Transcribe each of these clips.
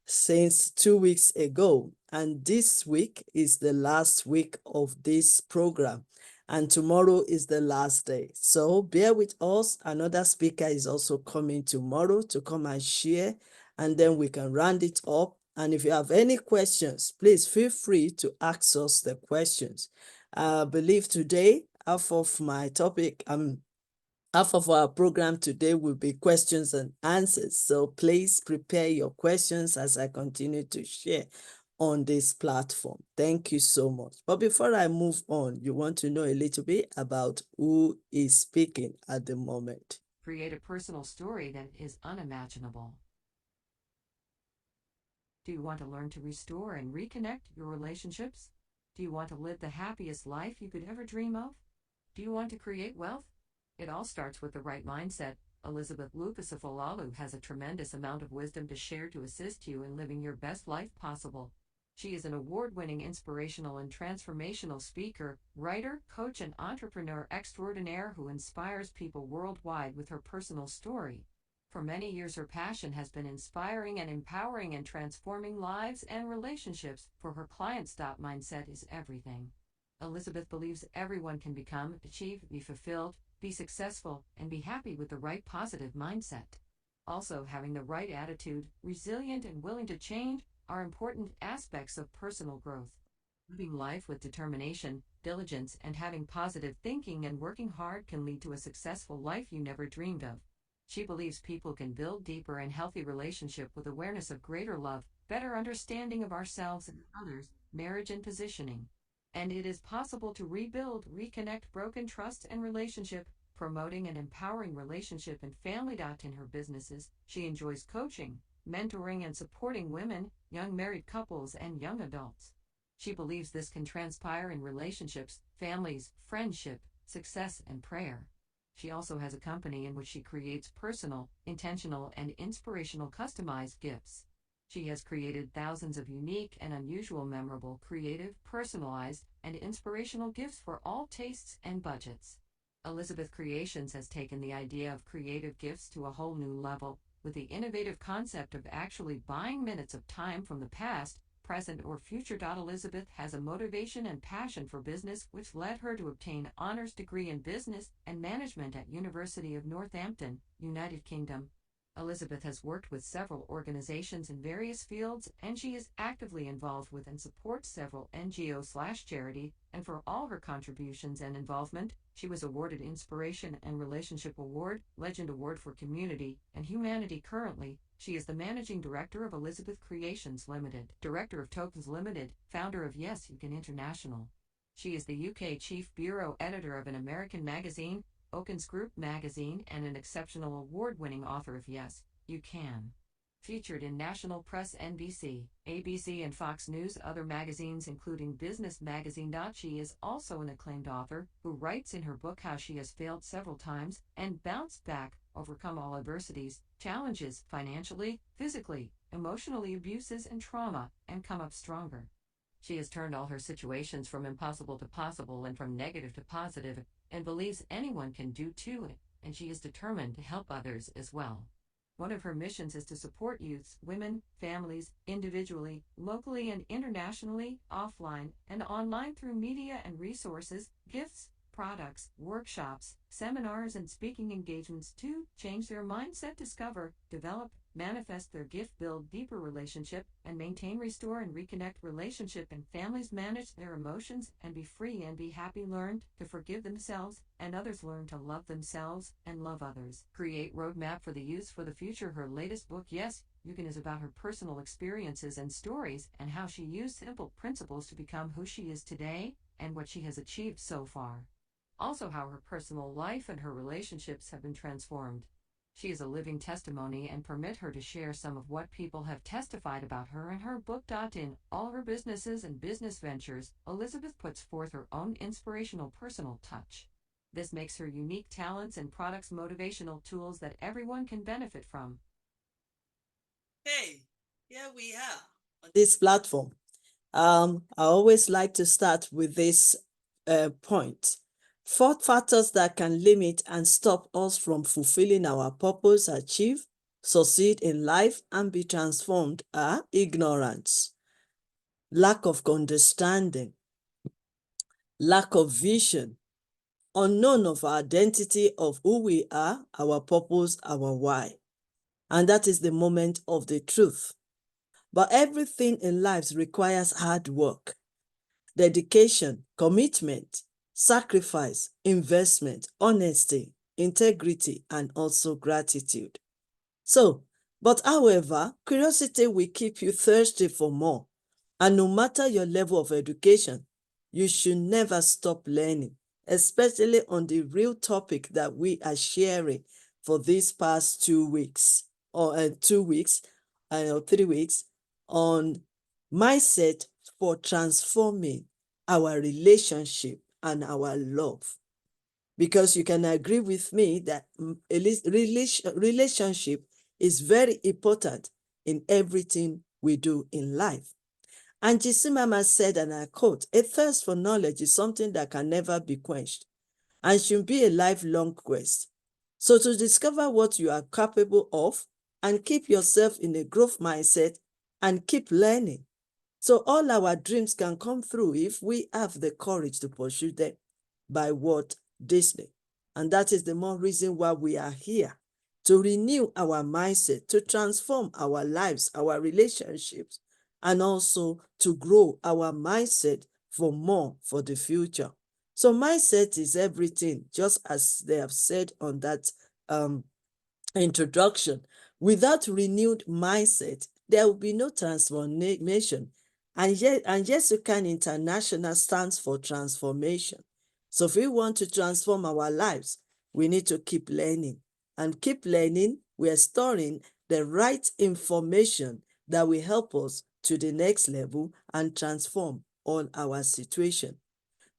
since 2 weeks ago, and this week is the last week of this program, and tomorrow is the last day. So bear with us. Another speaker is also coming tomorrow to come and share, and then we can round it up. And if you have any questions, please feel free to ask us the questions. I believe today, half of my topic, half of our program today will be questions and answers. So please prepare your questions as I continue to share on this platform. Thank you so much. But before I move on, you want to know a little bit about who is speaking at the moment. Create a personal story that is unimaginable. Do you want to learn to restore and reconnect your relationships? Do you want to live the happiest life you could ever dream of? Do you want to create wealth? It all starts with the right mindset. Elizabeth Lucas-Afolalu has a tremendous amount of wisdom to share to assist you in living your best life possible. She is an award-winning inspirational and transformational speaker, writer, coach, and entrepreneur extraordinaire who inspires people worldwide with her personal story. For many years, her passion has been inspiring and empowering and transforming lives and relationships for her clients. Mindset is everything. Elizabeth believes everyone can become, achieve, be fulfilled, be successful, and be happy with the right positive mindset. Also, having the right attitude, resilient, and willing to change are important aspects of personal growth. Living life with determination, diligence, and having positive thinking and working hard can lead to a successful life you never dreamed of. She believes people can build deeper and healthy relationship with awareness of greater love, better understanding of ourselves and others, marriage and positioning. And it is possible to rebuild, reconnect broken trust and relationship, promoting and empowering relationship and family. In her businesses, she enjoys coaching, mentoring, and supporting women, young married couples, and young adults. She believes this can transpire in relationships, families, friendship, success, and prayer. She also has a company in which she creates personal, intentional, and inspirational customized gifts. She has created thousands of unique and unusual, memorable, creative, personalized, and inspirational gifts for all tastes and budgets. Elizabeth Creations has taken the idea of creative gifts to a whole new level, with the innovative concept of actually buying minutes of time from the past, present, or future. Elizabeth has a motivation and passion for business which led her to obtain honors degree in business and management at University of Northampton, United Kingdom. Elizabeth has worked with several organizations in various fields, and she is actively involved with and supports several NGO/charity, and for all her contributions and involvement, she was awarded Inspiration and Relationship Award, Legend Award for Community and Humanity. Currently, she is the Managing Director of Elizabeth Creations Limited, Director of Tokens Limited, founder of YYCI International. She is the UK Chief Bureau Editor of an American magazine, Oakens Group magazine, and an exceptional award-winning author of Yes, You Can. Featured in national press NBC, ABC, and Fox News, other magazines including Business Magazine. She is also an acclaimed author who writes in her book how she has failed several times and bounced back, overcome all adversities, challenges, financially, physically, emotionally, abuses, and trauma, and come up stronger. She has turned all her situations from impossible to possible and from negative to positive, and believes anyone can do too, and she is determined to help others as well. One of her missions is to support youths, women, families, individually, locally, and internationally, offline and online, through media and resources, gifts, products, workshops, seminars, and speaking engagements to change their mindset, discover, develop, manifest their gift, build deeper relationship, and maintain, restore, and reconnect relationship and families, manage their emotions, and be free and be happy, learn to forgive themselves and others, learn to love themselves and love others, create roadmap for the youth for the future. Her latest book, Yes, You Can, is about her personal experiences and stories and how she used simple principles to become who she is today and what she has achieved so far. Also, how her personal life and her relationships have been transformed. She is a living testimony, and permit her to share some of what people have testified about her in her book. In all her businesses and business ventures, Elizabeth puts forth her own inspirational personal touch. This makes her unique talents and products motivational tools that everyone can benefit from. Hey, here we are on this platform. I always like to start with this point. 4 factors that can limit and stop us from fulfilling our purpose, achieve, succeed in life and be transformed are ignorance, lack of understanding, lack of vision, unknown of our identity of who we are, our purpose, our why. And that is the moment of the truth. But everything in life requires hard work, dedication, commitment, sacrifice, investment, honesty, integrity, and also gratitude. So, but however, curiosity will keep you thirsty for more. And no matter your level of education, you should never stop learning, especially on the real topic that we are sharing for these past 2 weeks, or 2 weeks, or 3 weeks, on mindset for transforming our relationship and our love. Because you can agree with me that relationship is very important in everything we do in life. And Y.Y.C.I Mama said, and I quote, "A thirst for knowledge is something that can never be quenched and should be a lifelong quest." So to discover what you are capable of and keep yourself in a growth mindset and keep learning. So all our dreams can come through if we have the courage to pursue them by what? Disney. And that is the more reason why we are here, to renew our mindset, to transform our lives, our relationships, and also to grow our mindset for more for the future. So mindset is everything, just as they have said on that introduction. Without renewed mindset, there will be no transformation. And YYCI International stands for transformation. So if we want to transform our lives, we need to keep learning. And keep learning, we are storing the right information that will help us to the next level and transform all our situation.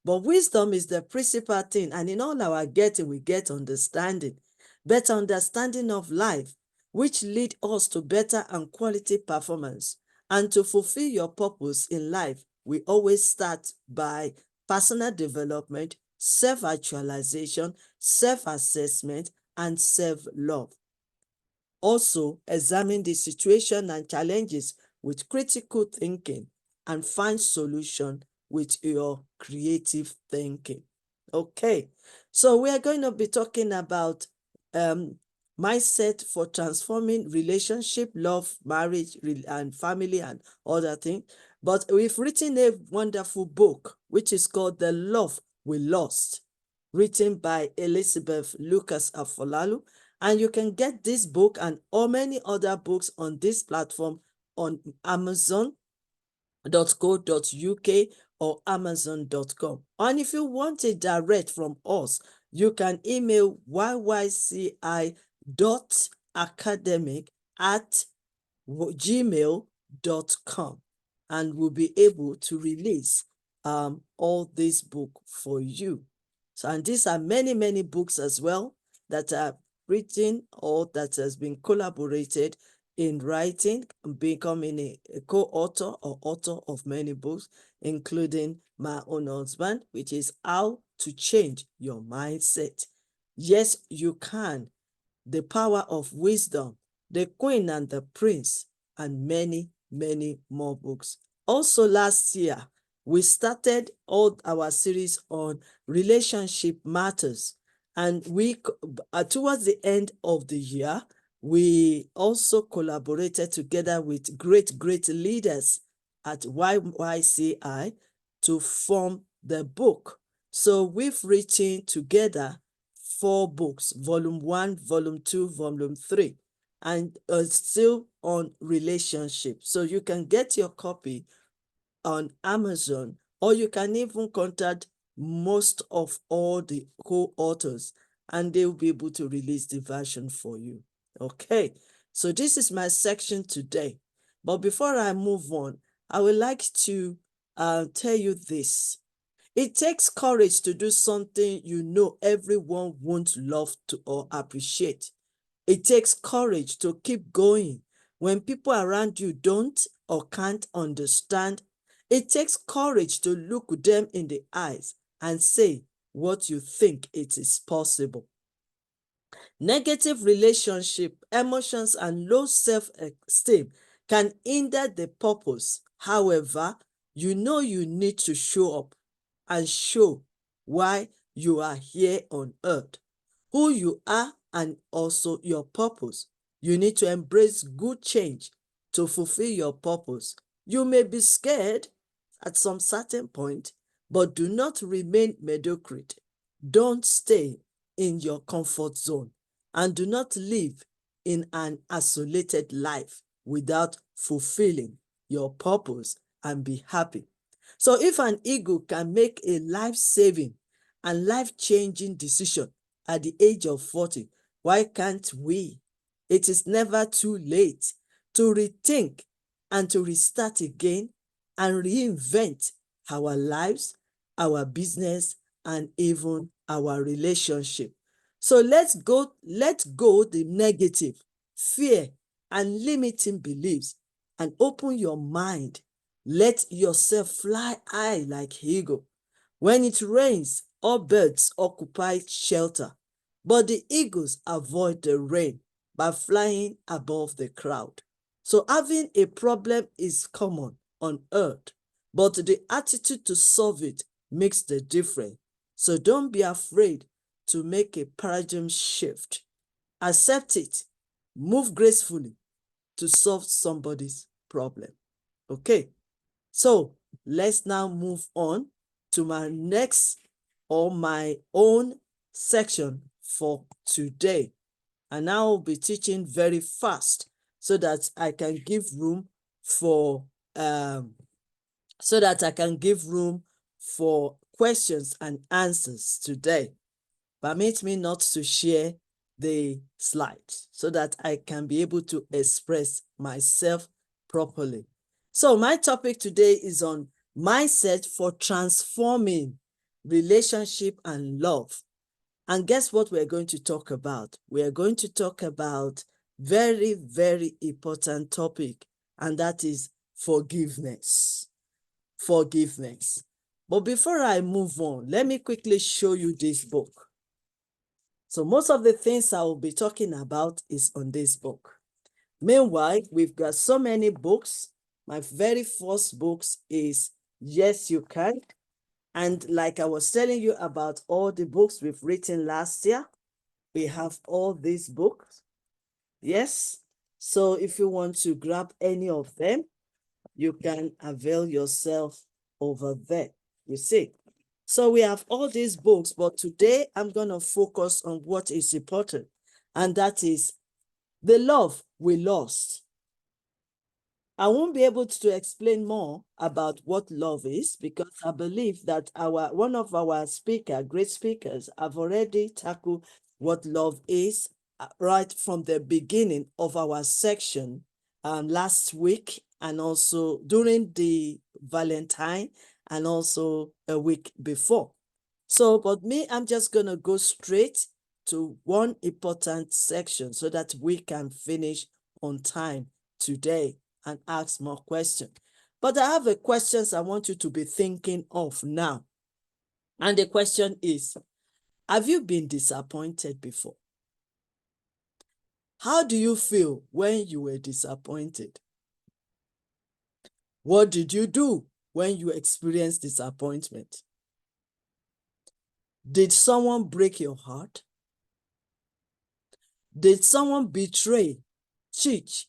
But wisdom is the principal thing, and in all our getting, we get understanding, better understanding of life, which lead us to better and quality performance. And to fulfill your purpose in life, we always start by personal development, self-actualization, self-assessment, and self-love. Also, examine the situation and challenges with critical thinking and find solution with your creative thinking. Okay, so we are going to be talking about um, mindset for transforming relationship, love, marriage, and family, and other things. But we've written a wonderful book, which is called The Love We Lost, written by Elizabeth Lucas-Afolalu. And you can get this book and all many other books on this platform on amazon.co.uk or amazon.com. And if you want it direct from us, you can email yyci.academic@gmail.com, and we'll be able to release all this book for you. So, and these are many, many books as well that are written or that has been collaborated in writing, becoming a co-author or author of many books, including my own husband, which is How to Change Your Mindset. Yes, you can. The Power of Wisdom, The Queen and the Prince, and many, many more books. Also last year, we started all our series on relationship matters. And towards the end of the year, we also collaborated together with great, great leaders at YYCI to form the book. So we've written together 4 books, volume 1, volume 2, volume 3, and still on relationship. So you can get your copy on Amazon, or you can even contact most of all the co-authors and they'll be able to release the version for you. Okay, so this is my section today. But before I move on, I would like to tell you this. It takes courage to do something you know everyone won't love to or appreciate. It takes courage to keep going when people around you don't or can't understand. It takes courage to look them in the eyes and say what you think it is possible. Negative relationship, emotions, and low self-esteem can hinder the purpose. However, you know you need to show up and show why you are here on earth, who you are, and also your purpose. You need to embrace good change to fulfill your purpose. You may be scared at some certain point, but do not remain mediocre. Don't stay in your comfort zone and do not live in an isolated life without fulfilling your purpose and be happy. So if an eagle can make a life-saving and life-changing decision at the age of 40, why can't we? It is never too late to rethink and to restart again and reinvent our lives, our business, and even our relationship. So let go the negative, fear, and limiting beliefs and open your mind. Let yourself fly high like eagle. When it rains, all birds occupy shelter, but the eagles avoid the rain by flying above the crowd. So having a problem is common on earth, but the attitude to solve it makes the difference. So don't be afraid to make a paradigm shift. Accept it. Move gracefully to solve somebody's problem. Okay, so let's now move on to my next or my own section for today. And I will be teaching very fast so that I can give room for questions and answers today. Permit me not to share the slides so that I can be able to express myself properly. So my topic today is on mindset for transforming relationship and love. And guess what we're going to talk about? We are going to talk about very, very important topic, and that is forgiveness. Forgiveness. But before I move on, let me quickly show you this book. So most of the things I will be talking about is on this book. Meanwhile, we've got so many books. My very first book is Yes, You Can. And like I was telling you about all the books we've written last year, we have all these books. Yes. So if you want to grab any of them, you can avail yourself over there. You see. So we have all these books, but today I'm going to focus on what is important, and that is the love we lost. I won't be able to explain more about what love is because I believe that one of our great speakers, have already tackled what love is right from the beginning of our section last week and also during the Valentine and also a week before. So, but me, I'm just going to go straight to one important section so that we can finish on time today and ask more questions. But I have a questions I want you to be thinking of now. And the question is, have you been disappointed before? How do you feel when you were disappointed? What did you do when you experienced disappointment? Did someone break your heart? Did someone betray, cheat,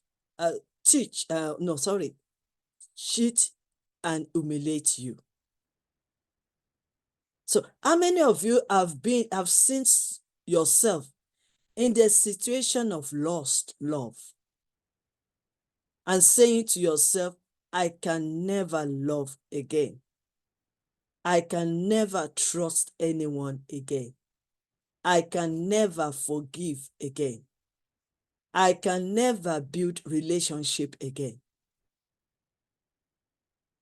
cheat, no, sorry, cheat and humiliate you? So how many of you have seen yourself in the situation of lost love and saying to yourself, I can never love again. I can never trust anyone again. I can never forgive again. I can never build relationship again.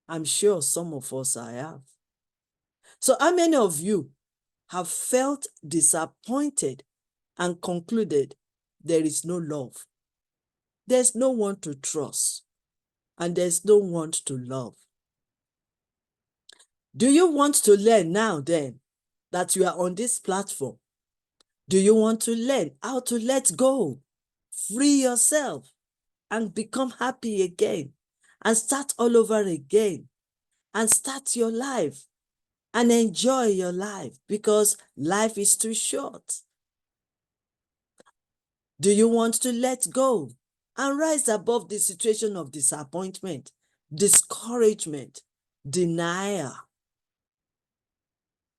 I'm sure some of us I have. So how many of you have felt disappointed and concluded there is no love? There's no one to trust and there's no one to love. Do you want to learn now then that you are on this platform? Do you want to learn how to let go, free yourself, and become happy again, and start all over again, and start your life and enjoy your life, because life is too short? Do you want to let go and rise above the situation of disappointment, discouragement, denial?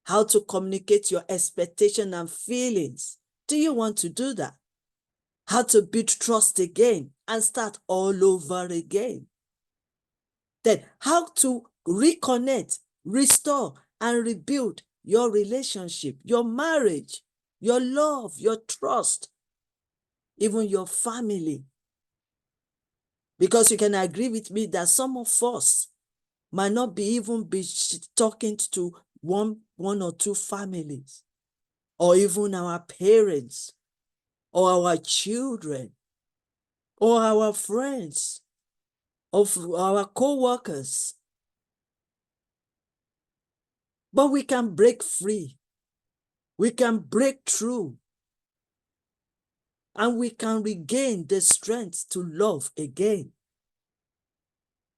How to communicate your expectation and feelings? Do you want to do that? How to build trust again and start all over again? Then how to reconnect, restore, and rebuild your relationship, your marriage, your love, your trust, even your family. Because you can agree with me that some of us might not be even be talking to one or two families, or even our parents, or our children, or our friends, of our co-workers. But we can break free. We can break through. And we can regain the strength to love again.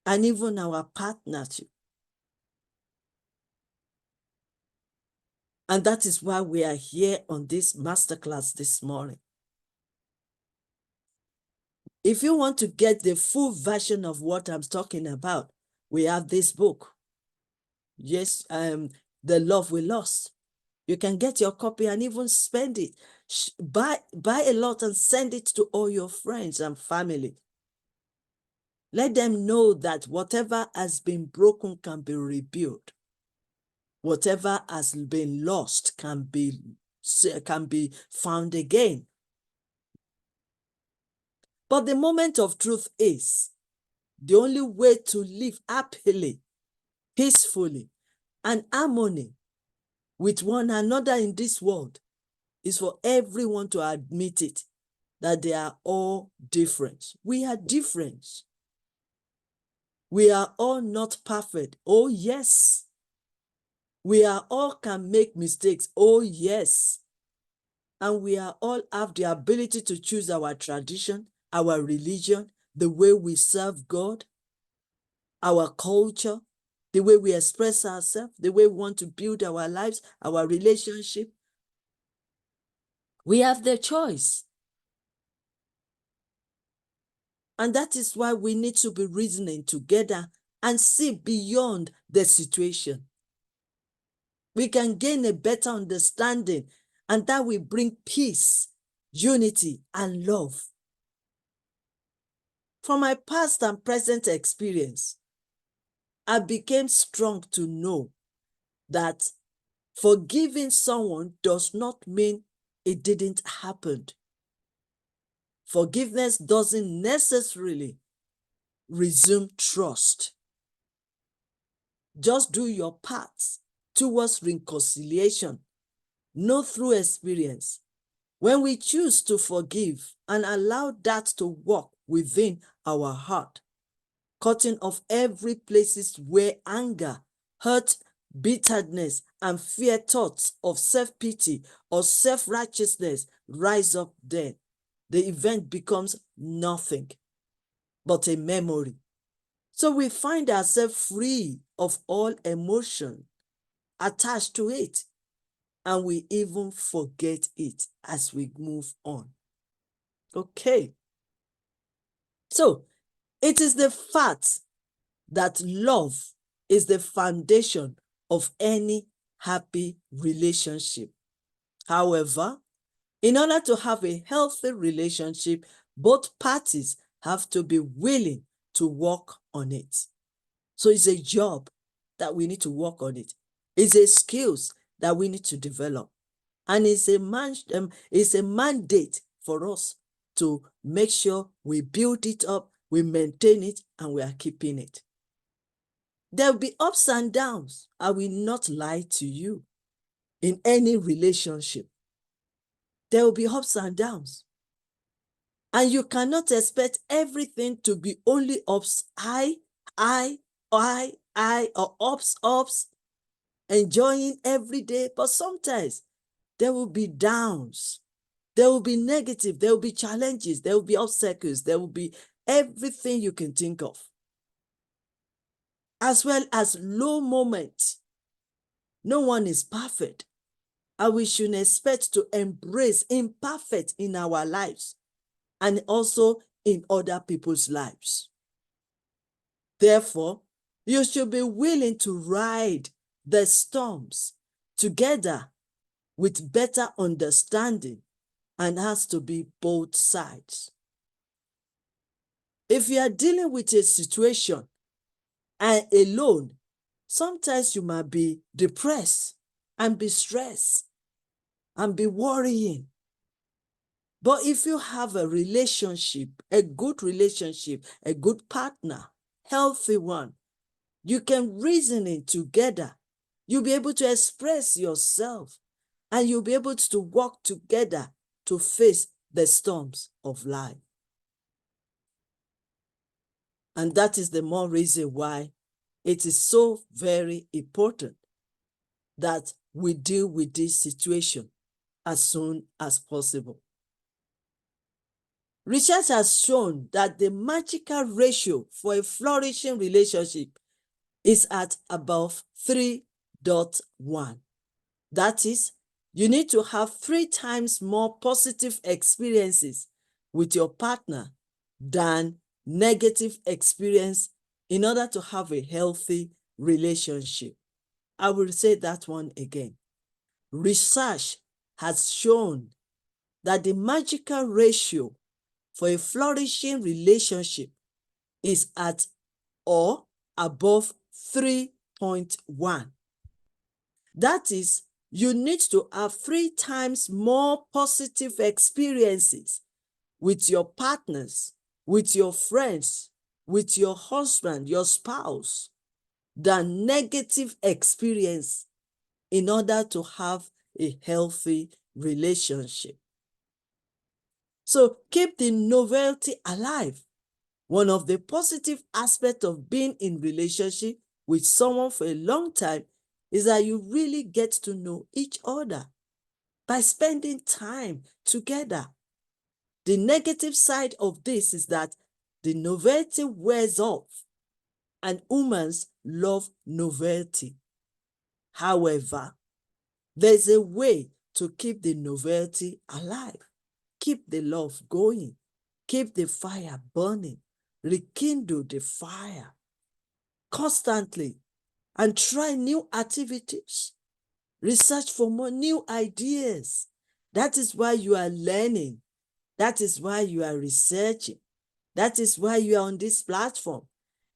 And even our partnership. And that is why we are here on this masterclass this morning. If you want to get the full version of what I'm talking about, we have this book. Yes, The Love We Lost. You can get your copy and even spend it. Buy a lot and send it to all your friends and family. Let them know that whatever has been broken can be rebuilt. Whatever has been lost can be found again. But the moment of truth is, the only way to live happily, peacefully, and harmony with one another in this world is for everyone to admit it, that they are all different. We are different. We are all not perfect. Oh, yes. We are all can make mistakes. Oh, yes. And we are all have the ability to choose our tradition, our religion, the way we serve God, our culture, the way we express ourselves, the way we want to build our lives, our relationship. We have the choice. And that is why we need to be reasoning together and see beyond the situation. We can gain a better understanding, and that will bring peace, unity, and love. From my past and present experience, I became strong to know that forgiving someone does not mean it didn't happen. Forgiveness doesn't necessarily resume trust. Just do your part towards reconciliation, know through experience. When we choose to forgive and allow that to work within our heart, cutting off every places where anger, hurt, bitterness, and fear thoughts of self-pity or self-righteousness rise up, then the event becomes nothing but a memory. So we find ourselves free of all emotion attached to it, and we even forget it as we move on. Okay. So it is the fact that love is the foundation of any happy relationship. However, in order to have a healthy relationship, both parties have to be willing to work on it. So it's a job that we need to work on it. It's a skills that we need to develop. And it's a mandate for us to make sure we build it up, we maintain it, and we are keeping it. There will be ups and downs. I will not lie to you. In any relationship, there will be ups and downs. And you cannot expect everything to be only ups, I, or ups, enjoying every day. But sometimes there will be downs. There will be negative, there will be challenges, there will be obstacles, there will be everything you can think of, as well as low moments. No one is perfect, and we should expect to embrace imperfect in our lives and also in other people's lives. Therefore, you should be willing to ride the storms together with better understanding, and has to be both sides. If you are dealing with a situation and alone, sometimes you might be depressed and be stressed and be worrying. But if you have a relationship, a good partner, healthy one, you can reason it together. You'll be able to express yourself, and you'll be able to work together to face the storms of life. And that is the more reason why it is so very important that we deal with this situation as soon as possible. Research has shown that the magical ratio for a flourishing relationship is at above 3.1. That is, you need to have 3 times more positive experiences with your partner than negative experience in order to have a healthy relationship. I will say that one again. Research has shown that the magical ratio for a flourishing relationship is at or above 3.1. That is, you need to have 3 times more positive experiences with your partners, with your friends, with your husband, your spouse, than negative experience in order to have a healthy relationship. So keep the novelty alive. One of the positive aspects of being in relationship with someone for a long time is that you really get to know each other by spending time together. The negative side of this is that the novelty wears off, and humans love novelty. However, there's a way to keep the novelty alive, keep the love going, keep the fire burning, rekindle the fire constantly, and try new activities. Research for more new ideas. That is why you are learning. That is why you are researching. That is why you are on this platform.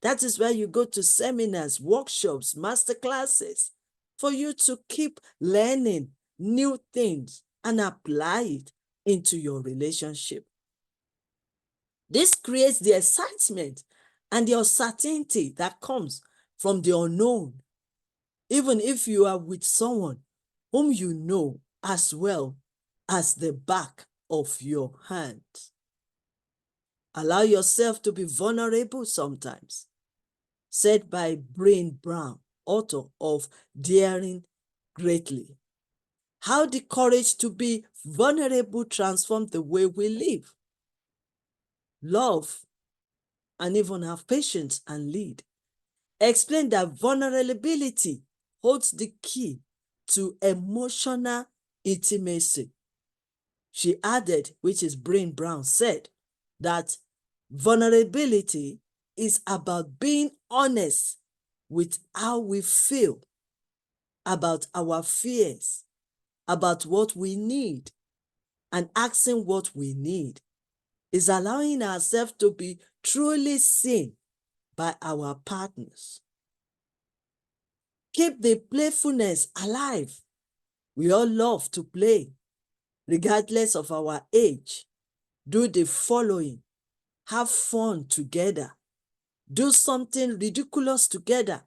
That is why you go to seminars, workshops, masterclasses, for you to keep learning new things and apply it into your relationship. This creates the excitement and the uncertainty that comes from the unknown, even if you are with someone whom you know as well as the back of your hand. Allow yourself to be vulnerable sometimes. Said by Brené Brown, author of Daring Greatly. How the courage to be vulnerable transforms the way we live, love, and even have patience and lead. Explain that vulnerability holds the key to emotional intimacy. She added, which is Brené Brown said, that vulnerability is about being honest with how we feel, about our fears, about what we need, and asking what we need. Is allowing ourselves to be truly seen by our partners. Keep the playfulness alive. We all love to play, regardless of our age. Do the following. Have fun together. Do something ridiculous together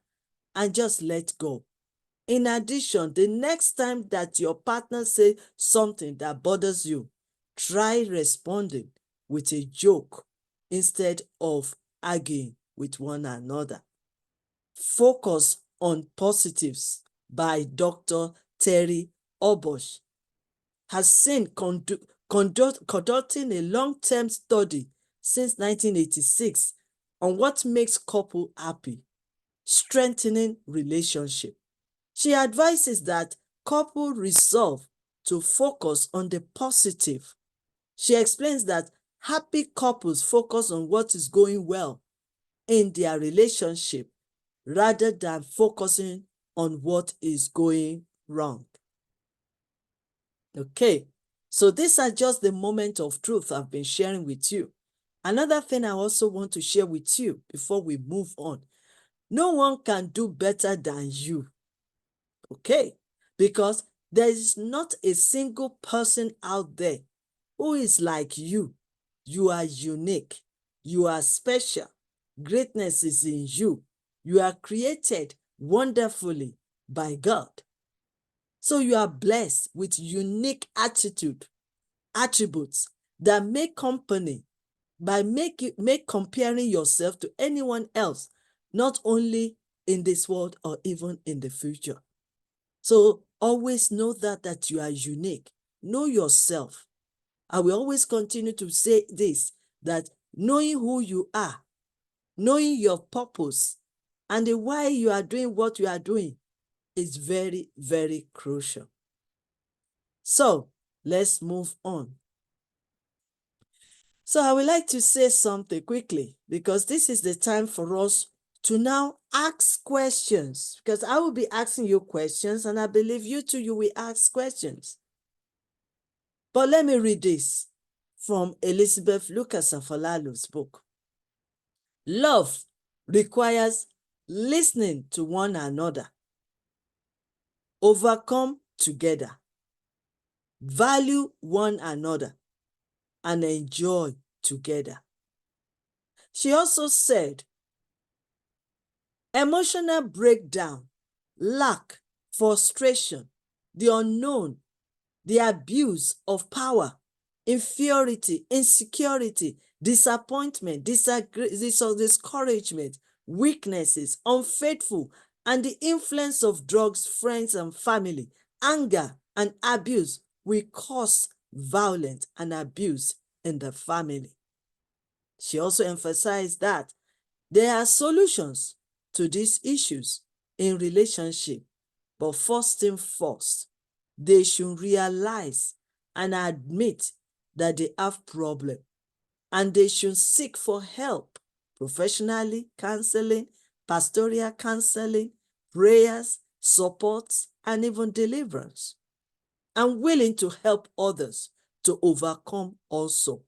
and just let go. In addition, the next time that your partner says something that bothers you, try responding with a joke instead of arguing with one another. Focus on Positives by Dr. Terry Obosh has seen conducting a long-term study since 1986 on what makes couple happy, strengthening relationship. She advises that couple resolve to focus on the positive. She explains that happy couples focus on what is going well in their relationship rather than focusing on what is going wrong. Okay, so these are just the moment of truth I've been sharing with you. Another thing I also want to share with you before we move on. No one can do better than you. Okay, because there is not a single person out there who is like you. You are unique. You are special. Greatness is in you. You are created wonderfully by God. So you are blessed with unique attributes that make company by make comparing yourself to anyone else, not only in this world or even in the future. So always know that you are unique. Know yourself. I will always continue to say this, that knowing who you are, knowing your purpose, and the why you are doing what you are doing is very, very crucial. So let's move on. So I would like to say something quickly, because this is the time for us to now ask questions, because I will be asking you questions, and I believe you too, you will ask questions. But let me read this from Elizabeth Lucas-Afolalu's book. Love requires listening to one another, overcome together, value one another, and enjoy together. She also said, emotional breakdown, lack, frustration, the unknown, the abuse of power, inferiority, insecurity, disappointment, discouragement, weaknesses, unfaithful, and the influence of drugs, friends, and family, anger, and abuse will cause violence and abuse in the family. She also emphasized that there are solutions to these issues in relationship, but first thing first, they should realize and admit that they have problem, and they should seek for help professionally, counseling, pastoral counseling, prayers, support, and even deliverance, and willing to help others to overcome also.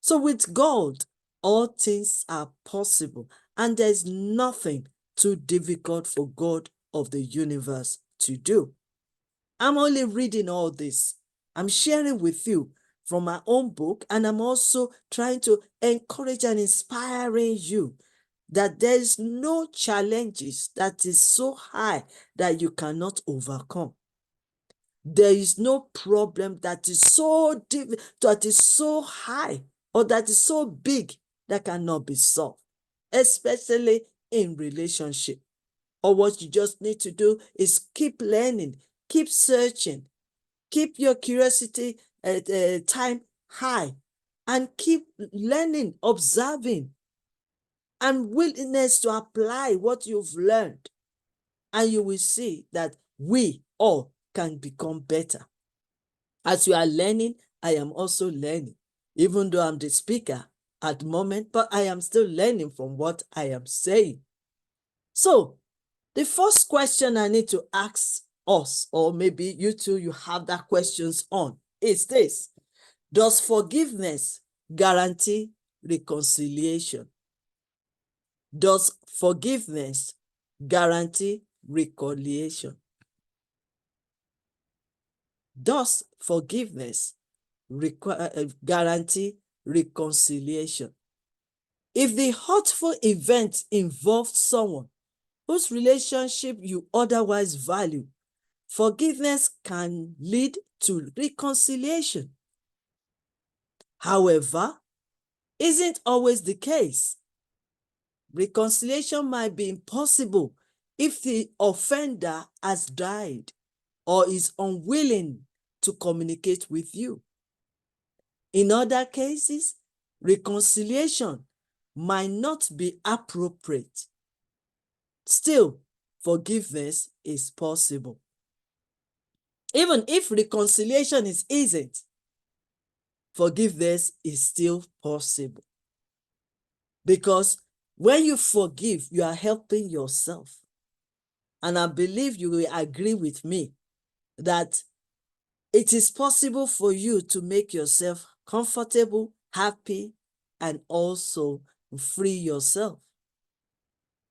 So with God, all things are possible, and there's nothing too difficult for God of the universe to do. I'm only reading all this. I'm sharing with you from my own book, and I'm also trying to encourage and inspiring you that there is no challenges that is so high that you cannot overcome. There is no problem that is so deep, that is so high, or that is so big that cannot be solved, especially in relationship. Or what you just need to do is keep learning, keep searching, keep your curiosity time high, and keep learning, observing, and willingness to apply what you've learned. And you will see that we all can become better. As you are learning, I am also learning, even though I'm the speaker at the moment, but I am still learning from what I am saying. So the first question I need to ask us, or maybe you too, you have that questions on, is this: does forgiveness guarantee reconciliation? Does forgiveness guarantee reconciliation? Does forgiveness guarantee reconciliation? If the hurtful event involved someone whose relationship you otherwise value, forgiveness can lead to reconciliation. However, isn't always the case. Reconciliation might be impossible if the offender has died or is unwilling to communicate with you. In other cases, reconciliation might not be appropriate. Still, forgiveness is possible. Even if reconciliation isn't, forgiveness is still possible. Because when you forgive, you are helping yourself. And I believe you will agree with me that it is possible for you to make yourself comfortable, happy, and also free yourself.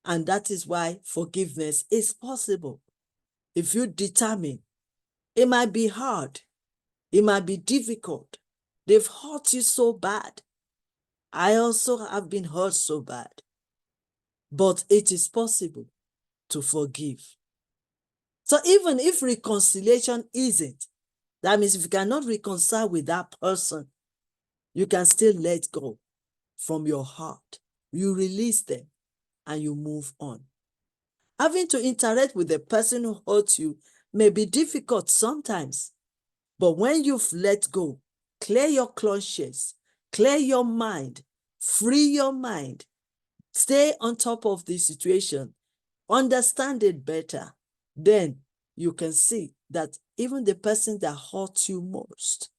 And that is why forgiveness is possible. If you determine, it might be hard, it might be difficult. They've hurt you so bad. I also have been hurt so bad. But it is possible to forgive. So even if reconciliation isn't, that means if you cannot reconcile with that person, you can still let go from your heart. You release them and you move on. Having to interact with the person who hurt you may be difficult sometimes, but when you've let go, clear your conscience, clear your mind, free your mind, stay on top of the situation, understand it better, then you can see that even the person that hurt you most,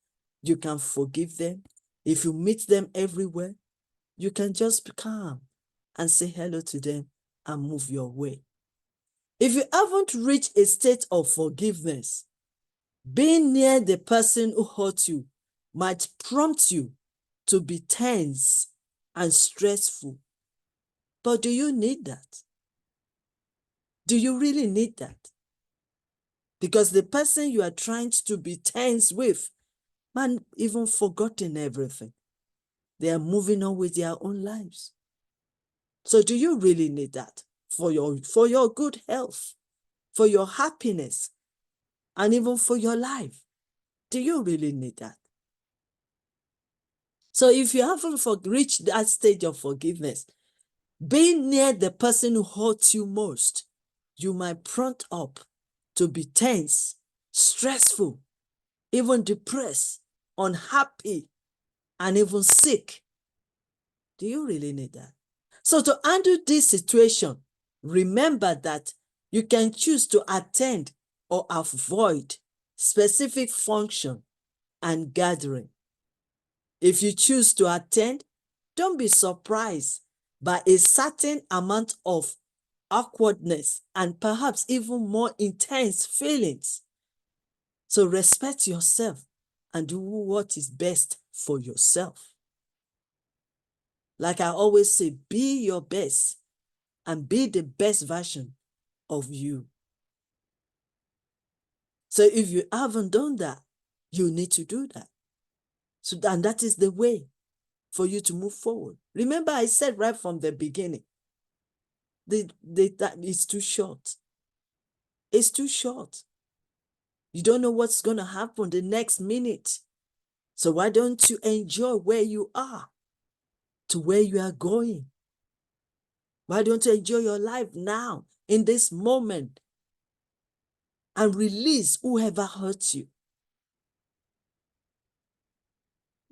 you can forgive them. If you meet them everywhere, you can just be calm and say hello to them and move your way. If you haven't reached a state of forgiveness, being near the person who hurt you might prompt you to be tense and stressful. But do you need that? Do you really need that? Because the person you are trying to be tense with might even forgotten everything. They are moving on with their own lives. So do you really need that for your good health, for your happiness, and even for your life? Do you really need that? So if you haven't reached that stage of forgiveness, being near the person who hurts you most, you might prompt up to be tense, stressful, even depressed, unhappy, and even sick. Do you really need that? So to handle this situation, remember that you can choose to attend or avoid specific function and gathering. If you choose to attend, don't be surprised by a certain amount of awkwardness and perhaps even more intense feelings. So respect yourself and do what is best for yourself. Like I always say, be your best and be the best version of you. So if you haven't done that, you need to do that. So and that is the way for you to move forward. Remember, I said right from the beginning, that is too short. It's too short. You don't know what's going to happen the next minute. So why don't you enjoy where you are to where you are going? Why don't you enjoy your life now, in this moment, and release whoever hurts you?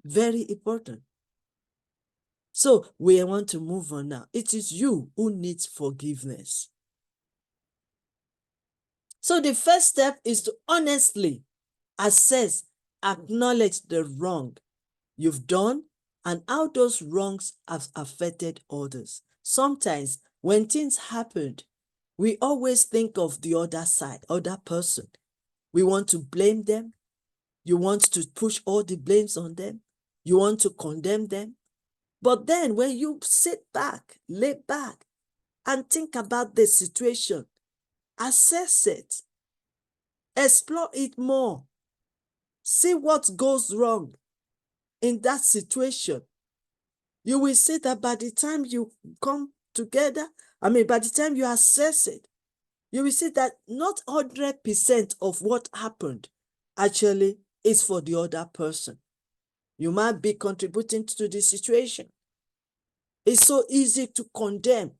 Very important. So we want to move on now. It is you who needs forgiveness. So the first step is to honestly assess, acknowledge the wrong you've done and how those wrongs have affected others. Sometimes when things happened, we always think of the other side, other person. We want to blame them. You want to push all the blames on them. You want to condemn them. But then when you sit back, lay back, and think about the situation, assess it, explore it more, see what goes wrong in that situation, you will see that by the time you come together, by the time you assess it, you will see that not 100% of what happened actually is for the other person. You might be contributing to the situation. It's so easy to condemn.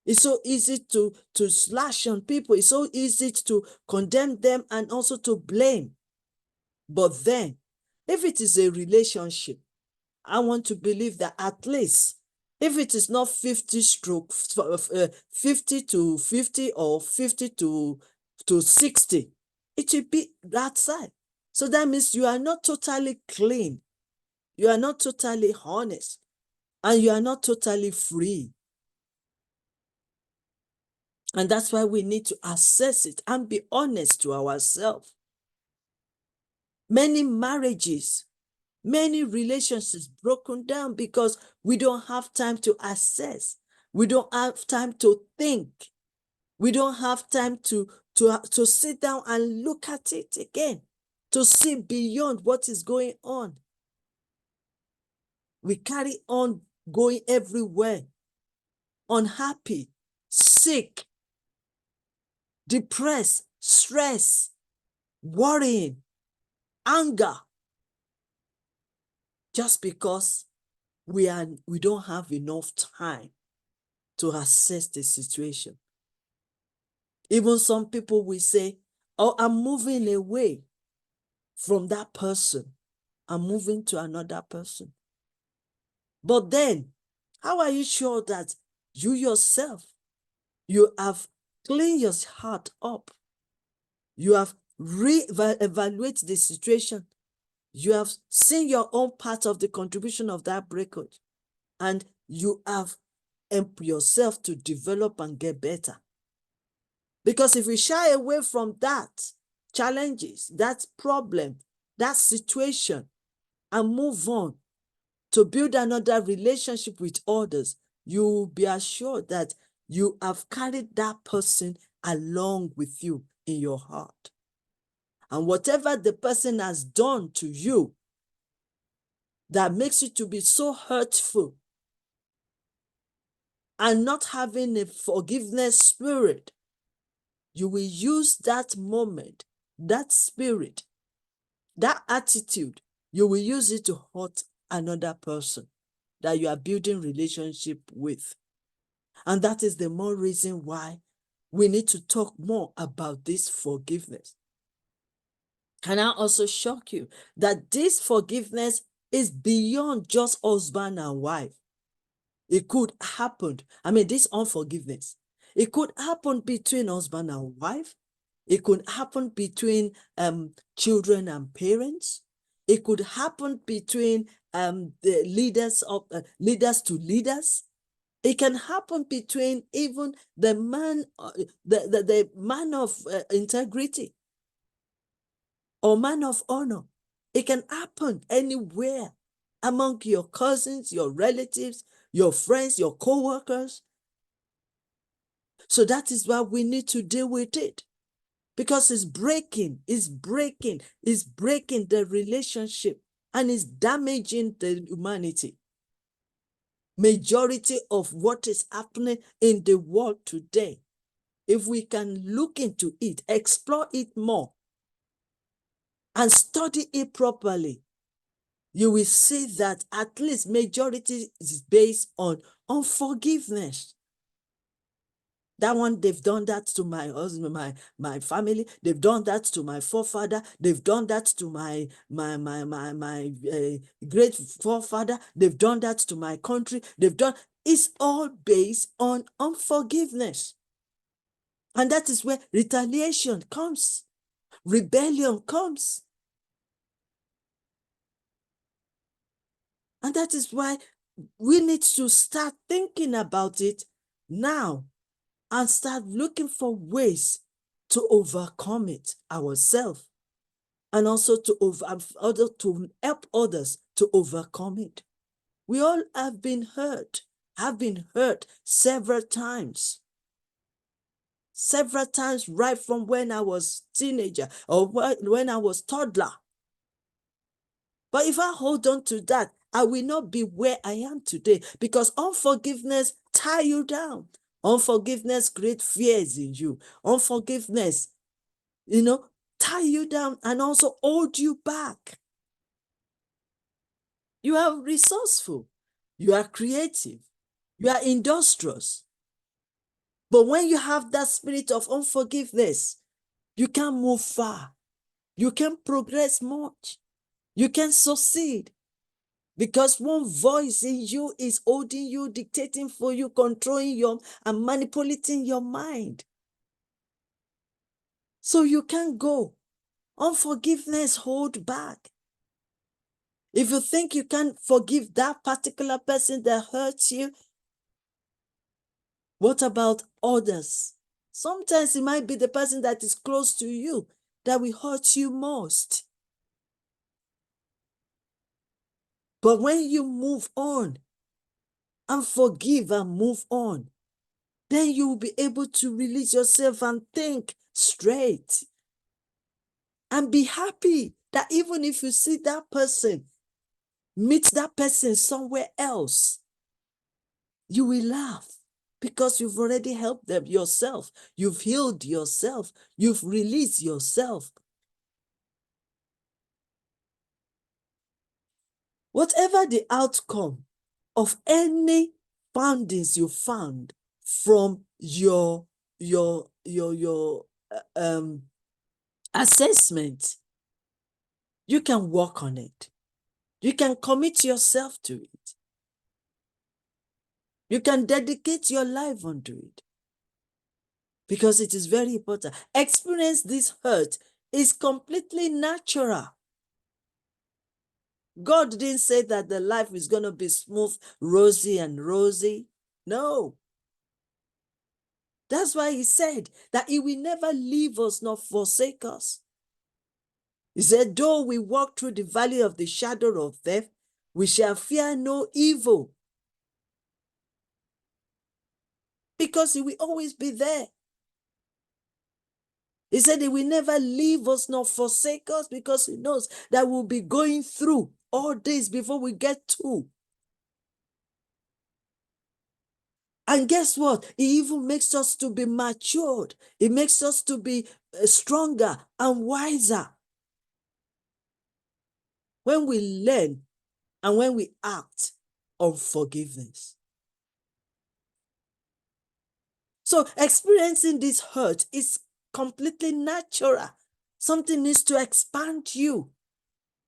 It's so easy to slash on people. It's so easy to condemn them and also to blame. But then, If it is a relationship, I want to believe that at least if it is not 50 stroke 50 to 50 or 50 to 60, it will be that side. So that means you are not totally clean. You are not totally honest. And you are not totally free. And that's why we need to assess it and be honest to ourselves. Many marriages, many relationships broken down because we don't have time to assess. We don't have time to think. We don't have time to sit down and look at it again, to see beyond what is going on. We carry on going everywhere, unhappy, sick, depressed, stress, worrying, anger, just because we don't have enough time to assess the situation. Even some people will say, oh, I'm moving away from that person. I'm moving to another person. But then, how are you sure that you yourself, you have cleaned your heart up? You have re-evaluated the situation. You have seen your own part of the contribution of that breakage. And you have helped yourself to develop and get better. Because if we shy away from that challenges, that problem, that situation, and move on to build another relationship with others, you will be assured that you have carried that person along with you in your heart. And whatever the person has done to you that makes you to be so hurtful and not having a forgiveness spirit, you will use that moment, that spirit, that attitude, you will use it to hurt another person that you are building relationship with. And that is the more reason why we need to talk more about this forgiveness. Can I also shock you that this forgiveness is beyond just husband and wife? It could happen. This unforgiveness, it could happen between husband and wife. It could happen between children and parents. It could happen between the leaders to leaders. It can happen between even the man, the man of integrity or man of honor. It can happen anywhere among your cousins, your relatives, your friends, your co-workers. So that is why we need to deal with it. Because it's breaking the relationship and it's damaging the humanity. Majority of what is happening in the world today, if we can look into it, explore it more, and study it properly, you will see that at least majority is based on unforgiveness. That one, they've done that to my husband, my family. They've done that to my forefather. They've done that to my great forefather. They've done that to my country. It's all based on unforgiveness. And that is where retaliation comes. Rebellion comes. And that is why we need to start thinking about it now and start looking for ways to overcome it ourselves and also to help others to overcome it. We all have been hurt several times right from when I was teenager or when I was toddler. But if I hold on to that, I will not be where I am today because unforgiveness ties you down. Unforgiveness creates fears in you. Unforgiveness, tie you down and also hold you back. You are resourceful. You are creative. You are industrious. But when you have that spirit of unforgiveness, you can't move far. You can't progress much. You can succeed because one voice in you is holding you, dictating for you, controlling you, and manipulating your mind. So you can't go. Unforgiveness hold back. If you think you can't forgive that particular person that hurts you, what about others? Sometimes it might be the person that is close to you that will hurt you most. But when you move on and forgive and move on, then you will be able to release yourself and think straight and be happy that even if you see that person, meet that person somewhere else, you will laugh because you've already helped them yourself. You've healed yourself. You've released yourself. Whatever the outcome of any findings you found from your assessment, you can work on it. You can commit yourself to it. You can dedicate your life unto it because it is very important. Experience this hurt is completely natural. God didn't say that the life is going to be smooth, rosy, and rosy. No. That's why he said that he will never leave us nor forsake us. He said, though we walk through the valley of the shadow of death, we shall fear no evil. Because he will always be there. He said he will never leave us nor forsake us because he knows that we'll be going through all this before we get to. And guess what? He even makes us to be matured. He makes us to be stronger and wiser when we learn and when we act on forgiveness. So experiencing this hurt is completely natural. Something needs to expand you.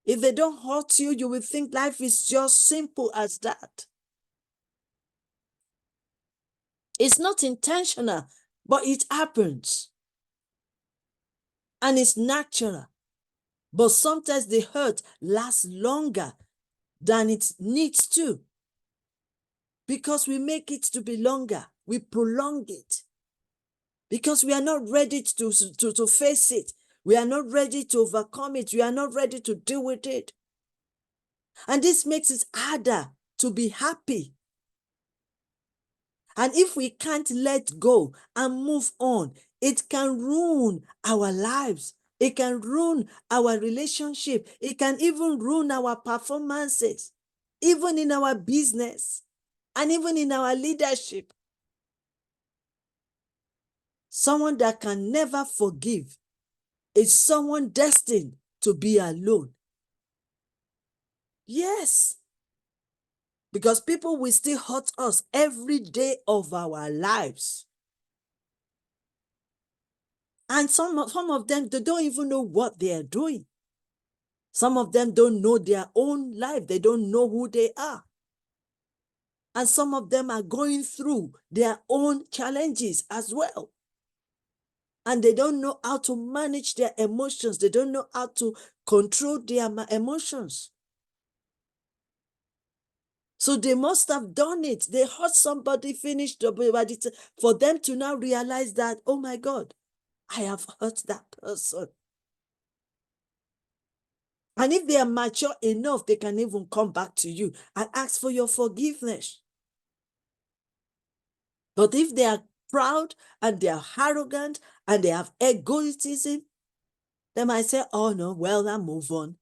If they don't hurt you, you will think life is just simple as that. It's not intentional, but it happens. And it's natural. But sometimes the hurt lasts longer than it needs to. Because we make it to be longer. We prolong it. Because we are not ready to face it. We are not ready to overcome it. We are not ready to deal with it. And this makes it harder to be happy. And if we can't let go and move on, it can ruin our lives. It can ruin our relationship. It can even ruin our performances, even in our business and even in our leadership. Someone that can never forgive is someone destined to be alone. Yes, because people will still hurt us every day of our lives. And some of them, they don't even know what they are doing. Some of them don't know their own life. They don't know who they are. And some of them are going through their own challenges as well. And they don't know how to manage their emotions. They don't know how to control their emotions. So they must have done it. They hurt somebody, finished, but for them to now realize that, oh my God, I have hurt that person. And if they are mature enough, they can even come back to you and ask for your forgiveness. But if they are proud and they are arrogant and they have egotism, they might say, oh no, well, I'll move on.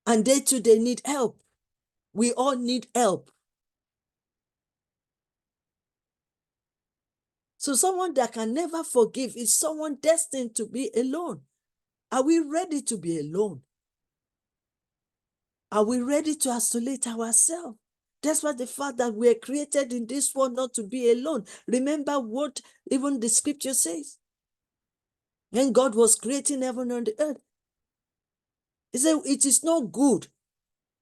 And they too, they need help. We all need help. So someone that can never forgive is someone destined to be alone. Are we ready to be alone? Are we ready to isolate ourselves? That's why the fact that we're created in this world not to be alone. Remember what even the scripture says. When God was creating heaven and the earth, he said, it is not good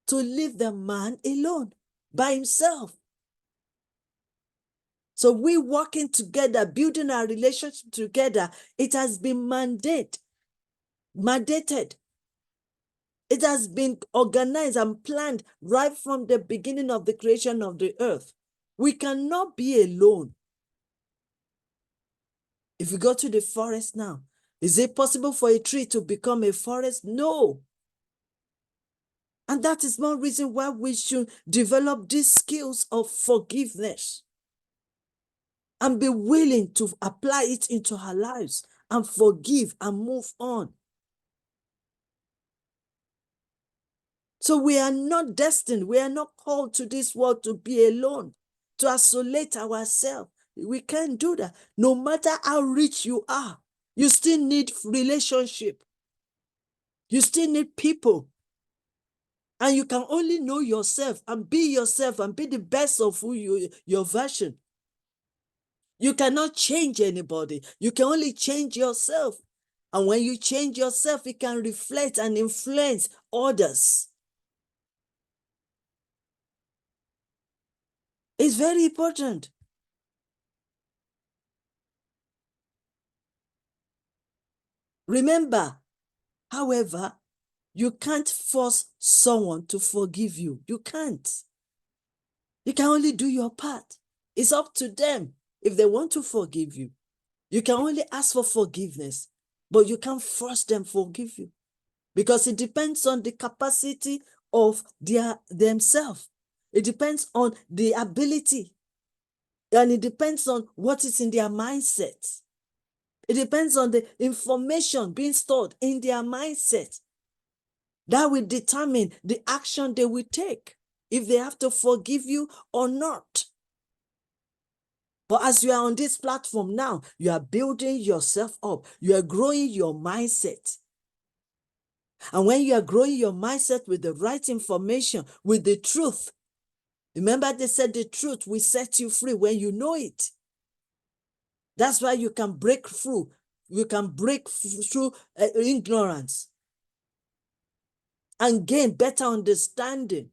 to leave the man alone by himself. So we working together, building our relationship together, it has been mandated. It has been organized and planned right from the beginning of the creation of the earth. We cannot be alone. If you go to the forest now, is it possible for a tree to become a forest? No. And that is one reason why we should develop these skills of forgiveness and be willing to apply it into our lives and forgive and move on. So we are not destined, we are not called to this world to be alone, to isolate ourselves. We can't do that. No matter how rich you are, you still need relationship. You still need people. And you can only know yourself and be the best of who your version. You cannot change anybody. You can only change yourself. And when you change yourself, it can reflect and influence others. It's very important. Remember, however, you can't force someone to forgive you. You can't. You can only do your part. It's up to them if they want to forgive you. You can only ask for forgiveness, but you can't force them to forgive you because it depends on the capacity of themselves. It depends on the ability, and it depends on what is in their mindset. It depends on the information being stored in their mindset. That will determine the action they will take, if they have to forgive you or not. But as you are on this platform now, you are building yourself up. You are growing your mindset. And when you are growing your mindset with the right information, with the truth, remember they said the truth will set you free when you know it. That's why you can break through. You can break through ignorance and gain better understanding.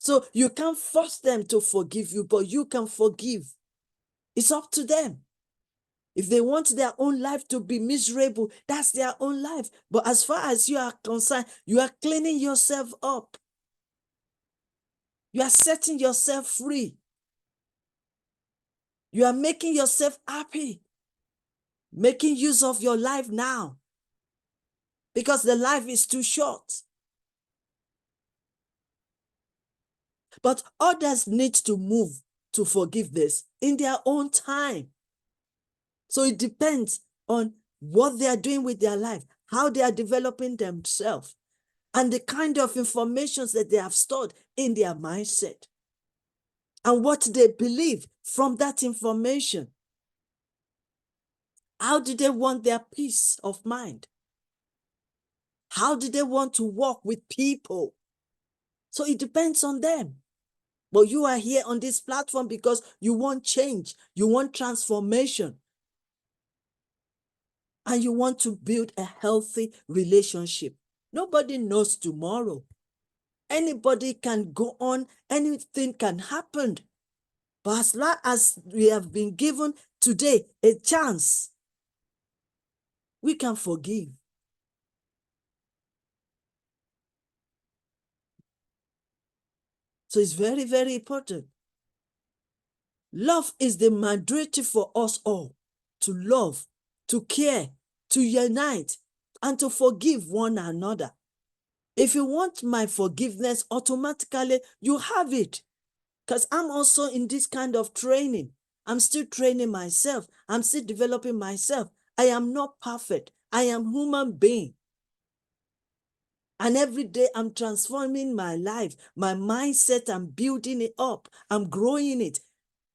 So you can't force them to forgive you, but you can forgive. It's up to them. If they want their own life to be miserable, that's their own life. But as far as you are concerned, you are cleaning yourself up. You are setting yourself free. You are making yourself happy, making use of your life now, because the life is too short. But others need to move to forgiveness in their own time. So it depends on what they are doing with their life, how they are developing themselves, and the kind of information that they have stored in their mindset, and what they believe from that information. How do they want their peace of mind? How do they want to work with people? So it depends on them. But you are here on this platform because you want change, you want transformation, and you want to build a healthy relationship. Nobody knows tomorrow. Anybody can go on, anything can happen. But as long as we have been given today a chance, we can forgive. So it's very, very important. Love is the mandate for us all to love, to care, to unite, and to forgive one another. If you want my forgiveness, automatically you have it. Because I'm also in this kind of training. I'm still training myself. I'm still developing myself. I am not perfect. I am human being. And every day I'm transforming my life, my mindset, I'm building it up. I'm growing it.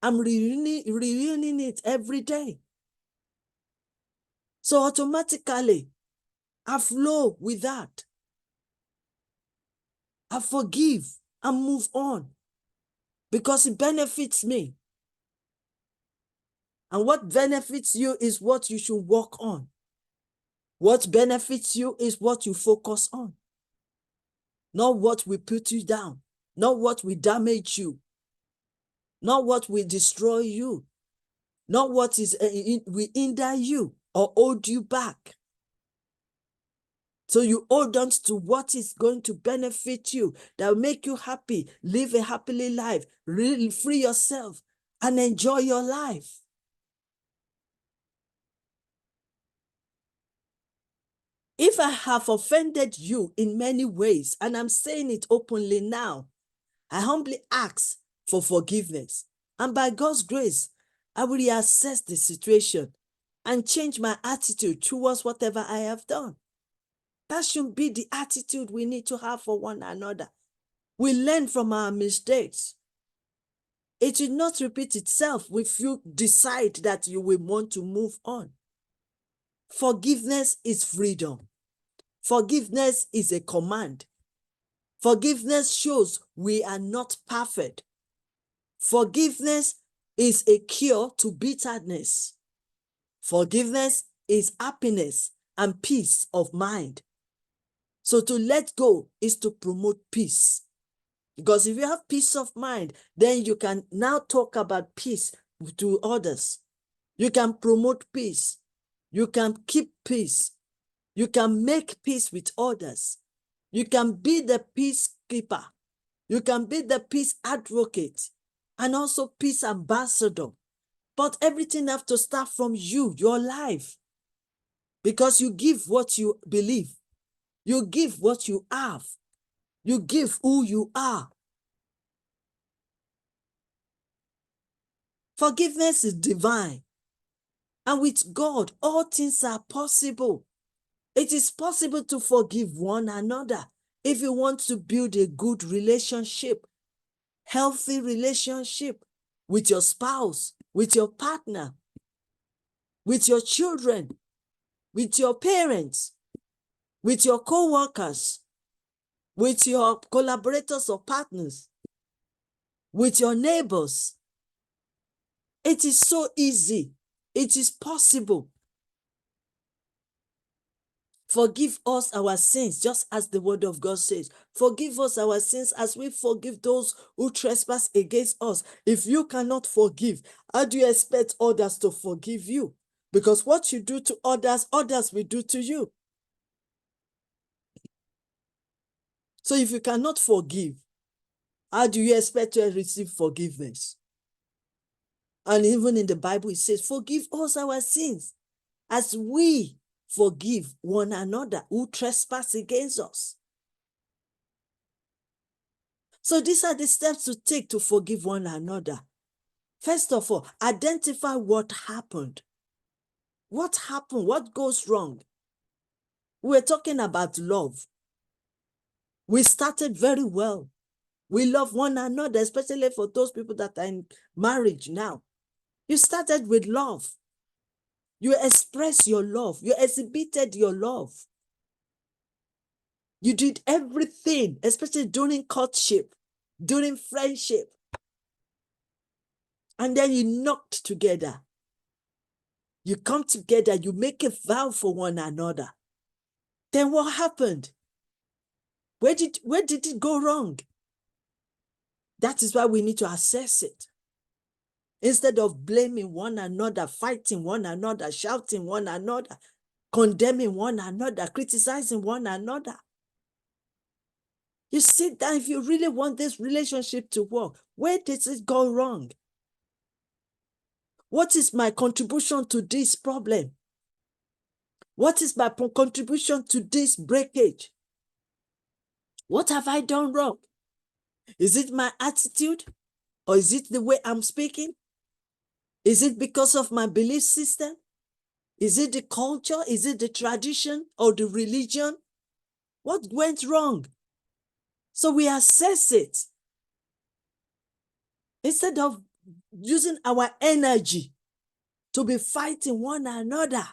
I'm reuniting it every day. So automatically, I flow with that. I forgive and move on because it benefits me. And what benefits you is what you should work on. What benefits you is what you focus on. Not what will put you down. Not what will damage you. Not what will destroy you. Not what will hinder you or hold you back. So you hold on to what is going to benefit you, that will make you happy, live a happily life, really free yourself, and enjoy your life. If I have offended you in many ways, and I'm saying it openly now, I humbly ask for forgiveness. And by God's grace, I will reassess the situation and change my attitude towards whatever I have done. That should be the attitude we need to have for one another. We learn from our mistakes. It will not repeat itself if you decide that you will want to move on. Forgiveness is freedom. Forgiveness is a command. Forgiveness shows we are not perfect. Forgiveness is a cure to bitterness. Forgiveness is happiness and peace of mind. So to let go is to promote peace. Because if you have peace of mind, then you can now talk about peace to others. You can promote peace. You can keep peace. You can make peace with others. You can be the peacekeeper. You can be the peace advocate and also peace ambassador. But everything has to start from you, your life. Because you give what you believe. You give what you have. You give who you are. Forgiveness is divine. And with God, all things are possible. It is possible to forgive one another if you want to build a good relationship, healthy relationship with your spouse, with your partner, with your children, with your parents, with your co-workers, with your collaborators or partners, with your neighbors. It is so easy. It is possible. Forgive us our sins, just as the word of God says. Forgive us our sins as we forgive those who trespass against us. If you cannot forgive, how do you expect others to forgive you? Because what you do to others, others will do to you. So if you cannot forgive, how do you expect to receive forgiveness? And even in the Bible, it says, forgive us our sins as we forgive one another who trespass against us. So these are the steps to take to forgive one another. First of all, identify what happened. What happened? What goes wrong? We're talking about love. We started very well. We love one another, especially for those people that are in marriage now. You started with love. You expressed your love. You exhibited your love. You did everything, especially during courtship, during friendship. And then you knocked together. You come together, you make a vow for one another. Then what happened? Where did it go wrong? That is why we need to assess it. Instead of blaming one another, fighting one another, shouting one another, condemning one another, criticizing one another. You sit down, if you really want this relationship to work, where does it go wrong? What is my contribution to this problem? What is my contribution to this breakage? What have I done wrong? Is it my attitude? Or is it the way I'm speaking? Is it because of my belief system? Is it the culture? Is it the tradition or the religion? What went wrong? So we assess it. Instead of using our energy to be fighting one another,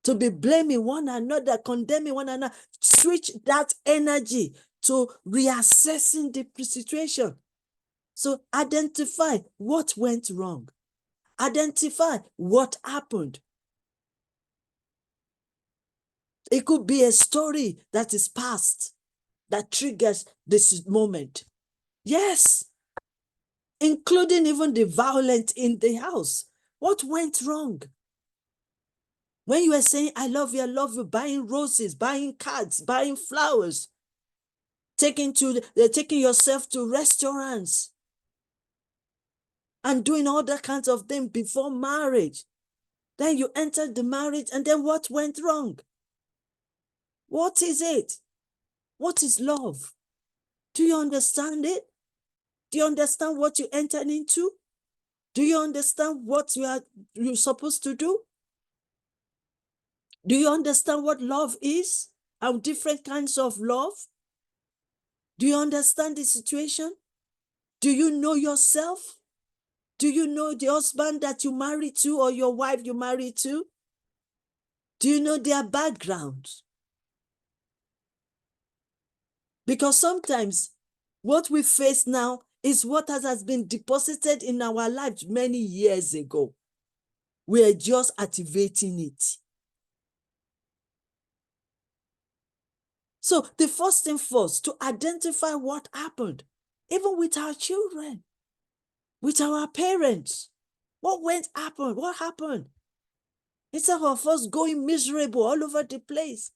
to be blaming one another, condemning one another, switch that energy to reassessing the situation. So identify what went wrong. Identify what happened. It could be a story that is past that triggers this moment. Yes, including even the violence in the house. What went wrong? When you were saying, I love you, buying roses, buying cards, buying flowers, taking yourself to restaurants, and doing all that kinds of things before marriage. Then you entered the marriage, and then what went wrong? What is it? What is love? Do you understand it? Do you understand what you entered into? Do you understand what you're supposed to do? Do you understand what love is? And different kinds of love? Do you understand the situation? Do you know yourself? Do you know the husband that you married to or your wife you married to? Do you know their background? Because sometimes what we face now is what has been deposited in our lives many years ago. We are just activating it. So the first thing first, to identify what happened, even with our children, with our parents. What happened? What happened? Instead of us going miserable all over the place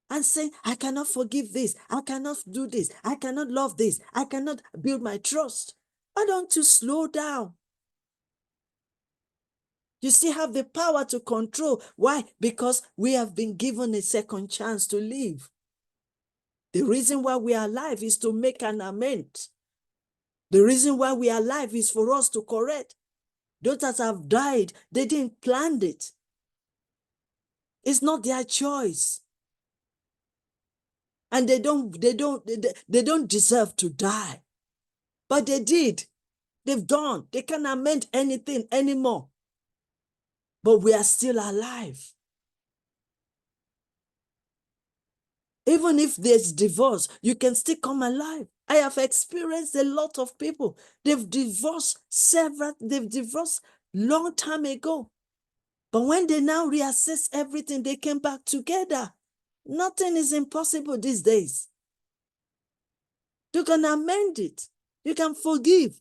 and saying, I cannot forgive this, I cannot do this, I cannot love this, I cannot build my trust. Why don't you slow down? You still have the power to control. Why? Because we have been given a second chance to live. The reason why we are alive is to make an amends. The reason why we are alive is for us to correct. Those that have died, they didn't plan it. It's not their choice. And they don't deserve to die. But they did. They've done. They can't amend anything anymore. But we are still alive. Even if there's divorce, you can still come alive. I have experienced a lot of people. They've divorced long time ago. But when they now reassess everything, they came back together. Nothing is impossible these days. You can amend it. You can forgive.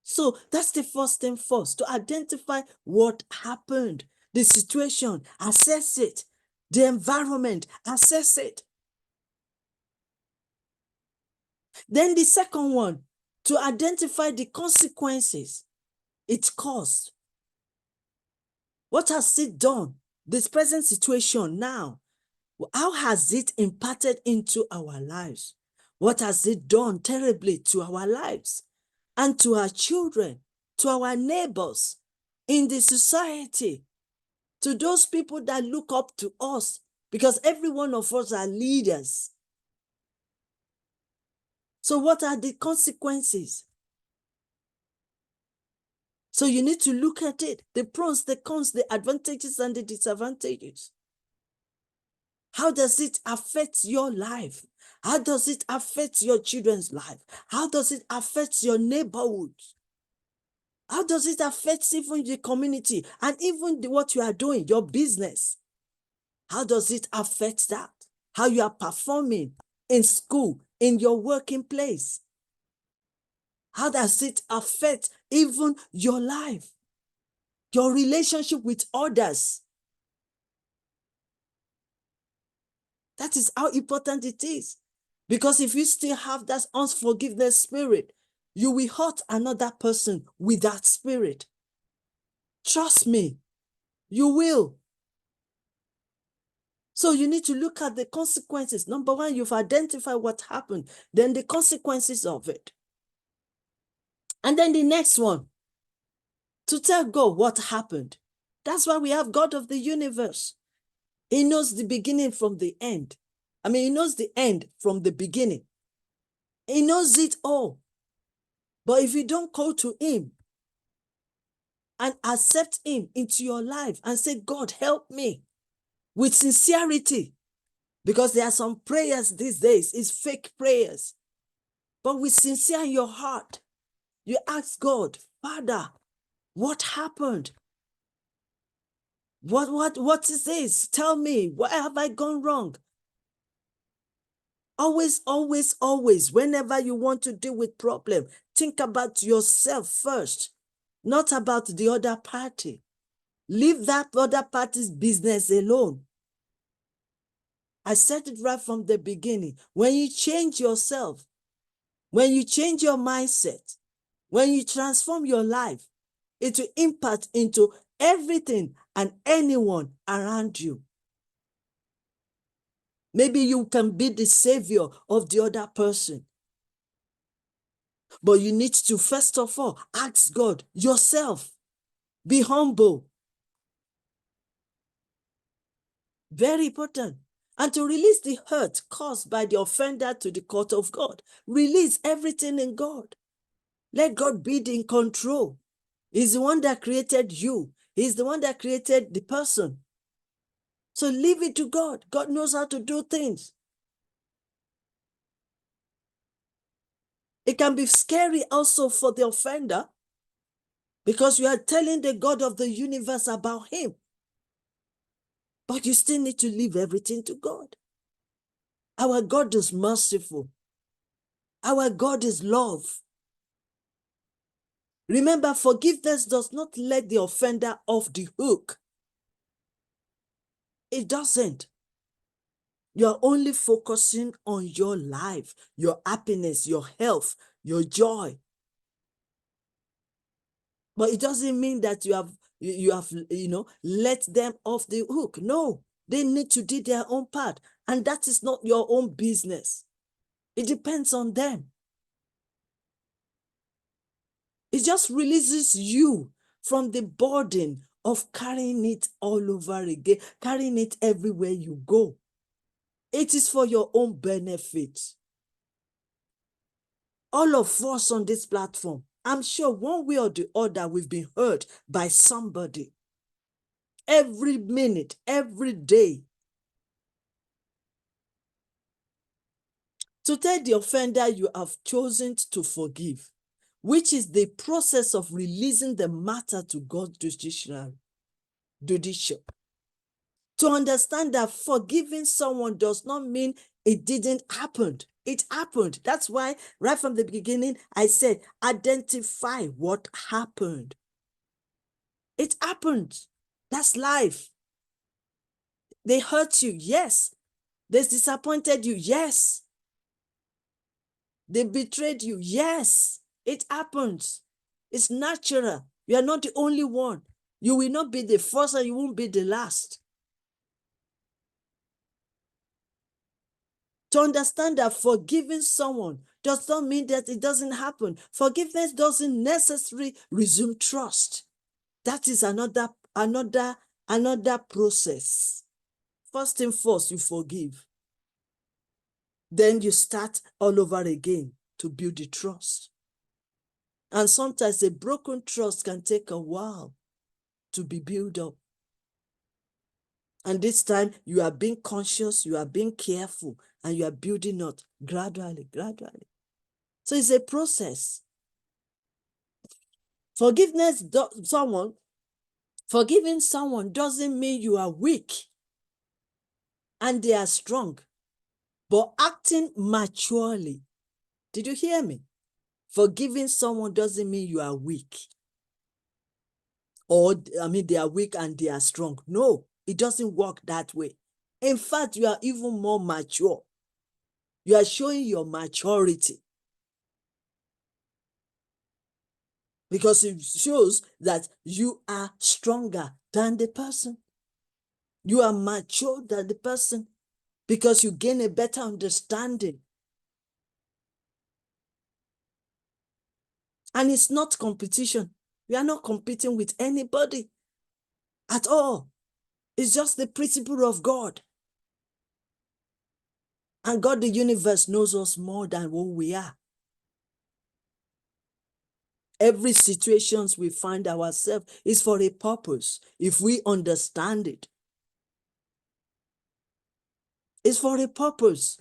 So that's the first thing first, to identify what happened, the situation, assess it, the environment, assess it. Then the second one, to identify the consequences it caused. What has it done? This present situation now, how has it impacted into our lives? What has it done terribly to our lives and to our children, to our neighbors, in the society, to those people that look up to us? Because every one of us are leaders. So what are the consequences? So you need to look at it, the pros, the cons, the advantages and the disadvantages. How does it affect your life? How does it affect your children's life? How does it affect your neighborhood? How does it affect even the community and even what you are doing, your business? How does it affect that? How you are performing in school, in your working place? How does it affect even your life, your relationship with others? That is how important it is. Because if you still have that unforgiveness spirit, you will hurt another person with that spirit. Trust me, you will. So you need to look at the consequences. Number one, you've identified what happened, then the consequences of it. And then the next one, to tell God what happened. That's why we have God of the universe. He knows the beginning from the end. He knows the end from the beginning. He knows it all. But if you don't go to him and accept him into your life and say, God, help me, with sincerity, because there are some prayers these days, it's fake prayers, but with sincere in your heart, You ask God, Father, what happened? What is this? Tell me, where have I gone wrong? Always, always, always, whenever you want to deal with problem, think about yourself first, not about the other party. Leave that other party's business alone. I said it right from the beginning. When you change yourself, when you change your mindset, when you transform your life, it will impact into everything and anyone around you. Maybe you can be the savior of the other person. But you need to, first of all, ask God yourself. Be humble. Very important. And to release the hurt caused by the offender to the court of God. Release everything in God. Let God be in control. He's the one that created you. He's the one that created the person. So leave it to God. God knows how to do things. It can be scary also for the offender because you are telling the God of the universe about him. But you still need to leave everything to God. Our God is merciful. Our God is love. Remember, forgiveness does not let the offender off the hook. It doesn't. You're only focusing on your life, your happiness, your health, your joy. But it doesn't mean that you have let them off the hook. No, they need to do their own part. And that is not your own business. It depends on them. It just releases you from the burden of carrying it all over again, carrying it everywhere you go. It is for your own benefit. All of us on this platform, I'm sure one way or the other, we've been hurt by somebody. Every minute, every day. To tell the offender you have chosen to forgive, which is the process of releasing the matter to God's judicial. To understand that forgiving someone does not mean it didn't happen. It happened. That's why right from the beginning, I said, identify what happened. It happened. That's life. They hurt you. Yes. They disappointed you. Yes. They betrayed you. Yes. It happens. It's natural. You are not the only one. You will not be the first and you won't be the last. To understand that forgiving someone does not mean that it doesn't happen. Forgiveness doesn't necessarily resume trust. That is another process. First thing first, you forgive. Then you start all over again to build the trust. And sometimes a broken trust can take a while to be built up. And this time you are being conscious, you are being careful, and you are building up gradually. So it's a process. Forgiving someone doesn't mean you are weak and they are strong, but acting maturely. Did you hear me? Forgiving someone doesn't mean you are weak. Or, they are weak and they are strong. No, it doesn't work that way. In fact, you are even more mature. You are showing your maturity. Because it shows that you are stronger than the person. You are mature than the person because you gain a better understanding. And it's not competition. We are not competing with anybody at all. It's just the principle of God. And God, the universe, knows us more than who we are. Every situation we find ourselves is for a purpose. If we understand it, it's for a purpose.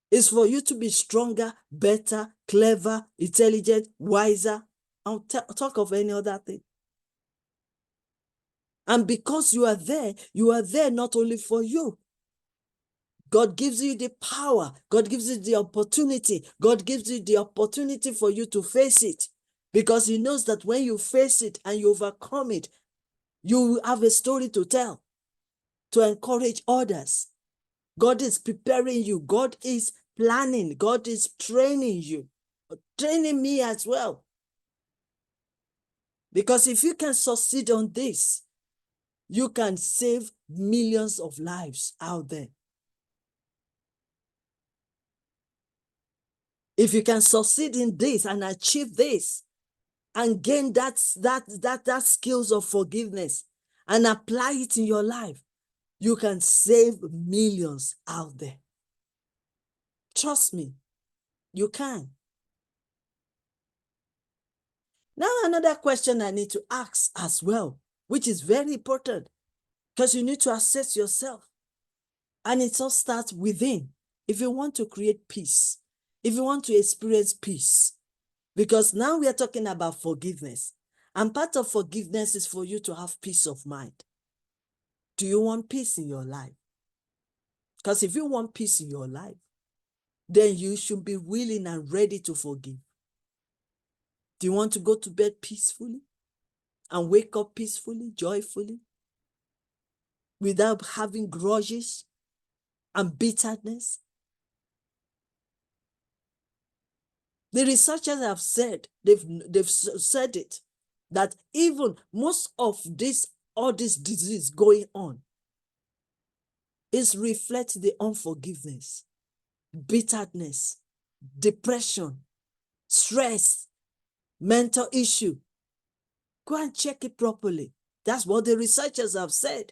It's for you to be stronger, better, clever, intelligent, wiser. I'll talk of any other thing. And because you are there not only for you. God gives you the power. God gives you the opportunity. God gives you the opportunity for you to face it. Because he knows that when you face it and you overcome it, you have a story to tell, to encourage others. God is preparing you. God is planning. God is training you, training me as well. Because if you can succeed on this, you can save millions of lives out there. If you can succeed in this and achieve this and gain that skills of forgiveness and apply it in your life, you can save millions out there. Trust me, you can. Now, another question I need to ask as well, which is very important, because you need to assess yourself. And it all starts within. If you want to create peace, if you want to experience peace, because now we are talking about forgiveness. And part of forgiveness is for you to have peace of mind. Do you want peace in your life? Because if you want peace in your life, then you should be willing and ready to forgive. Do you want to go to bed peacefully and wake up peacefully, joyfully, without having grudges and bitterness? The researchers have said, they've said it, that even most of all this disease going on is reflect the unforgiveness, bitterness, depression, stress, mental issue. Go and check it properly. That's what the researchers have said.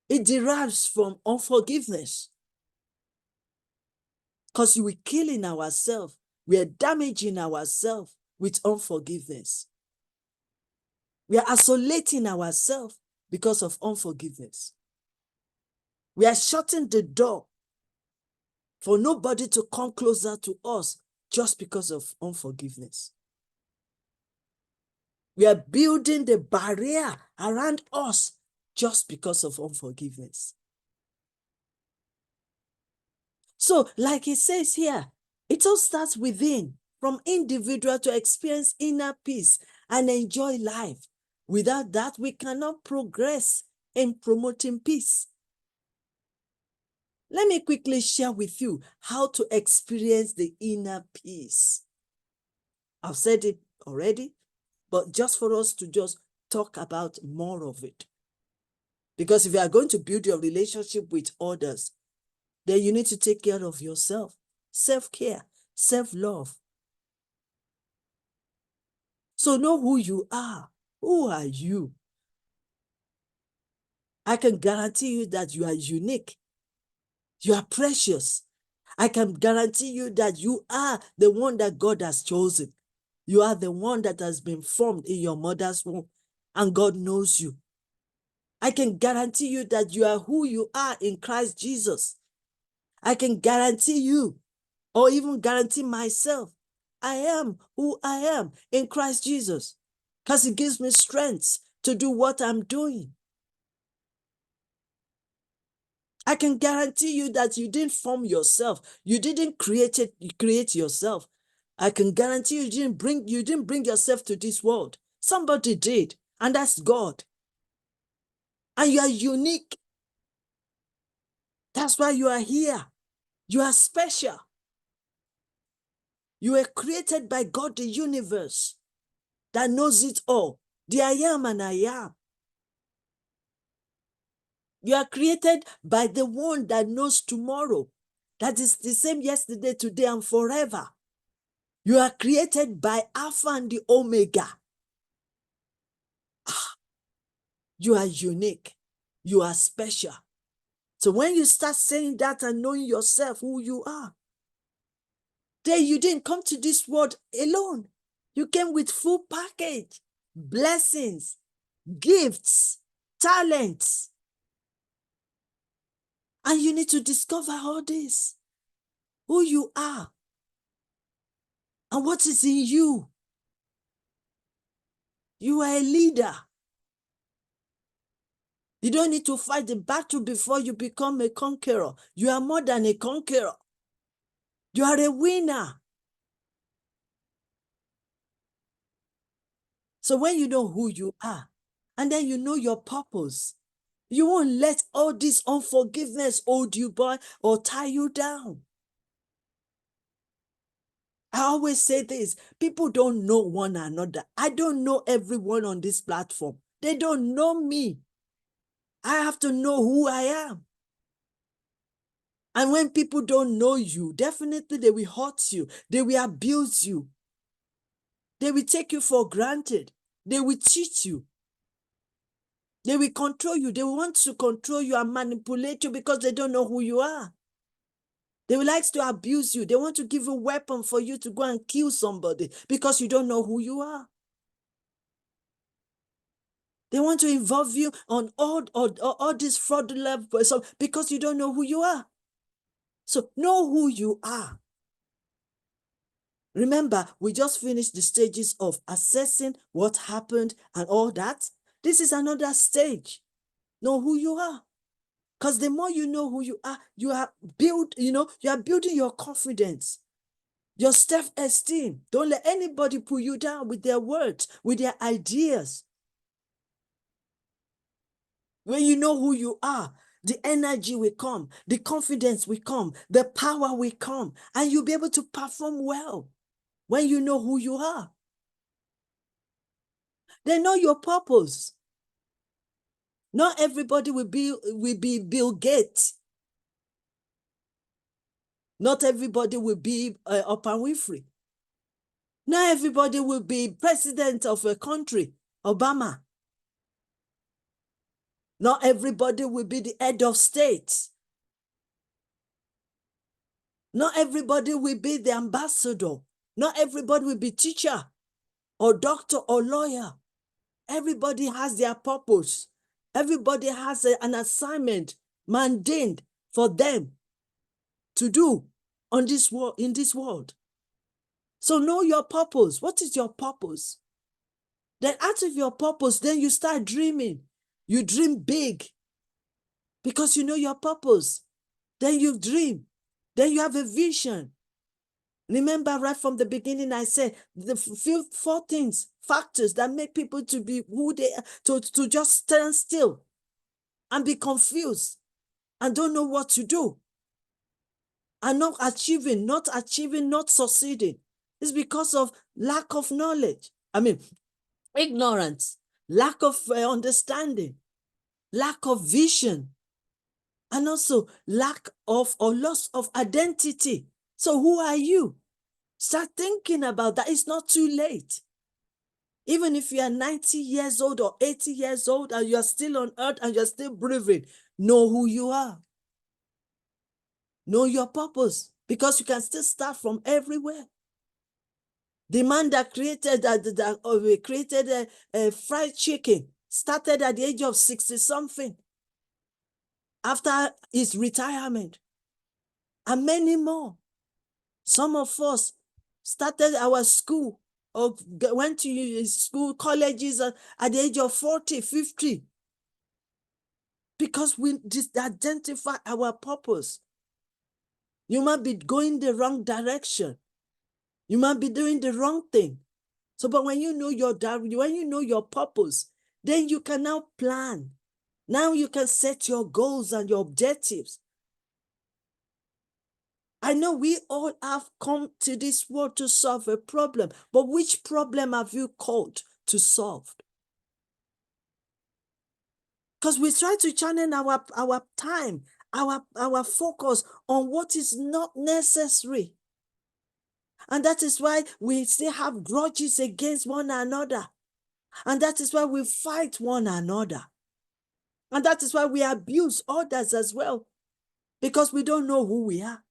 It derives from unforgiveness. Because we're killing ourselves. We are damaging ourselves with unforgiveness. We are isolating ourselves because of unforgiveness. We are shutting the door for nobody to come closer to us just because of unforgiveness. We are building the barrier around us just because of unforgiveness. So, like it says here, it all starts within, from individual to experience inner peace and enjoy life. Without that, we cannot progress in promoting peace. Let me quickly share with you how to experience the inner peace. I've said it already, but just for us to just talk about more of it. Because if you are going to build your relationship with others, then you need to take care of yourself. Self-care, self-love. So know who you are. Who are you? I can guarantee you that you are unique. You are precious. I can guarantee you that you are the one that God has chosen. You are the one that has been formed in your mother's womb, and God knows you. I can guarantee you that you are who you are in Christ Jesus. I can guarantee you, or even guarantee myself, I am who I am in Christ Jesus, because it gives me strength to do what I'm doing. I can guarantee you that you didn't form yourself. You didn't create yourself. I can guarantee you didn't bring yourself to this world. Somebody did, and that's God. And you are unique. That's why you are here. You are special. You were created by God, the universe, that knows it all. The I am and I am. You are created by the one that knows tomorrow. That is the same yesterday, today, and forever. You are created by Alpha and the Omega. You are unique. You are special. So when you start saying that and knowing yourself, who you are, then you didn't come to this world alone. You came with full package, blessings, gifts, talents. And you need to discover all this, who you are. And what is in you? You are a leader. You don't need to fight the battle before you become a conqueror. You are more than a conqueror. You are a winner. So when you know who you are, and then you know your purpose, you won't let all this unforgiveness hold you back or tie you down. I always say this, people don't know one another. I don't know everyone on this platform. They don't know me. I have to know who I am. And when people don't know you, definitely they will hurt you. They will abuse you. They will take you for granted. They will cheat you. They will control you. They want to control you and manipulate you because they don't know who you are. They will like to abuse you. They want to give a weapon for you to go and kill somebody because you don't know who you are. They want to involve you on all this fraudulent because you don't know who you are. So know who you are. Remember, we just finished the stages of assessing what happened and all that. This is another stage. Know who you are. Because the more you know who you are you are building your confidence, your self-esteem. Don't let anybody pull you down with their words, with their ideas. When you know who you are, the energy will come, the confidence will come, the power will come, and you'll be able to perform well when you know who you are. They know your purpose. Not everybody will be Bill Gates. Not everybody will be Oprah Winfrey. Not everybody will be president of a country, Obama. Not everybody will be the head of state. Not everybody will be the ambassador. Not everybody will be teacher or doctor or lawyer. Everybody has their purpose. Everybody has an assignment mandated for them to do on this world, in this world. So know your purpose. What is your purpose? Then out of your purpose, then you start dreaming. You dream big because you know your purpose. Then you dream. Then you have a vision. Remember right from the beginning, I said the four things, factors that make people to be who they are, to just stand still and be confused and don't know what to do and not achieving, not succeeding. It's because of lack of knowledge. I mean, ignorance, lack of understanding, lack of vision, and also lack of or loss of identity. So who are you? Start thinking about that. It's not too late. Even if you are 90 years old or 80 years old and you are still on earth and you're still breathing, know who you are. Know your purpose because you can still start from everywhere. The man that created fried chicken started at the age of 60 something after his retirement, and many more. Some of us started our school or went to school, colleges at the age of 40, 50 because we identify our purpose. You might be going the wrong direction. You might be doing the wrong thing. So, but when you know your purpose, then you can now plan. Now you can set your goals and your objectives. I know we all have come to this world to solve a problem, but which problem have you called to solve? Because we try to channel our time, our focus on what is not necessary. And that is why we still have grudges against one another. And that is why we fight one another. And that is why we abuse others as well, because we don't know who we are.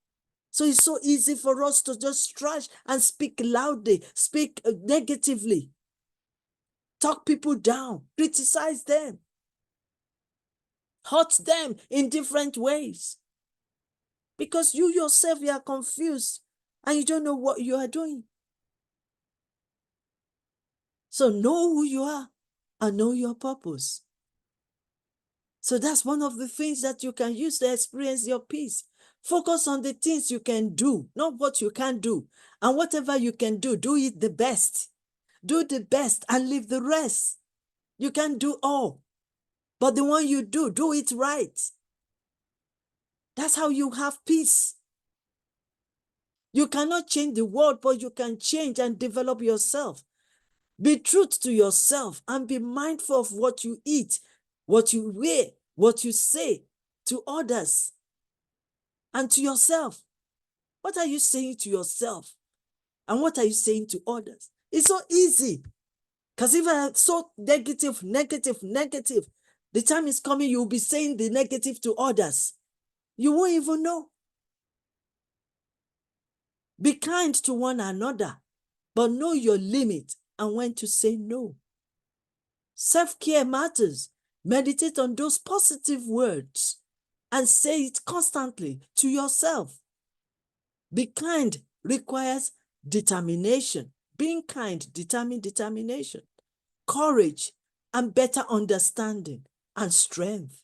So it's so easy for us to just trash and speak loudly, speak negatively, talk people down, criticize them, hurt them in different ways. Because you yourself, you are confused and you don't know what you are doing. So know who you are and know your purpose. So that's one of the things that you can use to experience your peace. Focus on the things you can do, not what you can't do. And whatever you can do, do it the best. Do the best and leave the rest. You can't do all. But the one you do, do it right. That's how you have peace. You cannot change the world, but you can change and develop yourself. Be true to yourself and be mindful of what you eat, what you wear, what you say to others and to yourself. What are you saying to yourself? And what are you saying to others? It's so easy. Because if I'm so negative, the time is coming, you'll be saying the negative to others. You won't even know. Be kind to one another, but know your limit and when to say no. Self-care matters. Meditate on those positive words and say it constantly to yourself. Be kind requires determination. Being kind determines determination, courage, and better understanding and strength.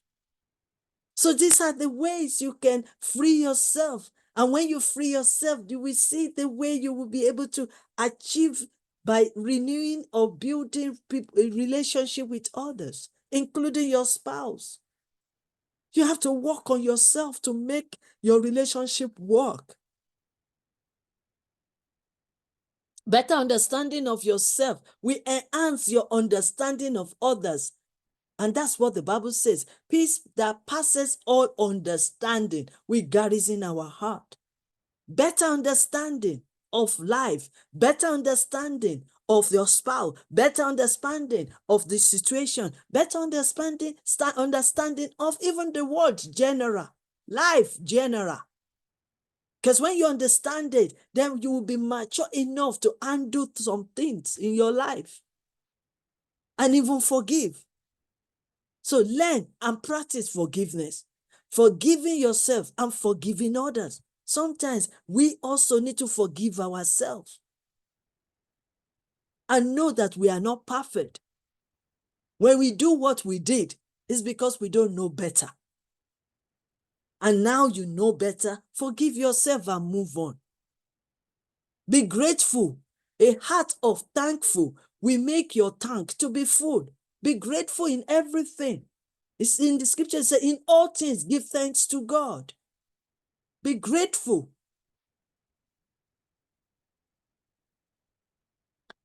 So these are the ways you can free yourself. And when you free yourself, you will see the way you will be able to achieve by renewing or building a relationship with others, including your spouse. You have to work on yourself to make your relationship work. Better understanding of yourself will enhance your understanding of others. And that's what the Bible says. Peace that passes all understanding will garrison our heart. Better understanding of life, better understanding of your spouse, better understanding of the situation, better understanding of even the world general, life general. Because when you understand it, then you will be mature enough to undo some things in your life and even forgive. So learn and practice forgiveness, forgiving yourself and forgiving others. Sometimes we also need to forgive ourselves and know that we are not perfect. When we do what we did, it's because we don't know better. And now you know better, forgive yourself and move on. Be grateful. A heart of thankful will make your tank to be full. Be grateful in everything. It's in the scripture, it says, in all things, give thanks to God. Be grateful.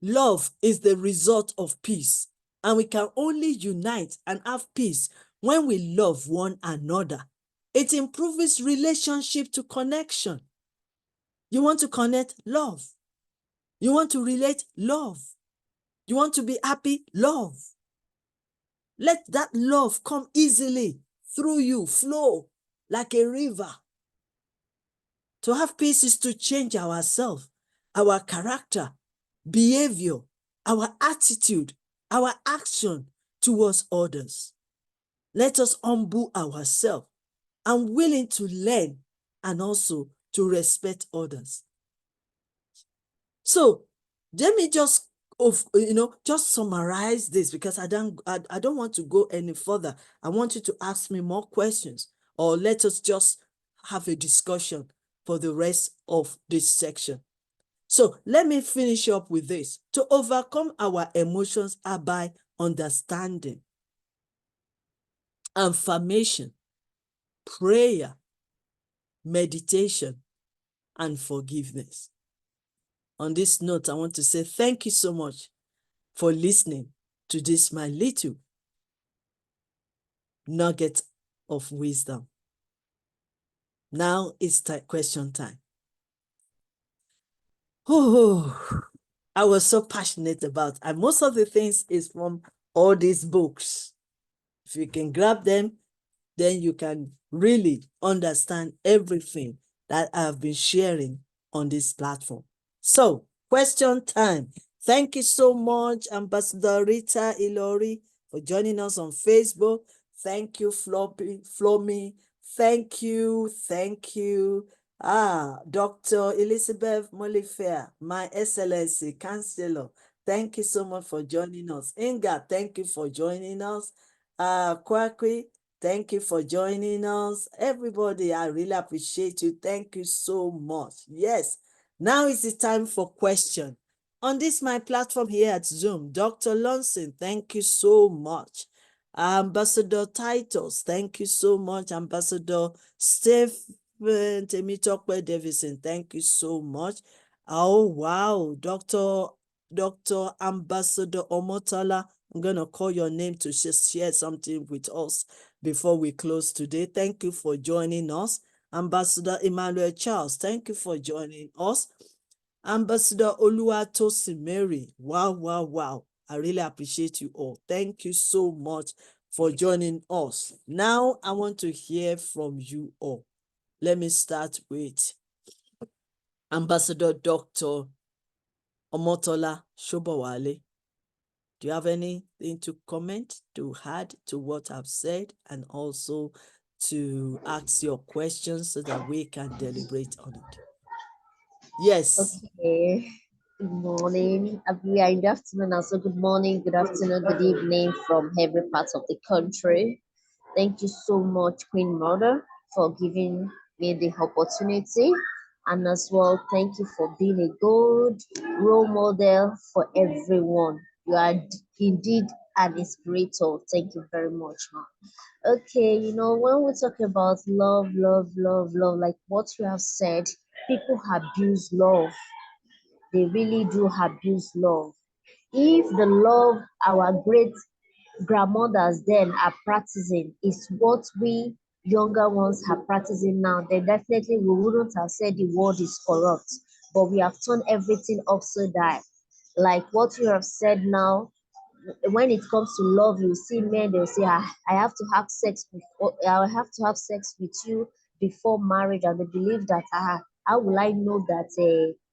Love is the result of peace, and we can only unite and have peace when we love one another. It improves relationship to connection. You want to connect? Love. You want to relate? Love. You want to be happy? Love. Let that love come easily through you, flow like a river. To have peace is to change ourselves, our character, behavior, our attitude, our action towards others. Let us humble ourselves and willing to learn and also to respect others. So let me just just summarize this because I don't want to go any further. I want you to ask me more questions or let us just have a discussion for the rest of this section. So let me finish up with this. To overcome our emotions are by understanding, affirmation, prayer, meditation, and forgiveness. On this note, I want to say thank you so much for listening to this, my little nugget of wisdom. Now it's question time. Oh, I was so passionate about, and most of the things is from all these books. If you can grab them, then you can really understand everything that I've been sharing on this platform. So, question time. Thank you so much, Ambassador Rita Ilori, for joining us on Facebook. Thank you, Flomi. Thank you, thank you. Dr. Elizabeth Molifair, my Excellency Counselor. Thank you so much for joining us. Inga, thank you for joining us. Kwakwi, thank you for joining us. Everybody, I really appreciate you. Thank you so much. Yes, now is the time for question. On this my platform here at Zoom, Dr. Lonson, thank you so much. Ambassador Titus, thank you so much. Ambassador Stephen Temitokwe Davison, thank you so much. Oh, wow. Dr. Ambassador Omotala, I'm going to call your name to share something with us before we close today. Thank you for joining us. Ambassador Emmanuel Charles, thank you for joining us. Ambassador Oluwatosin Mary, wow, wow, wow. I really appreciate you all. Thank you so much for joining us. Now, I want to hear from you all. Let me start with Ambassador Dr. Omotola Shobowale. Do you have anything to comment, to add to what I've said, and also to ask your questions so that we can deliberate on it? Yes. Okay. Good morning. We are in the afternoon, also good morning, good afternoon, good evening from every part of the country. Thank you so much, Queen Mother, for giving me the opportunity. And as well, thank you for being a good role model for everyone. You are indeed an inspirator. Thank you very much, ma'am. Okay, when we talk about love, love, love, love, like what you have said, people abuse love. They really do abuse love. If the love our great grandmothers then are practicing is what we younger ones are practicing now, then definitely we wouldn't have said the world is corrupt. But we have turned everything upside down. Like what you have said now, when it comes to love, you see men, they'll say, I have to have sex before, I have to have sex with you before marriage, and they believe that, how will I know that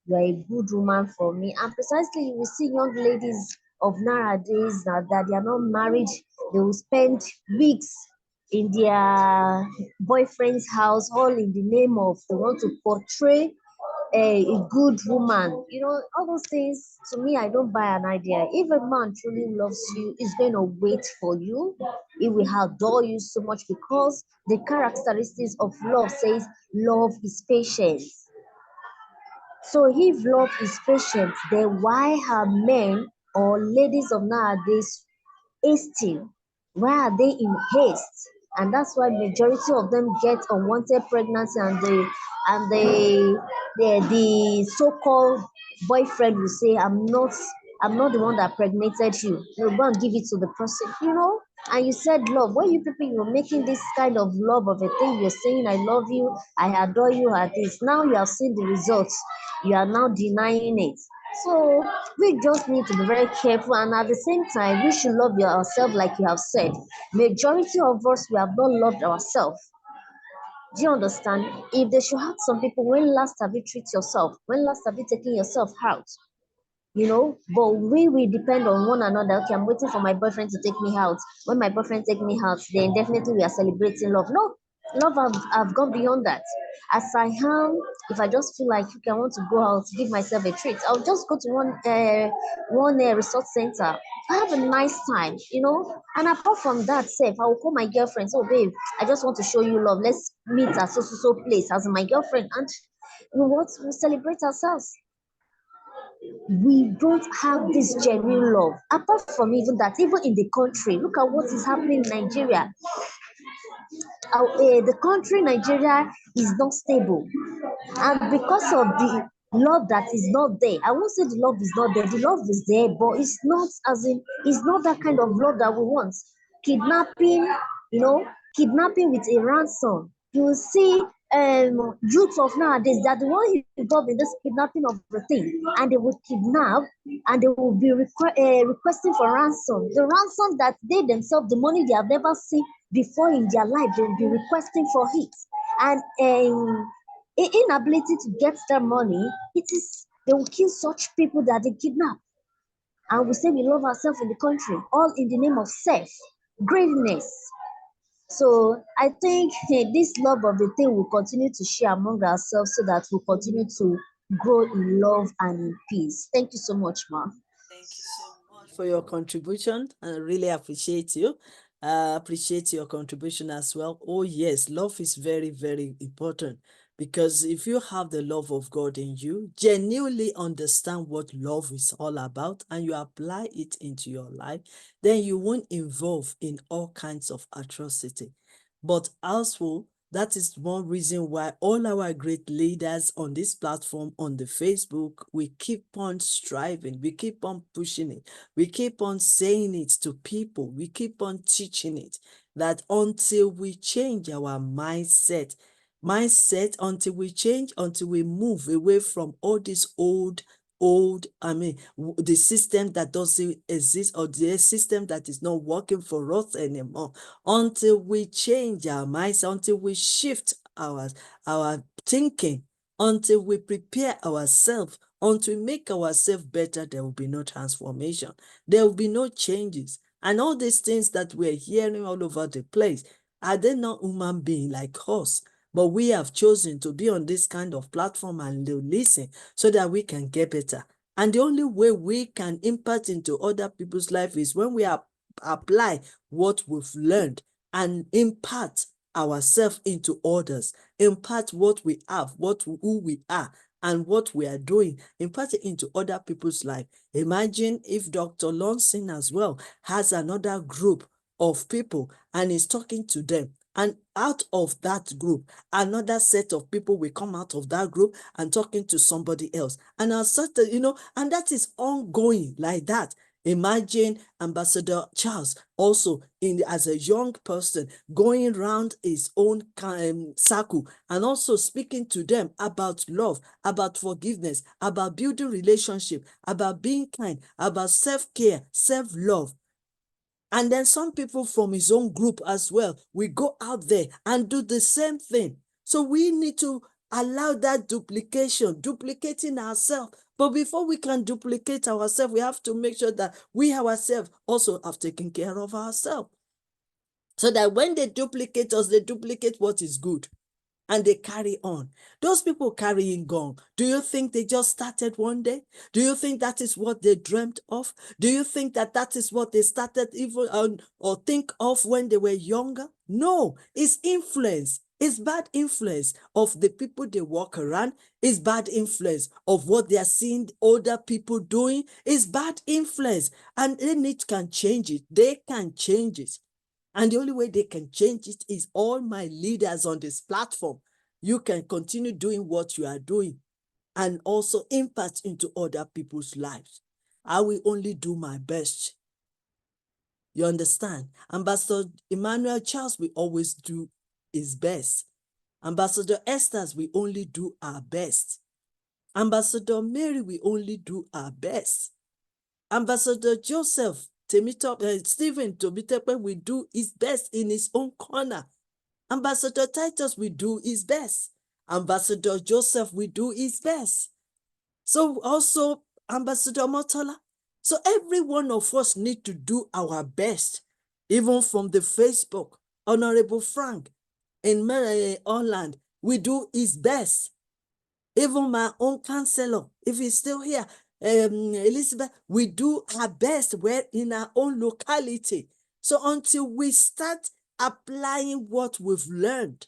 you are a good woman for me? And precisely, you will see young ladies of nowadays that they are not married, they will spend weeks in their boyfriend's house, all in the name of they want to portray a good woman. All those things, to me, I don't buy an idea. If a man truly loves you, he's going to wait for you. He will adore you so much because the characteristics of love says love is patience. So if love is patient, then why are men or ladies of nowadays hasting? Why are they in haste? And that's why majority of them get unwanted pregnancy, and the so-called boyfriend will say, I'm not the one that impregnated you. You go and give it to the person. And you said love. When you people you're making this kind of love of a thing, you're saying I love you, I adore you at this. Now you have seen the results. You are now denying it. So we just need to be very careful, and at the same time, we should love ourselves, like you have said. Majority of us, we have not loved ourselves. Do you understand? If they should ask some people, when last have you treated yourself? When last have you taken yourself out? But we will depend on one another. Okay, I'm waiting for my boyfriend to take me out. When my boyfriend take me out, then definitely we are celebrating love. No, love, I've gone beyond that. As I am, if I just feel like, okay, I want to go out, give myself a treat, I'll just go to one resort center. I have a nice time. And apart from that, safe, I will call my girlfriend. So, babe, I just want to show you love. Let's meet at so place as my girlfriend, and we celebrate ourselves. We don't have this genuine love. Apart from even that, even in the country, look at what is happening in Nigeria. The country Nigeria is not stable, and because of the love that is not there, I won't say the love is not there. The love is there, but it's not, as in, it's not that kind of love that we want. Kidnapping, you know, kidnapping with a ransom. You will see youth of nowadays that the one involved in this kidnapping of the thing, and they will kidnap, and they will be requesting for ransom. The ransom that they themselves, the money they have never seen before in their life, they will be requesting for it. And inability to get their money, they will kill such people that they kidnap. And we say we love ourselves in the country, all in the name of self, greatness. So I think this love of the thing will continue to share among ourselves so that we'll continue to grow in love and in peace. Thank you so much, Ma. For your contribution. I really appreciate you. Appreciate your contribution as well. Oh, yes, love is very, very important because if you have the love of God in you, genuinely understand what love is all about, and you apply it into your life, then you won't involve in all kinds of atrocity. But also, that is one reason why all our great leaders on this platform, on the Facebook, we keep on striving, we keep on pushing it, we keep on saying it to people, we keep on teaching it, that until we change our mindset, until we change, until we move away from all this the system that doesn't exist, or the system that is not working for us anymore, until we change our minds, until we shift our thinking, until we prepare ourselves, until we make ourselves better, there will be no transformation. There will be no changes. And all these things that we're hearing all over the place, are they not human beings like us? But we have chosen to be on this kind of platform and listen so that we can get better. And the only way we can impact into other people's life is when we apply what we've learned and impart ourselves into others, impart what we have, who we are, and what we are doing, impart it into other people's life. Imagine if Dr. Lonson as well has another group of people and is talking to them. And out of that group, another set of people will come out of that group and talking to somebody else. And and that is ongoing like that. Imagine Ambassador Charles also as a young person going around his own circle and also speaking to them about love, about forgiveness, about building relationship, about being kind, about self-care, self-love. And then some people from his own group as well will go out there and do the same thing. So we need to allow that duplicating ourselves. But before we can duplicate ourselves, we have to make sure that we ourselves also have taken care of ourselves. So that when they duplicate us, they duplicate what is good. And they carry on. Those people carrying on, do you think they just started one day? Do you think that is what they dreamt of? Do you think that that is what they started even or think of when they were younger? No, it's influence. It's bad influence of the people they walk around. It's bad influence of what they are seeing older people doing. It's bad influence. And they can change it. They can change it. And the only way they can change it is all my leaders on this platform. You can continue doing what you are doing and also impact into other people's lives. I will only do my best. You understand? Ambassador Emmanuel Charles will always do his best. Ambassador Esther's we only do our best. Ambassador Mary we only do our best. Ambassador Joseph Stephen Tobitepe will do his best in his own corner. Ambassador Titus will do his best. Ambassador Joseph will do his best. So also Ambassador Motola. So every one of us need to do our best, even from the Facebook. Honorable Frank in Holland, we do his best. Even my own counselor, if he's still here, Elizabeth, we do our best in our own locality. So until we start applying what we've learned,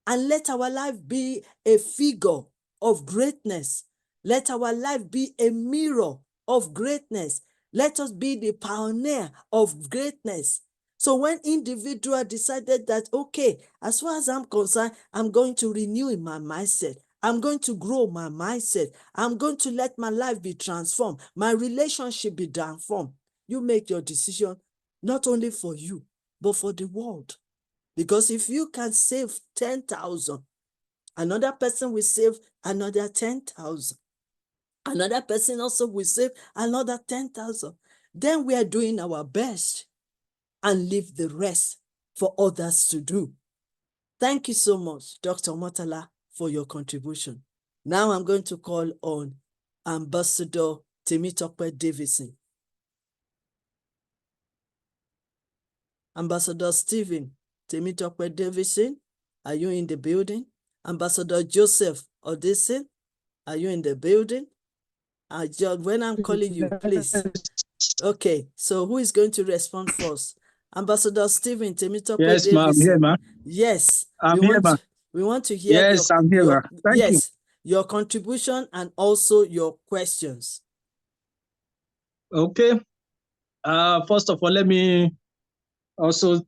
and let our life be a figure of greatness. Let our life be a mirror of greatness. Let us be the pioneer of greatness. So when individual decided that, okay, as far as I'm concerned, I'm going to renew in my mindset. I'm going to grow my mindset. I'm going to let my life be transformed. My relationship be transformed. You make your decision not only for you, but for the world. Because if you can save 10,000, another person will save another 10,000. Another person also will save another 10,000. Then we are doing our best and leave the rest for others to do. Thank you so much, Dr. Motala, for your contribution. Now I'm going to call on Ambassador Temitope Davidson. Ambassador Stephen Temitope Davidson, are you in the building? Ambassador Joseph Odese, are you in the building? John, when I'm calling you, please. Okay, so who is going to respond first? Ambassador Stephen Temitope Yes, ma'am. Davidson. Here, ma'am. Yes, I'm here, ma'am. we want to hear Yes, I'm here, ma'am. Thank you. yes, your contribution and also your questions. Okay. First of all, let me also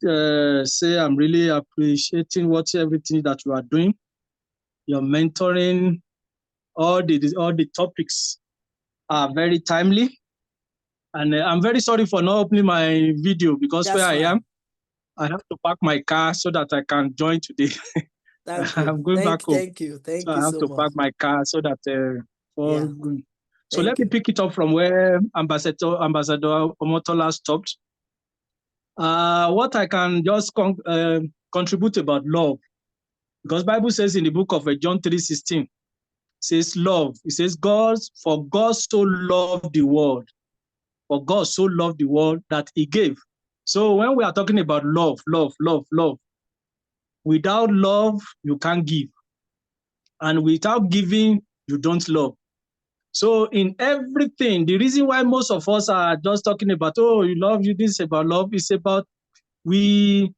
say I'm really appreciating everything that you are doing. Your mentoring, all the topics are very timely. And I'm very sorry for not opening my video because That's where I fine. am, I have to park my car so that I can join today. Thank you. I'm going back home. Thank you. Thank So I you have so to much. park my car so that Yeah. So let Thank me you. pick it up from where Ambassador Omotola stopped. What I can just contribute about love, because Bible says in the book of John 3:16, says love. It says for God so loved the world, for God so loved the world that He gave. So when we are talking about love, without love you can't give, and without giving you don't love. So in everything, the reason why most of us are just talking about, oh, you love you, this is about love, is about we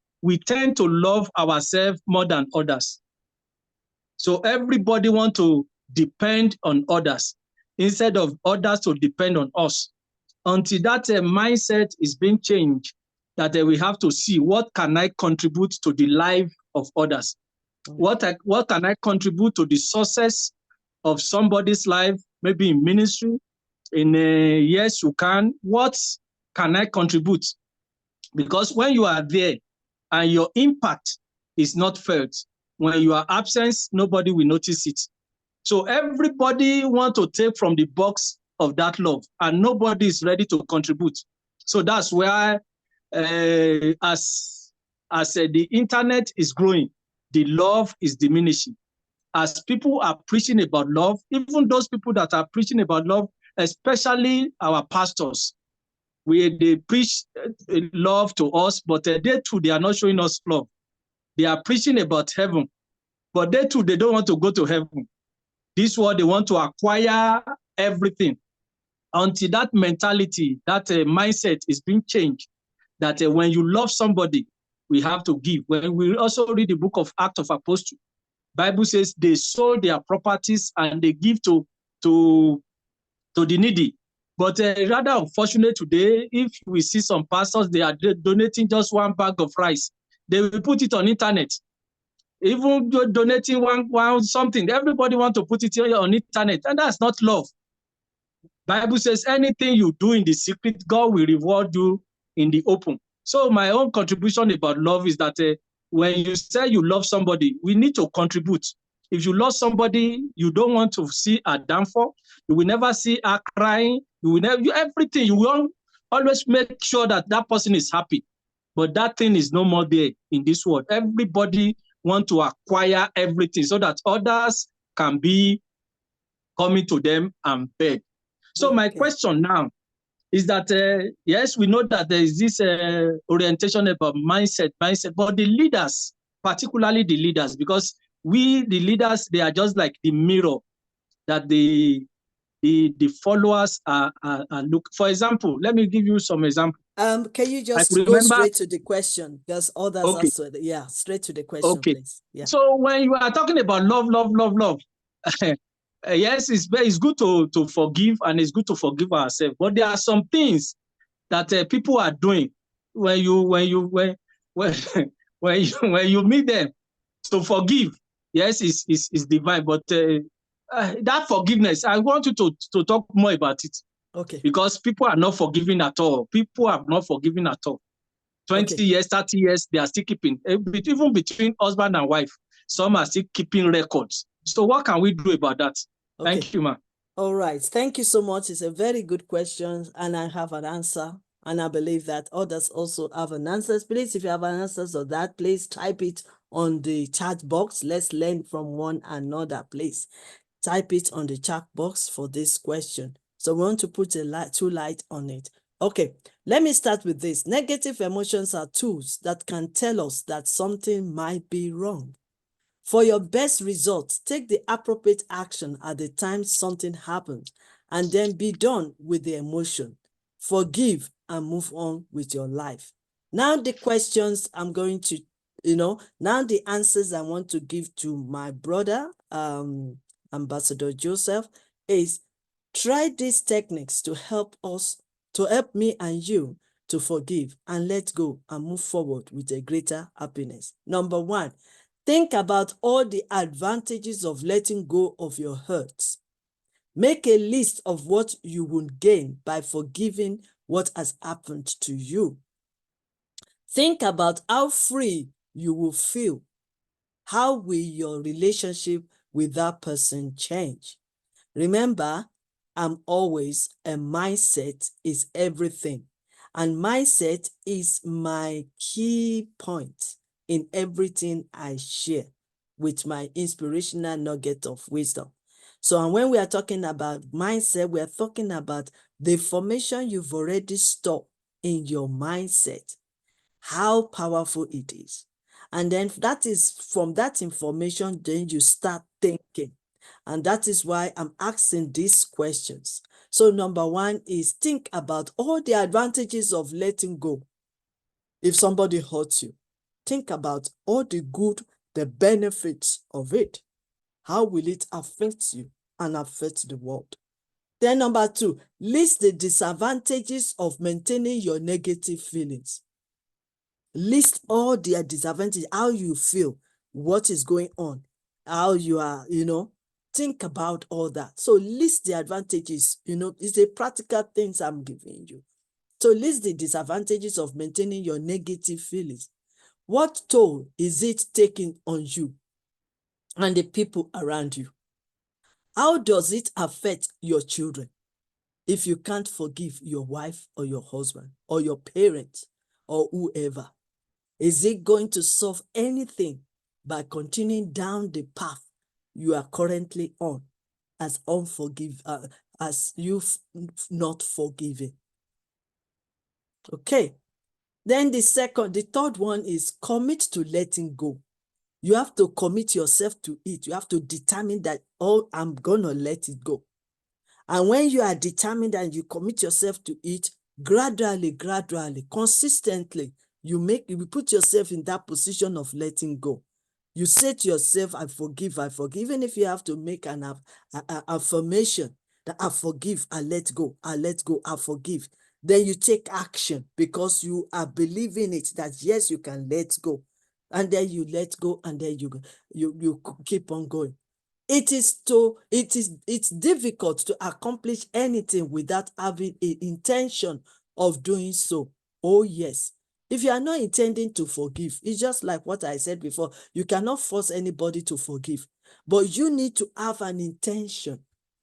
tend to love ourselves more than others. So everybody want to depend on others instead of others to depend on us. Until that mindset is being changed, that we have to see what can I contribute to the life of others. What can I contribute to the success of somebody's life, maybe in ministry, in yes, you can. What can I contribute? Because when you are there and your impact is not felt, when you are absent, nobody will notice it. So everybody want to take from the box of that love, and nobody is ready to contribute. So that's where, as the internet is growing, the love is diminishing. As people are preaching about love, even those people that are preaching about love, especially our pastors, they preach love to us, but they too, they are not showing us love. They are preaching about heaven, but they too, they don't want to go to heaven. This world, they want to acquire everything. Until that mentality, that mindset is being changed, that when you love somebody, we have to give. When we also read the book of Acts of Apostles, Bible says they sold their properties and they give to the needy. But rather unfortunate today, if we see some pastors, they are donating just one bag of rice. They will put it on internet. Even donating one something, everybody want to put it on internet, and that's not love. Bible says anything you do in the secret, God will reward you in the open. So my own contribution about love is that when you say you love somebody, we need to contribute. If you love somebody, you don't want to see a downfall. You will never see her crying. You will never, everything. You will always make sure that that person is happy. But that thing is no more there in this world. Everybody want to acquire everything so that others can be coming to them and beg. So my question now is that, yes, we know that there is this orientation about mindset, but the leaders, particularly the leaders, because the leaders, they are just like the mirror that the followers are look. For example, let me give you some example. Can you I just go remember, straight to the question? Because others okay, also, yeah, straight to the question, okay. please. Yeah. So when you are talking about love, yes, it's good to forgive, and it's good to forgive ourselves. But there are some things that people are doing when you when when when you meet them to forgive. Yes, it's divine, but that forgiveness, I want you to talk more about it. Okay. Because people are not forgiving at all. People are not forgiving at all. 20 years, 30 years, they are still keeping, even between husband and wife, some are still keeping records. So what can we do about that? Okay. Thank you, ma'am. All right. Thank you so much. It's a very good question, and I have an answer. And I believe that others also have an answer. Please, if you have an answer to that, please type it on the chat box. Let's learn from one another, please. Type it on the chat box for this question. So we want to put two light on it. Okay, let me start with this. Negative emotions are tools that can tell us that something might be wrong. For your best results, take the appropriate action at the time something happens, and then be done with the emotion. Forgive and move on with your life. Now the questions I'm going to, now the answers I want to give to my brother, Ambassador Joseph, is try these techniques to help me and you to forgive and let go and move forward with a greater happiness. Number one, think about all the advantages of letting go of your hurts. Make a list of what you will gain by forgiving what has happened to you. Think about how free you will feel. How will your relationship with that person change? Remember, I'm always a mindset is everything. And mindset is my key point in everything I share with my inspirational nugget of wisdom. So, and when we are talking about mindset, we are talking about the information you've already stored in your mindset, how powerful it is. And then that is from that information, then you start thinking. And that is why I'm asking these questions. So number one is think about all the advantages of letting go. If somebody hurts you, think about all the good, the benefits of it. How will it affect you and affect the world? Then number two, list the disadvantages of maintaining your negative feelings. List all their disadvantages, how you feel, what is going on, how you are, think about all that. So list the advantages, it's a practical things I'm giving you. So list the disadvantages of maintaining your negative feelings. What toll is it taking on you and the people around you? How does it affect your children if you can't forgive your wife or your husband or your parents or whoever? Is it going to solve anything by continuing down the path you are currently on as as you've not forgiven? Okay. Then the third one is commit to letting go. You have to commit yourself to it. You have to determine that, oh, I'm gonna let it go. And when you are determined and you commit yourself to it, gradually, consistently, you put yourself in that position of letting go. You say to yourself, I forgive. Even if you have to make an affirmation that I forgive, I let go, I forgive. Then you take action because you are believing it that yes, you can let go. And then you let go and then you keep on going. It's difficult to accomplish anything without having an intention of doing so. Oh, yes. If you are not intending to forgive, it's just like what I said before. You cannot force anybody to forgive, but you need to have an intention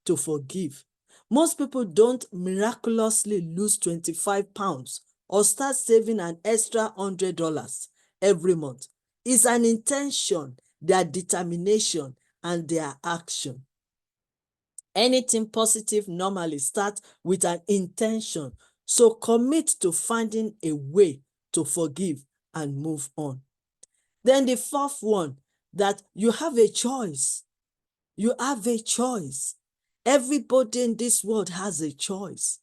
to forgive. Most people don't miraculously lose 25 pounds or start saving an extra $100 every month. It's an intention, their determination, and their action. Anything positive normally starts with an intention. So commit to finding a way to forgive and move on. Then the fourth one, that you have a choice. You have a choice. Everybody in this world has a choice.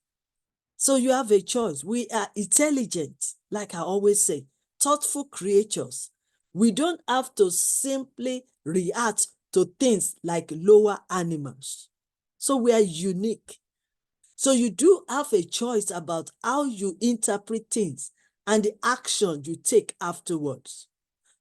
So you have a choice. We are intelligent, like I always say, thoughtful creatures. We don't have to simply react to things like lower animals. So we are unique. So you do have a choice about how you interpret things and the action you take afterwards.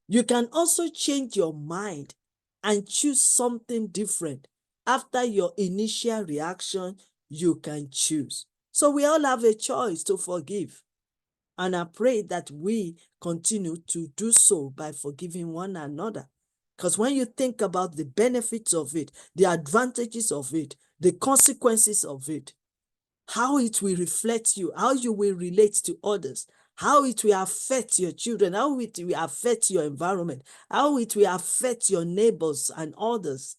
You can also change your mind and choose something different. After your initial reaction, you can choose. So we all have a choice to forgive. And I pray that we continue to do so by forgiving one another. Because when you think about the benefits of it, the advantages of it, the consequences of it, how it will reflect you, how you will relate to others, how it will affect your children, how it will affect your environment, how it will affect your neighbors and others,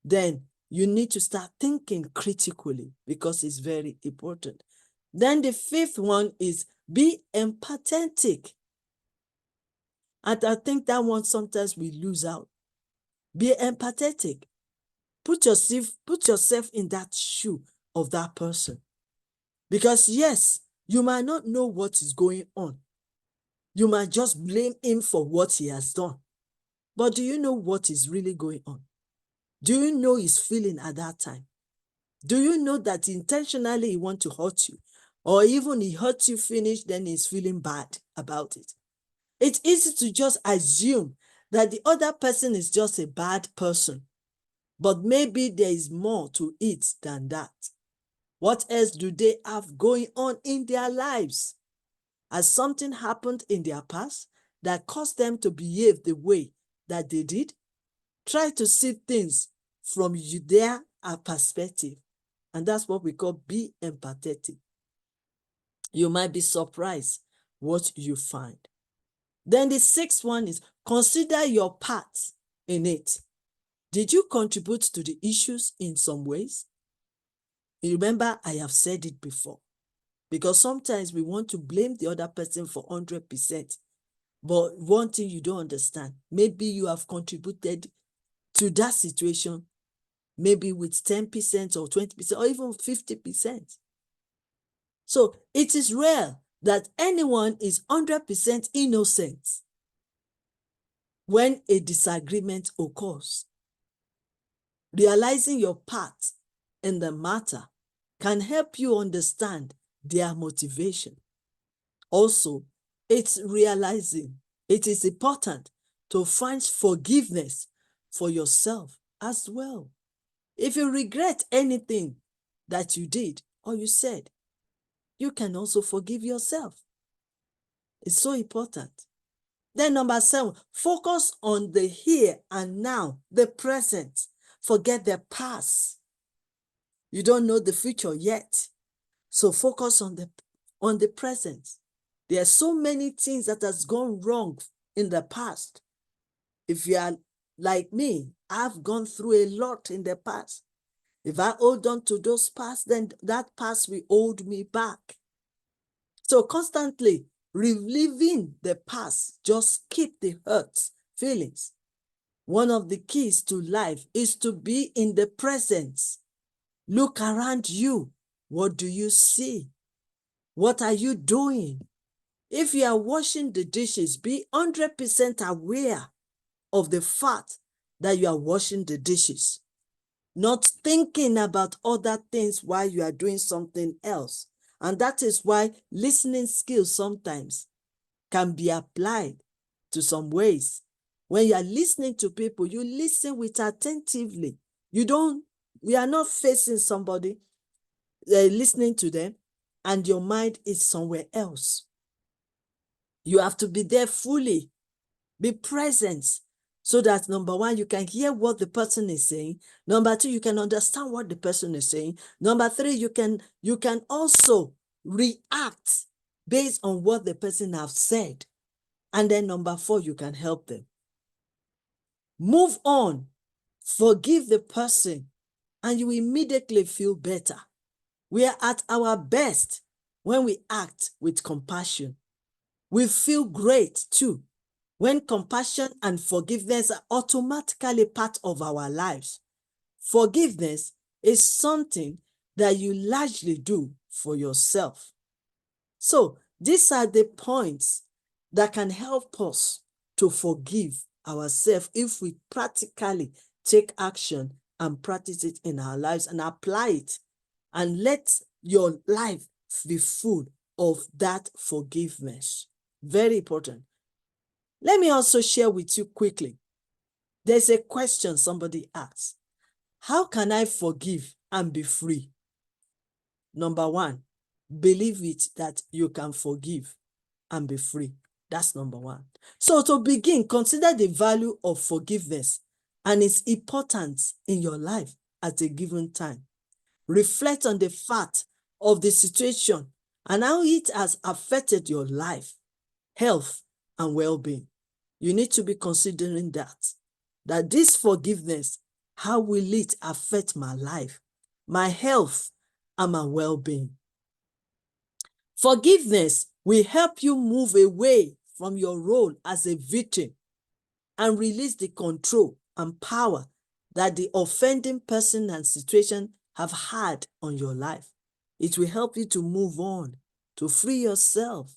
then you need to start thinking critically because it's very important. Then the fifth one is be empathetic. And I think that one sometimes we lose out. Be empathetic. Put yourself in that shoe of that person. Because yes, you might not know what is going on. You might just blame him for what he has done. But do you know what is really going on? Do you know his feeling at that time? Do you know that intentionally he wants to hurt you? Or even he hurt you, finish, then he's feeling bad about it. It's easy to just assume that the other person is just a bad person. But maybe there is more to it than that. What else do they have going on in their lives? Has something happened in their past that caused them to behave the way that they did? Try to see things from their perspective. And that's what we call be empathetic. You might be surprised what you find. Then the sixth one is consider your part in it. Did you contribute to the issues in some ways? Remember, I have said it before. Because sometimes we want to blame the other person for 100%. But one thing you don't understand, maybe you have contributed to that situation, maybe with 10% or 20% or even 50%. So it is rare that anyone is 100% innocent when a disagreement occurs. Realizing your part in the matter can help you understand their motivation. Also, it's realizing it is important to find forgiveness for yourself as well. If you regret anything that you did or you said, you can also forgive yourself. It's so important. Then number 7, focus on the here and now, the present. Forget the past. You don't know the future yet. So focus on the present. There are so many things that has gone wrong in the past. If you are like me, I've gone through a lot in the past. If I hold on to those past, then that past will hold me back. So constantly reliving the past just keep the hurt feelings. One of the keys to life is to be in the present. Look around you. What do you see? What are you doing? If you are washing the dishes, be 100% aware of the fact that you are washing the dishes, not thinking about other things while you are doing something else. And that is why listening skills sometimes can be applied to some ways. When you are listening to people, you listen with attentively. We are not facing somebody, listening to them, and your mind is somewhere else. You have to be there fully, be present, so that number 1, you can hear what the person is saying. Number 2, you can understand what the person is saying. Number 3, you can also react based on what the person has said. And then number 4, you can help them. Move on, forgive the person, and you immediately feel better. We are at our best when we act with compassion. We feel great too when compassion and forgiveness are automatically part of our lives. Forgiveness is something that you largely do for yourself. So these are the points that can help us to forgive ourselves if we practically take action and practice it in our lives and apply it, and let your life be full of that forgiveness. Very important. Let me also share with you quickly. There's a question somebody asked. How can I forgive and be free? Number 1, believe it that you can forgive and be free. That's number 1. So to begin, consider the value of forgiveness and its importance in your life at a given time. Reflect on the fact of the situation and how it has affected your life, health, and well-being. You need to be considering that this forgiveness, how will it affect my life, my health, and my well-being? Forgiveness will help you move away from your role as a victim and release the control and power that the offending person and situation have had on your life. It will help you to move on, to free yourself.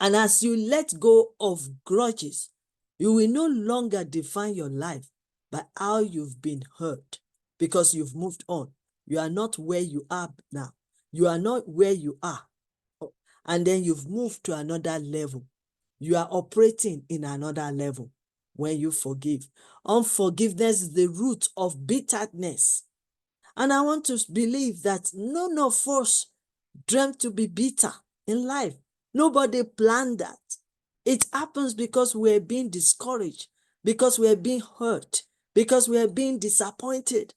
And as you let go of grudges, you will no longer define your life by how you've been hurt, because you've moved on. You are not where you are now. You are not where you are. And then you've moved to another level. You are operating in another level when you forgive. Unforgiveness is the root of bitterness. And I want to believe that none of us dreamt to be bitter in life. Nobody planned that. It happens because we're being discouraged, because we're being hurt, because we're being disappointed.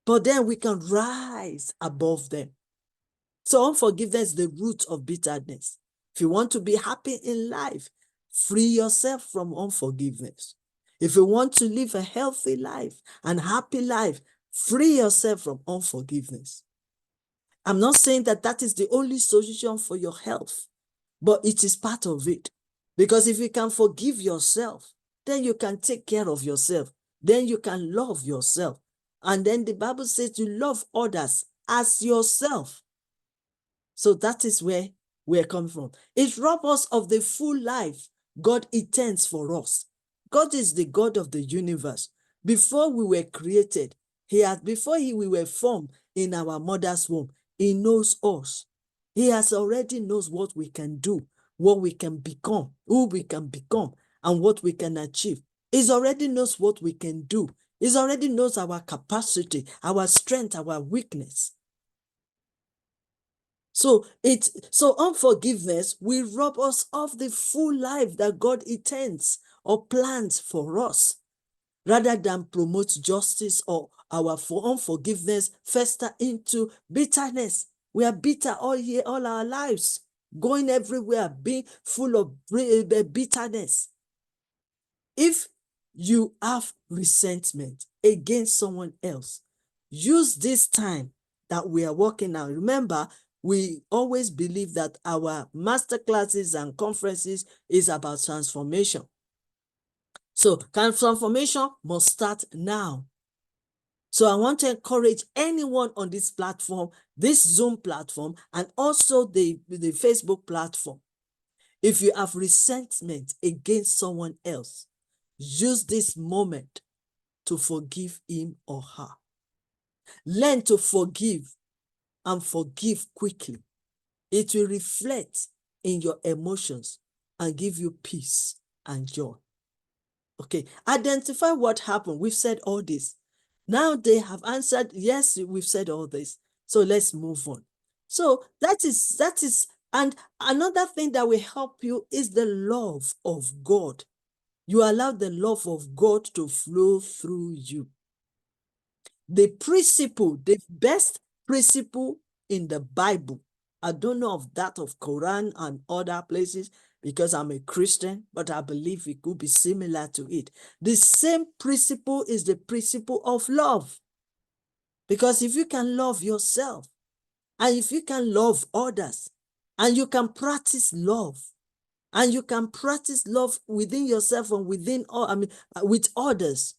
But then we can rise above them. So unforgiveness is the root of bitterness. If you want to be happy in life, free yourself from unforgiveness. If you want to live a healthy life and happy life, free yourself from unforgiveness. I'm not saying that that is the only solution for your health, but it is part of it. Because if you can forgive yourself, then you can take care of yourself. Then you can love yourself. And then the Bible says to love others as yourself. So that is where we're coming from. It robs us of the full life God intends for us. God is the God of the universe. Before we were created, we were formed in our mother's womb, He knows us. He has already knows what we can do, what we can become, who we can become, and what we can achieve. He already knows what we can do. He already knows our capacity, our strength, our weakness. So unforgiveness will rob us of the full life that God intends or plans for us, rather than promote justice or our unforgiveness fester into bitterness. We are bitter all our lives, going everywhere, being full of bitterness. If you have resentment against someone else, use this time that we are working now. Remember, we always believe that our masterclasses and conferences is about transformation. So transformation must start now. So I want to encourage anyone on this platform, this Zoom platform, and also the Facebook platform. If you have resentment against someone else, use this moment to forgive him or her. Learn to forgive and forgive quickly. It will reflect in your emotions and give you peace and joy. Okay, identify what happened. We've said all this. Now they have answered, yes, we've said all this. So let's move on. So that is, and another thing that will help you is the love of God. You allow the love of God to flow through you. The principle, the best principle in the Bible, I don't know of that of Quran and other places because I'm a Christian, but I believe it could be similar to it. The same principle is the principle of love. Because if you can love yourself, and if you can love others, and you can practice love, and you can practice love within yourself and with others,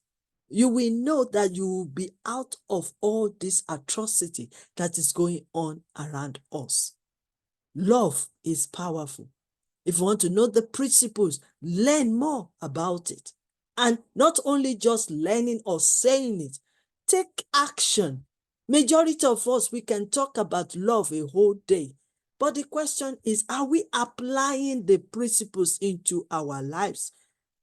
you will know that you will be out of all this atrocity that is going on around us. Love is powerful. If you want to know the principles, learn more about it. And not only just learning or saying it, take action. Majority of us, we can talk about love a whole day. But the question is, are we applying the principles into our lives?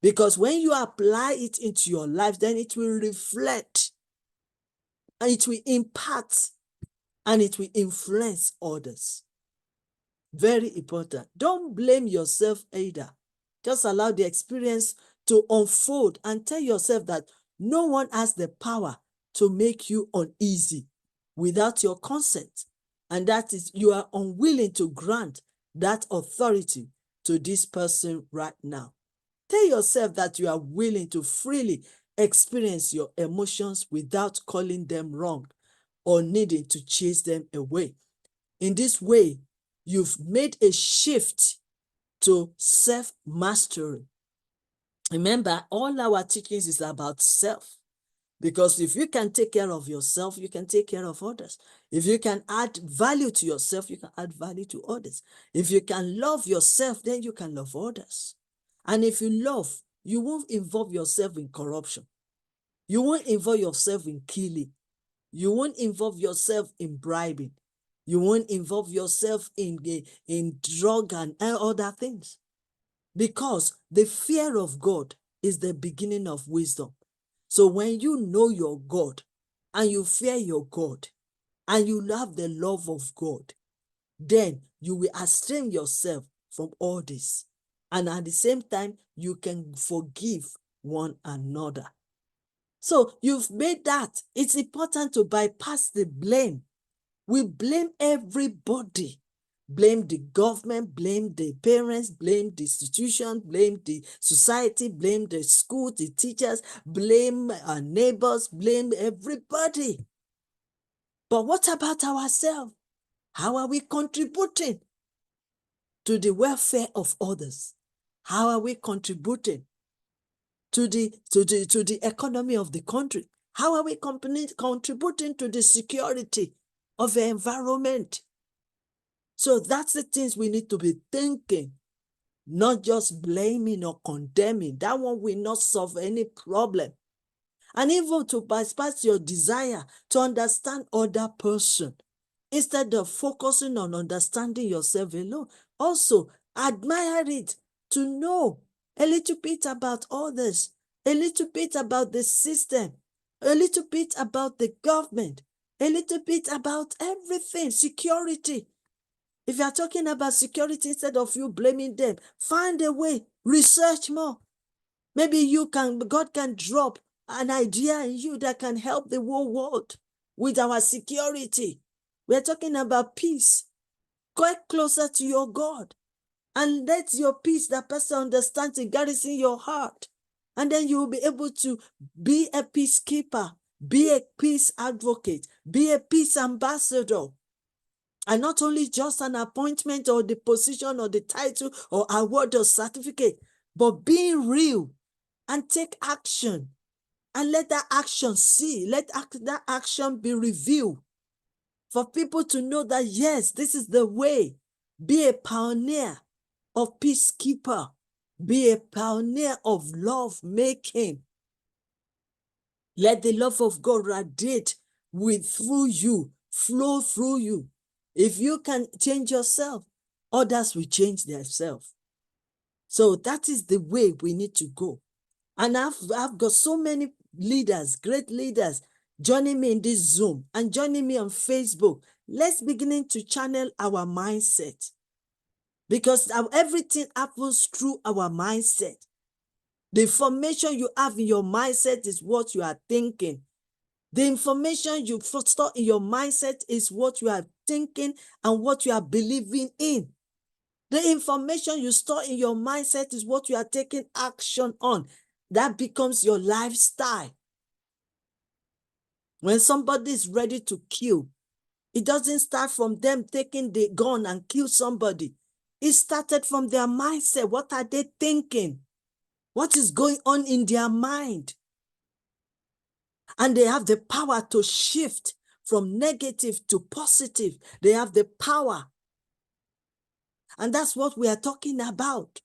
Because when you apply it into your life, then it will reflect, and it will impact, and it will influence others. Very important. Don't blame yourself either. Just allow the experience to unfold and tell yourself that no one has the power to make you uneasy without your consent. And that is, you are unwilling to grant that authority to this person right now. Tell yourself that you are willing to freely experience your emotions without calling them wrong or needing to chase them away. In this way, you've made a shift to self-mastery. Remember, all our teachings is about self. Because if you can take care of yourself, you can take care of others. If you can add value to yourself, you can add value to others. If you can love yourself, then you can love others. And if you love, you won't involve yourself in corruption. You won't involve yourself in killing. You won't involve yourself in bribing. You won't involve yourself in drug and other things. Because the fear of God is the beginning of wisdom. So when you know your God and you fear your God and you have the love of God, then you will abstain yourself from all this. And at the same time, you can forgive one another. So you've made that. It's important to bypass the blame. We blame everybody. Blame the government, blame the parents, blame the institution, blame the society, blame the school, the teachers, blame our neighbors, blame everybody. But what about ourselves? How are we contributing to the welfare of others? How are we contributing to the economy of the country? How are we contributing to the security of the environment? So that's the things we need to be thinking, not just blaming or condemning. That one will not solve any problem. And even to bypass your desire to understand other person, instead of focusing on understanding yourself alone, also admire it, to know a little bit about others, a little bit about the system, a little bit about the government, a little bit about everything, security. If you are talking about security, instead of you blaming them, find a way, research more. Maybe God can drop an idea in you that can help the whole world with our security. We're talking about peace. Get closer to your God and let your peace, that person understands, garrison your heart. And then you will be able to be a peacekeeper, be a peace advocate, be a peace ambassador. And not only just an appointment or the position or the title or award or certificate, but being real and take action and let that action let that action be revealed for people to know that, yes, this is the way. Be a pioneer of peacekeeper. Be a pioneer of love making. Let the love of God radiate through you, flow through you. If you can change yourself, others will change themselves. So that is the way we need to go. And I've got so many leaders, great leaders, joining me in this Zoom and joining me on Facebook. Let's begin to channel our mindset, because everything happens through our mindset. The information you have in your mindset is what you are thinking. The information you store in your mindset is what you are thinking and what you are believing in. The information you store in your mindset is what you are taking action on. That becomes your lifestyle. When somebody is ready to kill, it doesn't start from them taking the gun and kill somebody. It started from their mindset. What are they thinking? What is going on in their mind? And they have the power to shift from negative to positive. They have the power. And that's what we are talking about.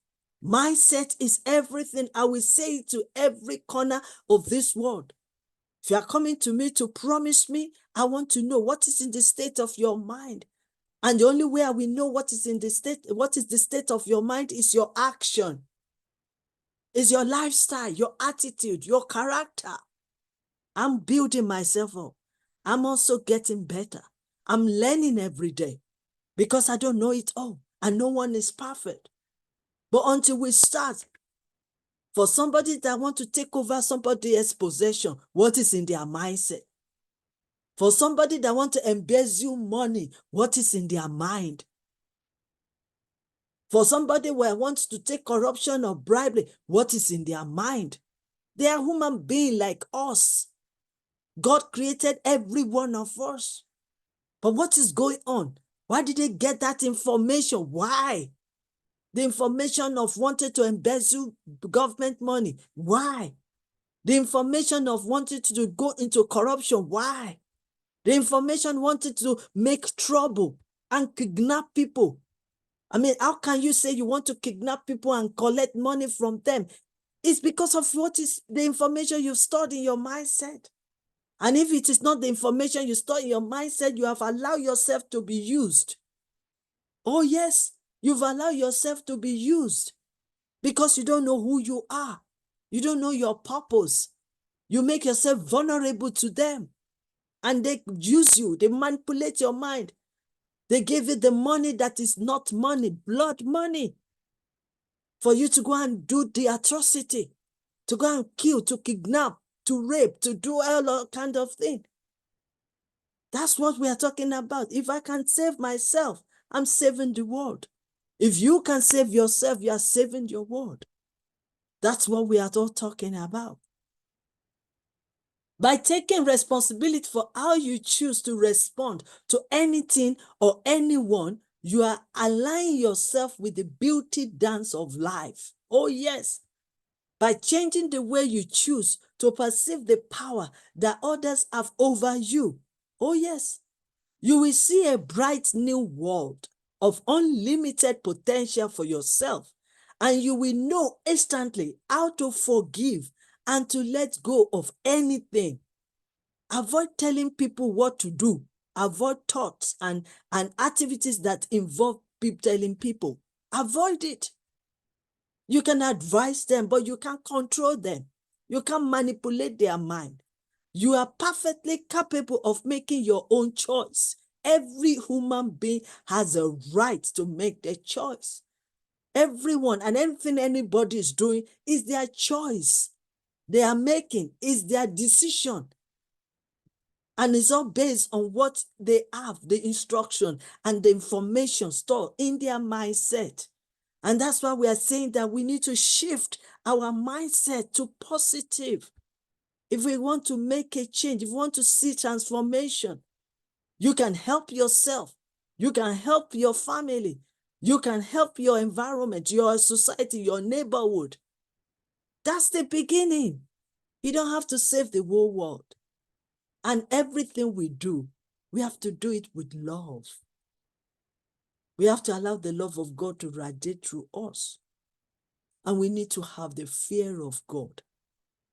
Mindset is everything. I will say it to every corner of this world. If you are coming to me to promise me, I want to know what is in the state of your mind. And the only way I will know what is the state of your mind is your action, is your lifestyle, your attitude, your character. I'm building myself up. I'm also getting better. I'm learning every day because I don't know it all and no one is perfect. But until we start, for somebody that want to take over somebody else's possession, what is in their mindset? For somebody that want to embezzle money, what is in their mind? For somebody who wants to take corruption or bribery, what is in their mind? They are human beings like us. God created every one of us. But what is going on? Why did they get that information? Why? The information of wanting to embezzle government money. Why? The information of wanting to go into corruption. Why? The information wanted to make trouble and kidnap people. I mean, how can you say you want to kidnap people and collect money from them? It's because of what is the information you've stored in your mindset. And if it is not the information you store in your mindset, you have allowed yourself to be used. Oh yes, you've allowed yourself to be used because you don't know who you are. You don't know your purpose. You make yourself vulnerable to them. And they use you. They manipulate your mind. They give you the money that is not money, blood money, for you to go and do the atrocity, to go and kill, to kidnap, to rape, to do all kind of thing. That's what we are talking about. If I can save myself, I'm saving the world. If you can save yourself, you are saving your world. That's what we are all talking about. By taking responsibility for how you choose to respond to anything or anyone, you are aligning yourself with the beauty dance of life. Oh yes. By changing the way you choose to perceive the power that others have over you. Oh yes. You will see a bright new world of unlimited potential for yourself, and you will know instantly how to forgive and to let go of anything. Avoid telling people what to do. Avoid thoughts and activities that involve telling people. Avoid it. You can advise them, but you can't control them. You can't manipulate their mind. You are perfectly capable of making your own choice. Every human being has a right to make their choice. Everyone and anything anybody is doing is their choice. They are making is their decision. And it's all based on what they have, the instruction and the information stored in their mindset. And that's why we are saying that we need to shift our mindset to positive. If we want to make a change, if we want to see transformation, you can help yourself. You can help your family. You can help your environment, your society, your neighborhood. That's the beginning. You don't have to save the whole world. And everything we do, we have to do it with love. We have to allow the love of God to radiate through us. And we need to have the fear of God,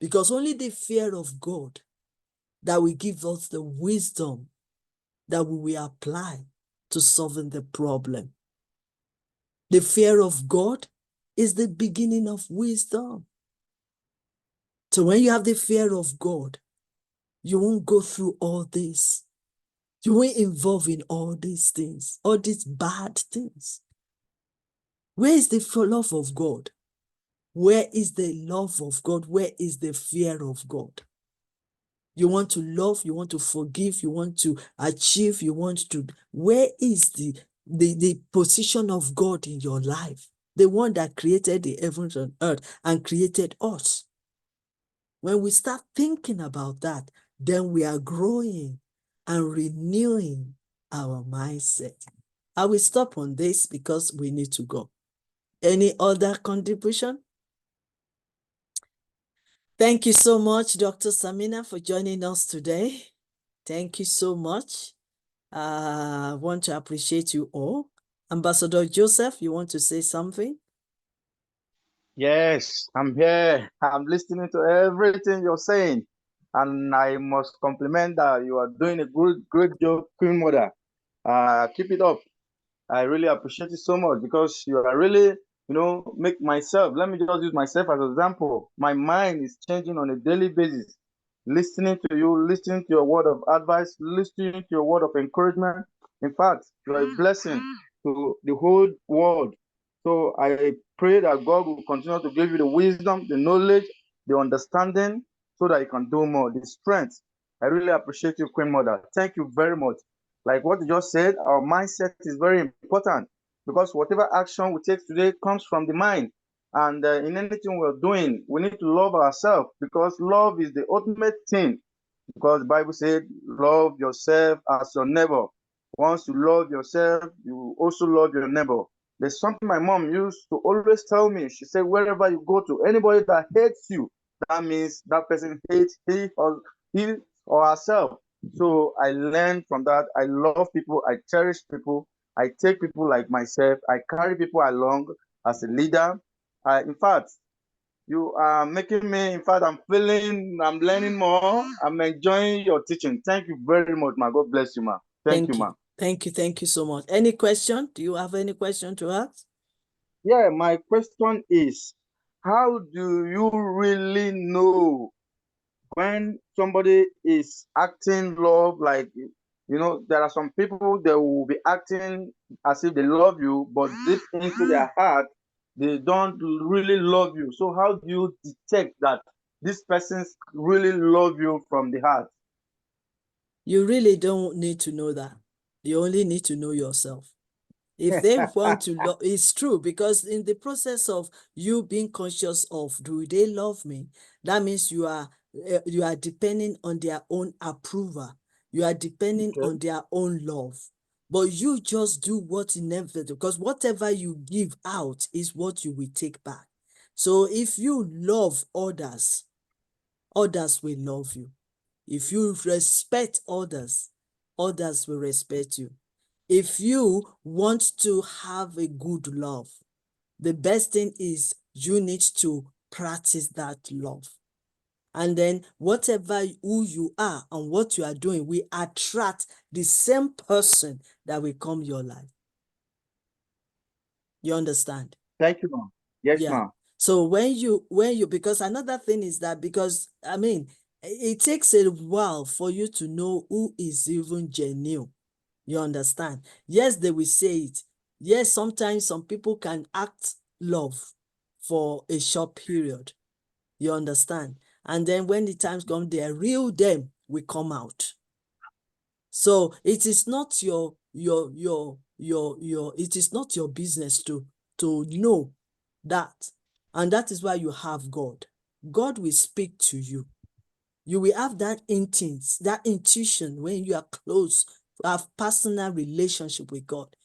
because only the fear of God that will give us the wisdom that we will apply to solving the problem. The fear of God is the beginning of wisdom. So when you have the fear of God, you won't go through all this. You won't involve in all these things, all these bad things. Where is the love of God? Where is the love of God? Where is the fear of God? You want to love, you want to forgive, you want to achieve, you want to... Where is the position of God in your life? The one that created the heavens and earth and created us. When we start thinking about that, then we are growing and renewing our mindset. I will stop on this because we need to go. Any other contribution? Thank you so much, Dr. Samina, for joining us today. Thank you so much. I want to appreciate you all. Ambassador Joseph, you want to say something? Yes, I'm here. I'm listening to everything you're saying. And I must compliment that you are doing a great job, Queen Mother. Keep it up. I really appreciate it so much because you are really, make myself, let me just use myself as an example. My mind is changing on a daily basis. Listening to you, listening to your word of advice, listening to your word of encouragement. In fact, you are a blessing to the whole world. So I pray that God will continue to give you the wisdom, the knowledge, the understanding, so that you can do more, the strength. I really appreciate you, Queen Mother. Thank you very much. Like what you just said, our mindset is very important because whatever action we take today comes from the mind. And in anything we're doing, we need to love ourselves because love is the ultimate thing. Because the Bible said, love yourself as your neighbor. Once you love yourself, you also love your neighbor. There's something my mom used to always tell me. She said, wherever you go to, anybody that hates you, that means that person hates he or herself. So I learned from that. I love people. I cherish people. I take people like myself. I carry people along as a leader. In fact, you are making me, in fact, I'm learning more. I'm enjoying your teaching. Thank you very much, ma. God bless you, ma. Thank you, Thank ma. you. Thank you. Thank you so much. Any question? Do you have any question to ask? Yeah, my question is, how do you really know when somebody is acting love? Like, there are some people that will be acting as if they love you, but deep into their heart, they don't really love you. So how do you detect that this person really love you from the heart? You really don't need to know that. You only need to know yourself. If they want to love, it's true, because in the process of you being conscious of, do they love me? That means you are depending on their own approval. You are depending Okay. on their own love. But you just do what inevitable, because whatever you give out is what you will take back. So if you love others, others will love you. If you respect others, others will respect you. If you want to have a good love, the best thing is you need to practice that love. And then whatever who you are and what you are doing will attract the same person that will come your life. You understand? Thank you, ma'am. Yes, Yeah. ma'am. So because another thing is that, because I mean, it takes a while for you to know who is even genuine. You understand? Yes, they will say it. Yes, sometimes some people can act love for a short period. You understand? And then when the times come, their real them will come out. So it is not it is not your business to know that. And that is why you have God. God will speak to you. You will have that instinct, that intuition when you are close, have personal relationship with God.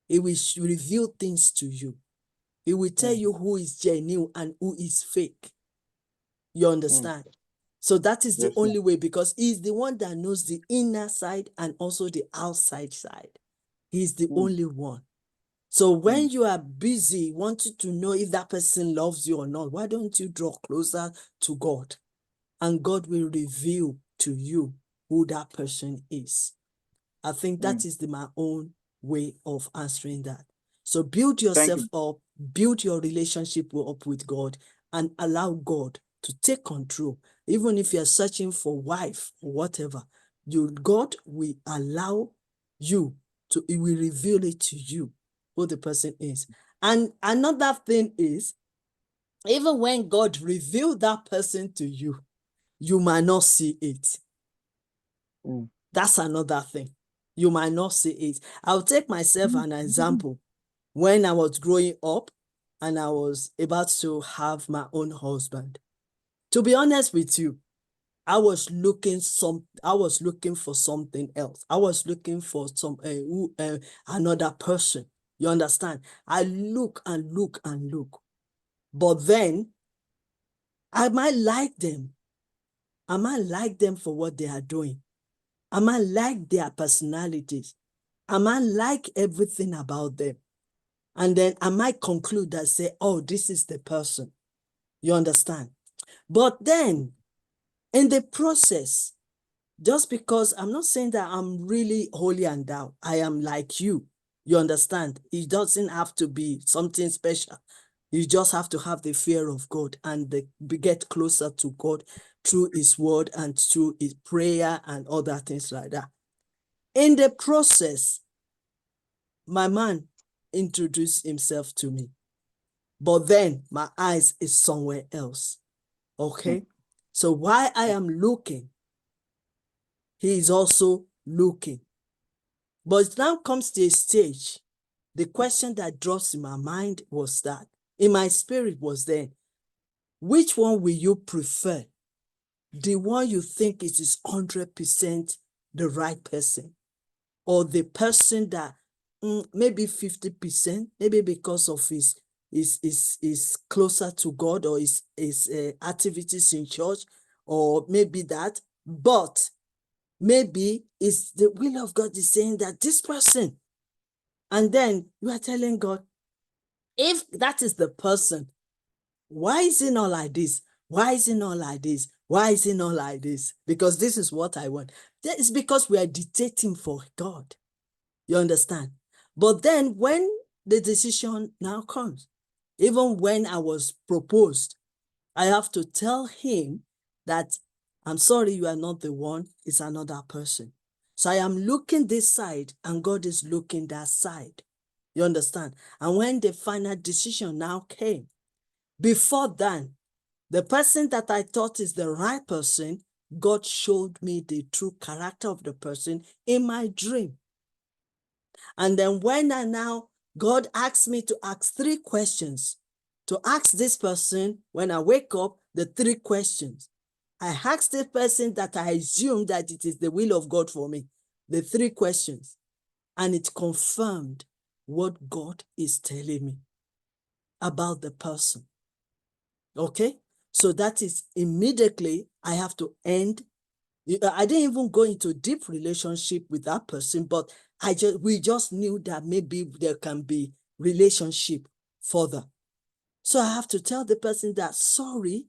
He will reveal things to you. He will tell you who is genuine and who is fake. You understand? So that is the Yes, ma'am. only way, because he's the one that knows the inner side and also the outside side. He's the only one. So when you are busy wanting to know if that person loves you or not, why don't you draw closer to God? And God will reveal to you who that person is. I think that is my own way of answering that. So build Thank yourself you. up, build your relationship up with God, and allow God to take control. Even if you're searching for wife or whatever, God will allow you to, it will reveal it to you who the person is. And another thing is, even when God revealed that person to you, you might not see it. That's another thing. You might not see it. I'll take myself an example. When I was growing up and I was about to have my own husband, to be honest with you, I was looking for something else. I was looking for another person. You understand? I look and look and look. But then I might like them. I might like them for what they are doing. I might like their personalities. I might like everything about them. And then I might conclude that, say, oh, this is the person. You understand? But then in the process, just because I'm not saying that I'm really holy and thou, I am like you. You understand? It doesn't have to be something special. You just have to have the fear of God and get closer to God through his word and through his prayer and other things like that. In the process, my man introduced himself to me, but then my eyes is somewhere else. Okay? So while I am looking, he is also looking. But now comes to a stage, the question that drops in my mind was that, in my spirit was then, which one will you prefer? The one you think is 100% the right person, or the person that maybe 50%, maybe because of his closer to God, or his activities in church, or maybe that. But maybe it's the will of God is saying that this person, and then you are telling God, if that is the person, why is it not like this? Why is it not like this? Why is it not like this? Because this is what I want. It's because we are dictating for God. You understand? But then when the decision now comes, even when I was proposed, I have to tell him that I'm sorry, you are not the one, it's another person. So I am looking this side and God is looking that side. You understand? And when the final decision now came, before then, the person that I thought is the right person, God showed me the true character of the person in my dream. And then when God asked me to ask 3 questions, to ask this person when I wake up, the 3 questions. I asked the person that I assume that it is the will of God for me, the 3 questions, and it confirmed what God is telling me about the person. Okay? So that is immediately I have to end. I didn't even go into a deep relationship with that person, but we just knew that maybe there can be relationship further. So I have to tell the person that, sorry,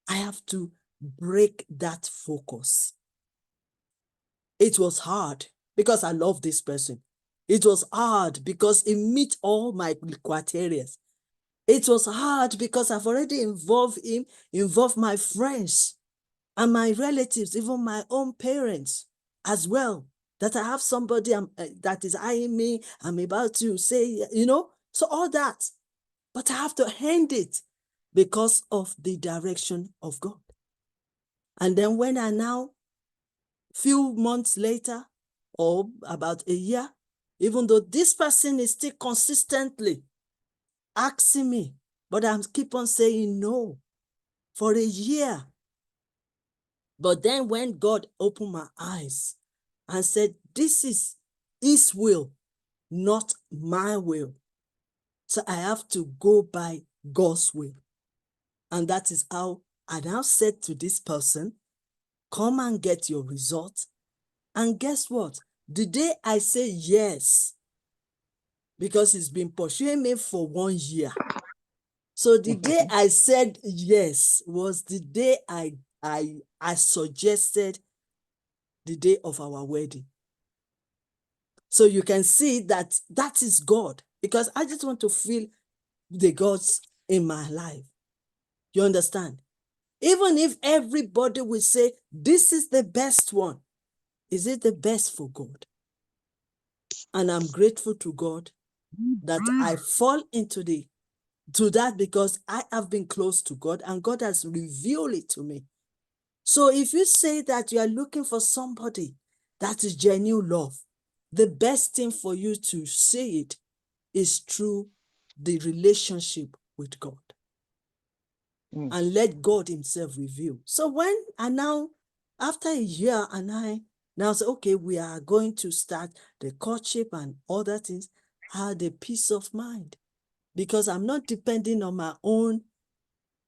I have to break that focus. It was hard because I love this person. It was hard because it meets all my criteria. It was hard because I've already involved my friends and my relatives, even my own parents as well, that I have somebody that is eyeing me, I'm about to say, so all that. But I have to end it because of the direction of God. And then when I now, few months later, or about a year, even though this person is still consistently asking me, but I'm keep on saying no for a year. But then when God opened my eyes and said, this is his will, not my will. So I have to go by God's will. And that is how I now said to this person, come and get your result. And guess what? The day I say yes, because he's been pursuing me for 1 year. So the day I said yes was the day I suggested the day of our wedding. So you can see that that is God, because I just want to feel the gods in my life. You understand? Even if everybody will say, this is the best one, is it the best for God? And I'm grateful to God that I fall into that because I have been close to God and God has revealed it to me. So if you say that you are looking for somebody that is genuine love, the best thing for you to see it is through the relationship with God. And let God himself reveal. So when I now, after a year, and I now say, okay, we are going to start the courtship and other things, I had a peace of mind because I'm not depending on my own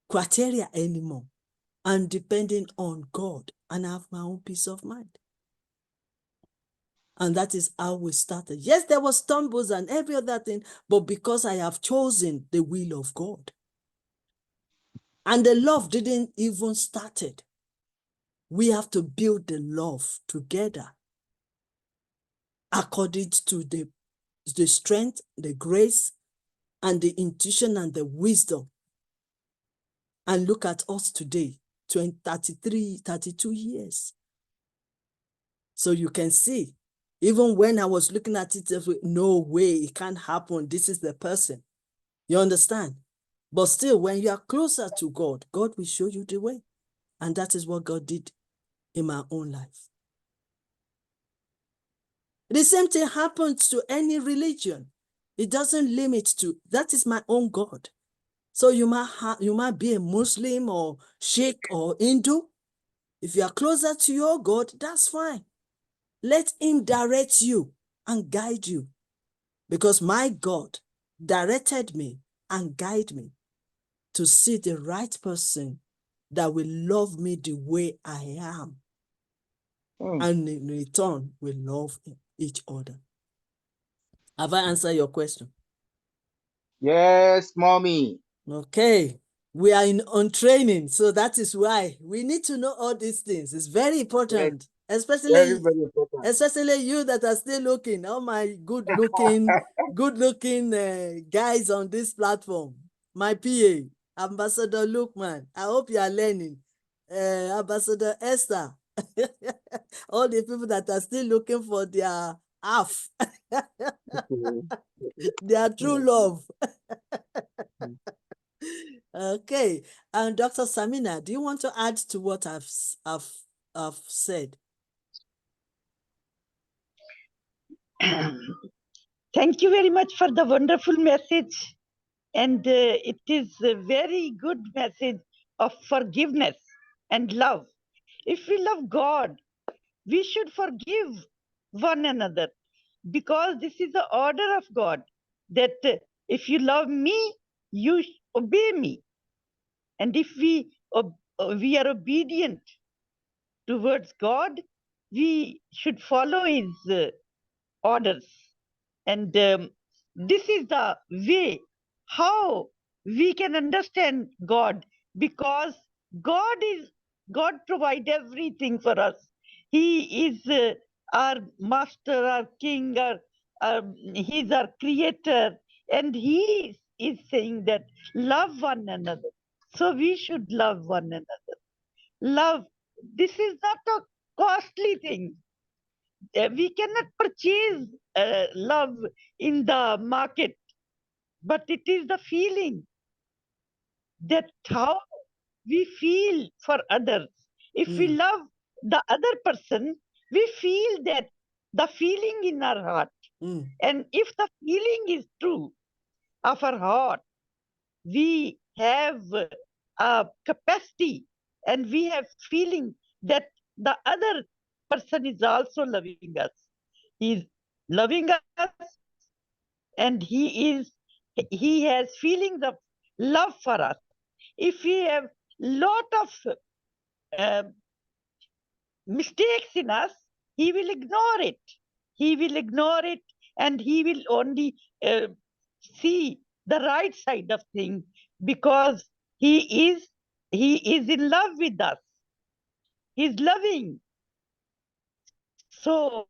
criteria anymore. I'm depending on God and I have my own peace of mind. And that is how we started. Yes, there was stumbles and every other thing, but because I have chosen the will of God. And the love didn't even started. We have to build the love together according to the strength, the grace, and the intuition and the wisdom. And look at us today, 33, 32 years. So you can see, even when I was looking at it, no way, it can't happen. This is the person. You understand? But still, when you are closer to God, God will show you the way. And that is what God did in my own life. The same thing happens to any religion. It doesn't limit to, that is my own God. So you might be a Muslim or Sikh or Hindu. If you are closer to your God, that's fine. Let him direct you and guide you. because my God directed me and guided me to see the right person that will love me the way I am, and in return, we love each other. Have I answered your question? Yes, mommy. Okay. We are on training, so that is why we need to know all these things. It's very important, Very, especially important. you that are still looking, all my good-looking guys on this platform. My PA, Ambassador Lukman, I hope you are learning. Ambassador Esther, all the people that are still looking for their half, their true love. Okay, and Dr. Samina, do you want to add to what I've said? Thank you very much for the wonderful message. And it is a very good message of forgiveness and love. If we love God, we should forgive one another, because this is the order of God, that if you love me, you obey me. And if we are obedient towards God, we should follow his orders. And this is the way how we can understand God, because God provide everything for us. He is our master, our king, he's our creator, and he is saying that love one another. So we should love one another. Love, this is not a costly thing. We cannot purchase love in the market, but it is the feeling, that how we feel for others. If we love the other person, we feel that the feeling in our heart. And if the feeling is true of our heart, we have a capacity, and we have feeling that the other person is also loving us. He is loving us, and he has feelings of love for us. If we have lot of uh, mistakes in us, he will ignore it. He will ignore it, and he will only see the right side of things, because he is in love with us. He's loving. So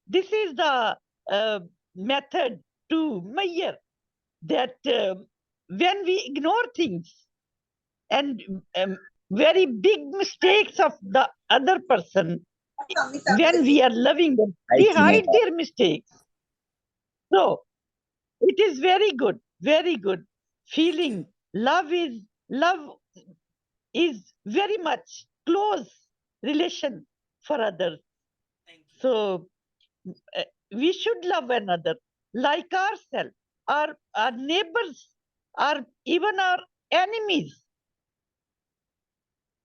this is the method to measure that when we ignore things, and very big mistakes of the other person, when we are loving them, we hide their mistakes. So it is very good feeling. Love is very much close relation for others. So we should love another like ourselves, our neighbors, even our enemies.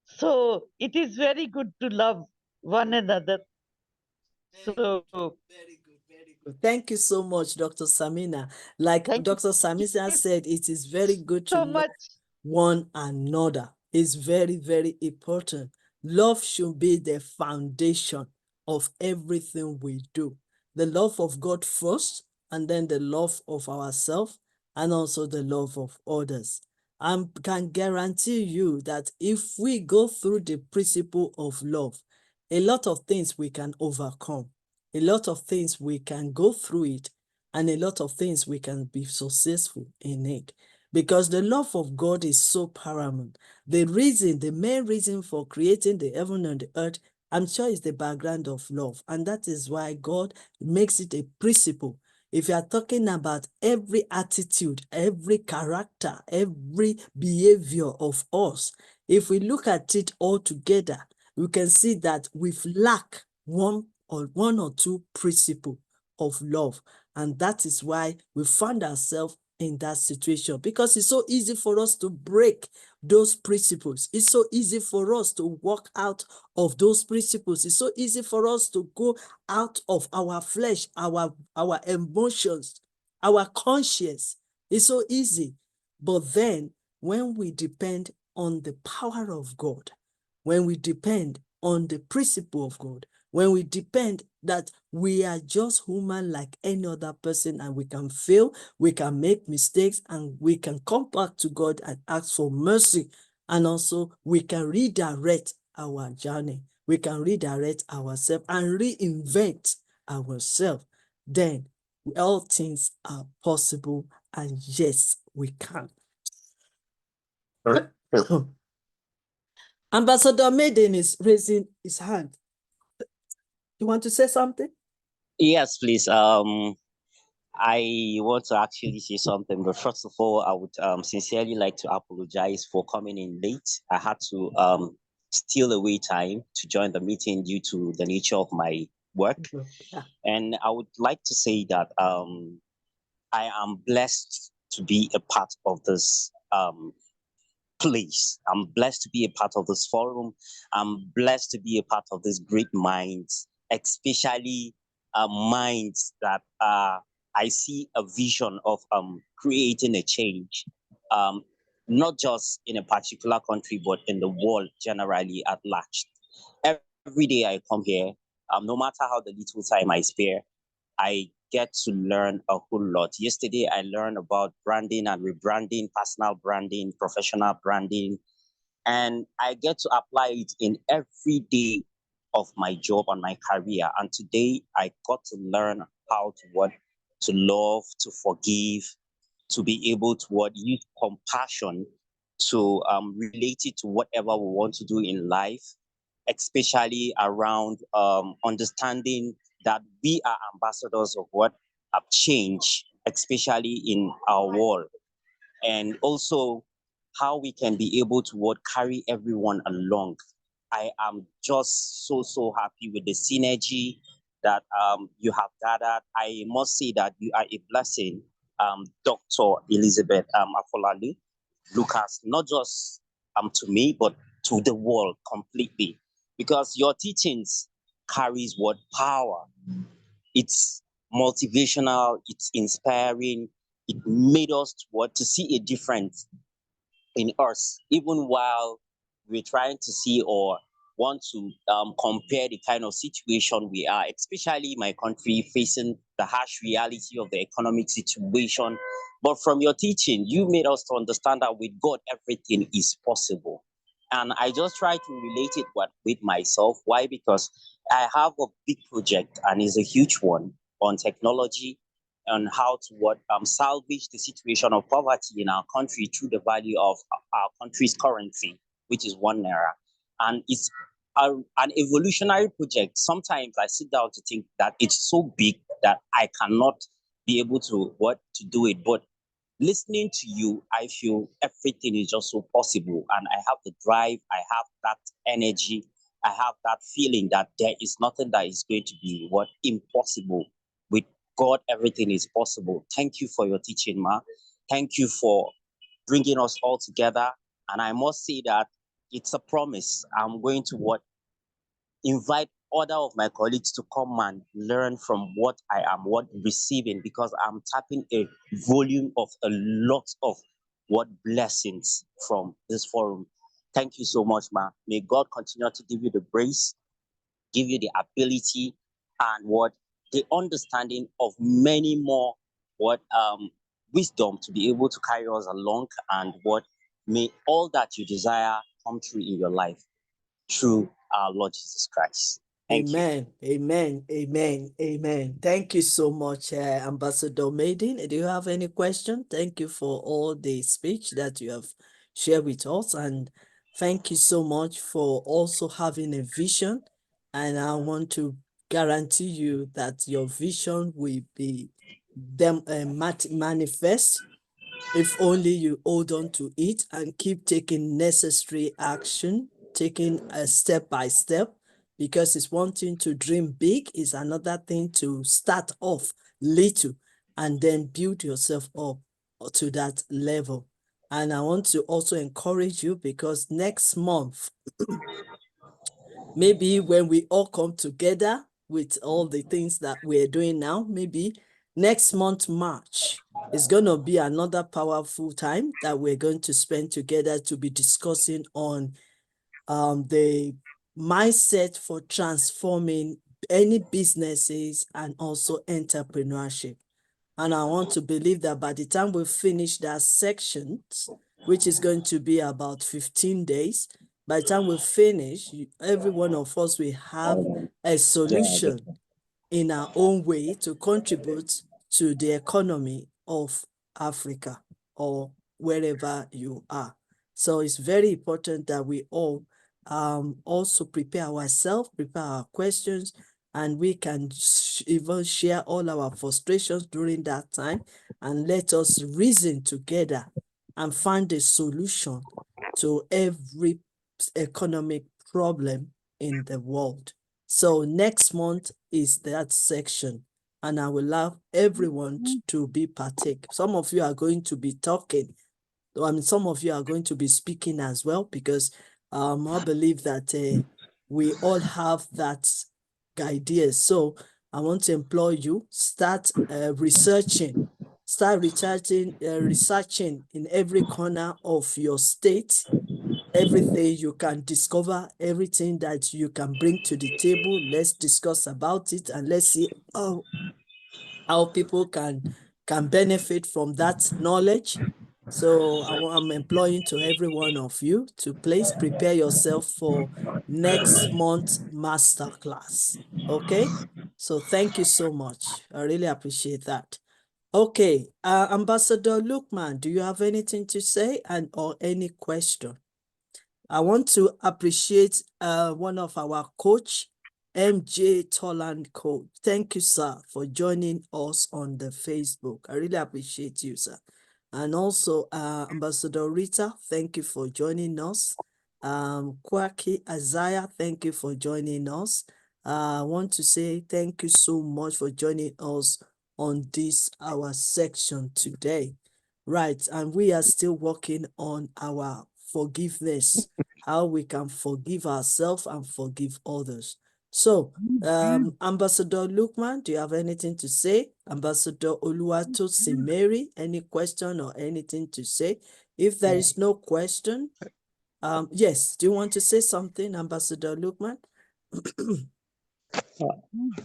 So it is very good to love one another. So Very good, very good. Thank you so much, Dr. Samina. Like thank Dr. you Samina said, it is very good to so love much. one another. It's very, very important. Love should be the foundation of everything we do. The love of God first, and then the love of ourselves, and also the love of others. I can guarantee you that if we go through the principle of love, a lot of things we can overcome, a lot of things we can go through it, and a lot of things we can be successful in it, because the love of God is so paramount. The main reason for creating the heaven and the earth, I'm sure, is the background of love, and that is why God makes it a principle. If you are talking about every attitude, every character, every behavior of us, if we look at it all together, we can see that we've lacked one or two principles of love. And that is why we found ourselves in that situation, because it's so easy for us to break those principles. It's so easy for us to walk out of those principles. It's so easy for us to go out of our flesh, our emotions, our conscience. It's so easy. But then when we depend on the power of God, when we depend on the principle of God, when we depend that we are just human like any other person, and we can fail, we can make mistakes, and we can come back to God and ask for mercy. And also we can redirect our journey. We can redirect ourselves and reinvent ourselves. Then all things are possible, and yes, we can. Ambassador Maiden is raising his hand. You want to say something? Yes, please. I want to actually say something, but first of all, I would sincerely like to apologize for coming in late. I had to steal away time to join the meeting due to the nature of my work. Yeah. And I would like to say that I am blessed to be a part of this place. I'm blessed to be a part of this forum. I'm blessed to be a part of this great minds, especially minds that I see a vision of creating a change, not just in a particular country, but in the world generally at large. Every day I come here, no matter how the little time I spare, I get to learn a whole lot. Yesterday, I learned about branding and rebranding, personal branding, professional branding, and I get to apply it in every day of my job and my career. And today, I got to learn how to what to love, to forgive, to be able to what use compassion to relate it to whatever we want to do in life, especially around understanding that we are ambassadors of what have changed, especially in our world, and also how we can be able to what carry everyone along. I am just so happy with the synergy that you have gathered. I must say that you are a blessing, Dr. Elizabeth Afolalu Lucas, not just to me, but to the world completely, because your teachings carries what power. It's motivational, it's inspiring. It made us to see a difference in us, even while we're trying to see or want to compare the kind of situation we are, especially my country facing the harsh reality of the economic situation. But from your teaching, you made us to understand that with God, everything is possible. And I just try to relate it with myself. Why? Because I have a big project, and it's a huge one, on technology, on how to salvage the situation of poverty in our country through the value of our country's currency, which is one naira. And it's an evolutionary project. Sometimes I sit down to think that it's so big that I cannot be able to do it. But listening to you, I feel everything is just so possible. And I have the drive, I have that energy, I have that feeling that there is nothing that is going to be impossible. With God, everything is possible. Thank you for your teaching, Ma. Thank you for bringing us all together. And I must say that it's a promise. I'm going to invite other of my colleagues to come and learn from what I am receiving, because I'm tapping a volume of a lot of blessings from this forum. Thank you so much, Ma. May God continue to give you the grace, give you the ability, and the understanding of many more wisdom to be able to carry us along, and may all that you desire come true in your life through our Lord Jesus Christ. Thank you. Amen. Amen. Amen. Amen. Thank you so much, Ambassador Maiden. Do you have any question? Thank you for all the speech that you have shared with us. And thank you so much for also having a vision. And I want to guarantee you that your vision will be manifest if only you hold on to it and keep taking necessary action, taking a step by step, because it's one thing to dream big, it's another thing to start off little and then build yourself up. to that level. And I want to also encourage you, because next month, maybe when we all come together with all the things that we're doing now, maybe next month, March, is going to be another powerful time that we're going to spend together to be discussing on the mindset for transforming any businesses and also entrepreneurship. And I want to believe that by the time we finish that section, which is going to be about 15 days, by the time we finish, every one of us will have a solution in our own way to contribute to the economy of Africa or wherever you are. So it's very important that we all also prepare ourselves, prepare our questions, and we can even share all our frustrations during that time, and let us reason together and find a solution to every economic problem in the world. So next month is that section, and I will love everyone to be partake. Some of you are going to be talking. I mean, some of you are going to be speaking as well, because I believe that we all have that idea. So I want to implore you, start researching in every corner of your state, everything you can discover, everything that you can bring to the table. Let's discuss about it, and let's see how people can benefit from that knowledge. So I'm employing to every one of you to please prepare yourself for next month's masterclass. Okay? So thank you so much. I really appreciate that. Okay, Ambassador Lukman, do you have anything to say and or any question? I want to appreciate one of our coach, MJ Toland Coach. Thank you, sir, for joining us on the Facebook. I really appreciate you, sir. And also, Ambassador Rita, thank you for joining us. Kwaki Isaiah, thank you for joining us. I want to say thank you so much for joining us on this our section today. Right, and we are still working on our forgiveness, how we can forgive ourselves and forgive others. So, Ambassador Lukman, do you have anything to say? Ambassador Oluwatosin Mary, any question or anything to say? If there is no question, yes, do you want to say something, Ambassador Lukman?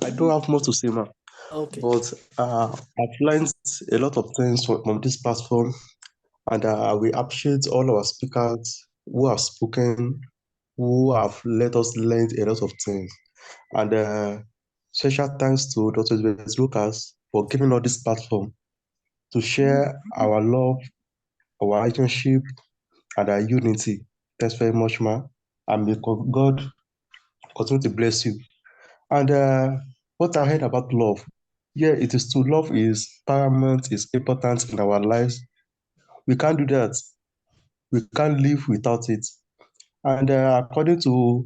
I don't have much to say, ma. Okay. But I've learned a lot of things from this platform, and we appreciate all our speakers who have spoken, who have let us learn a lot of things. And special thanks to Dr. Elizabeth Lucas for giving us this platform to share our love, our relationship, and our unity. Thanks very much, ma. And may God continue to bless you. And what I heard about love, yeah, it is to love is paramount, is important in our lives. We can't do that. We can't live without it. And according to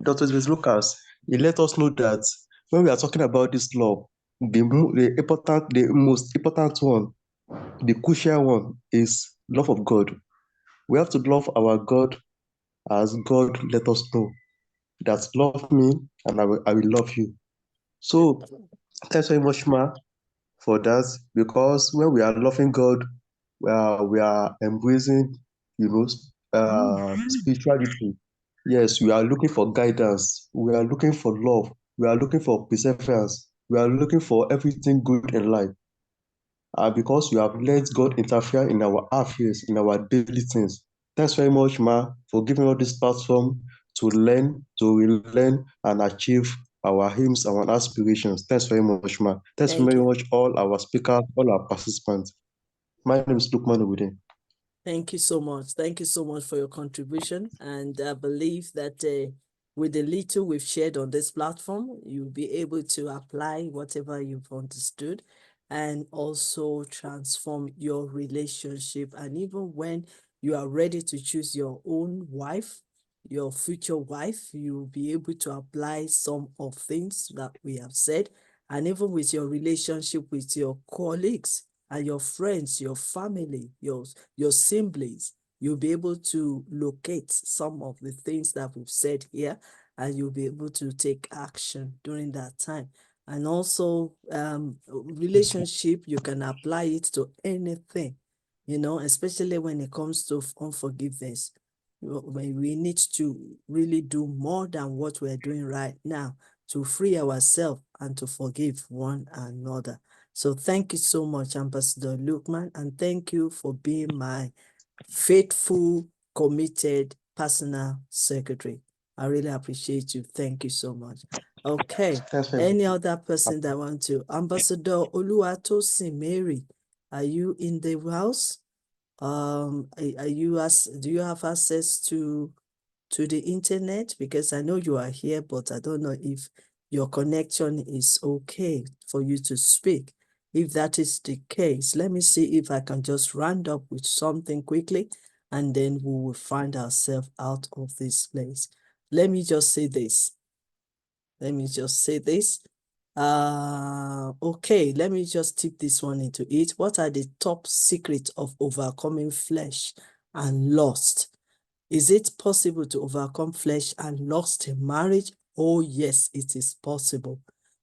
Dr. James Lucas, he let us know that when we are talking about this love, the most important one, the crucial one is love of God. We have to love our God as God let us know that love me and I will love you. So thanks very much, ma, for that, because when we are loving God, we are embracing, spirituality. Yes, we are looking for guidance. We are looking for love. We are looking for perseverance. We are looking for everything good in life. Because we have let God interfere in our affairs, in our daily things. Thanks very much, ma, for giving us this platform to learn, to relearn, and achieve our aims, our aspirations. Thanks very much, ma. Thanks Thank very you. much, all our speakers, all our participants. My name is Lukman Owode. Thank you so much. Thank you so much for your contribution. And I believe that with the little we've shared on this platform, you'll be able to apply whatever you've understood and also transform your relationship. And even when you are ready to choose your own wife, your future wife, you'll be able to apply some of things that we have said. And even with your relationship with your colleagues, and your friends, your family, your siblings, you'll be able to locate some of the things that we've said here, and you'll be able to take action during that time. And also, relationship, you can apply it to anything, especially when it comes to unforgiveness. We need to really do more than what we're doing right now to free ourselves and to forgive one another. So thank you so much, Ambassador Lukman, and thank you for being my faithful, committed personal secretary. I really appreciate you. Thank you so much. Okay. Thanks very much. Any other person that want to? Ambassador Oluwatosin Mary, are you in the house? Are you do you have access to the internet? Because I know you are here, but I don't know if your connection is okay for you to speak. If that is the case, let me see if I can just round up with something quickly, and then we will find ourselves out of this place. Let me just say this. Okay, let me just tip this one into it. What are the top secrets of overcoming flesh and lust? Is it possible to overcome flesh and lust in marriage? Oh, yes, it is possible.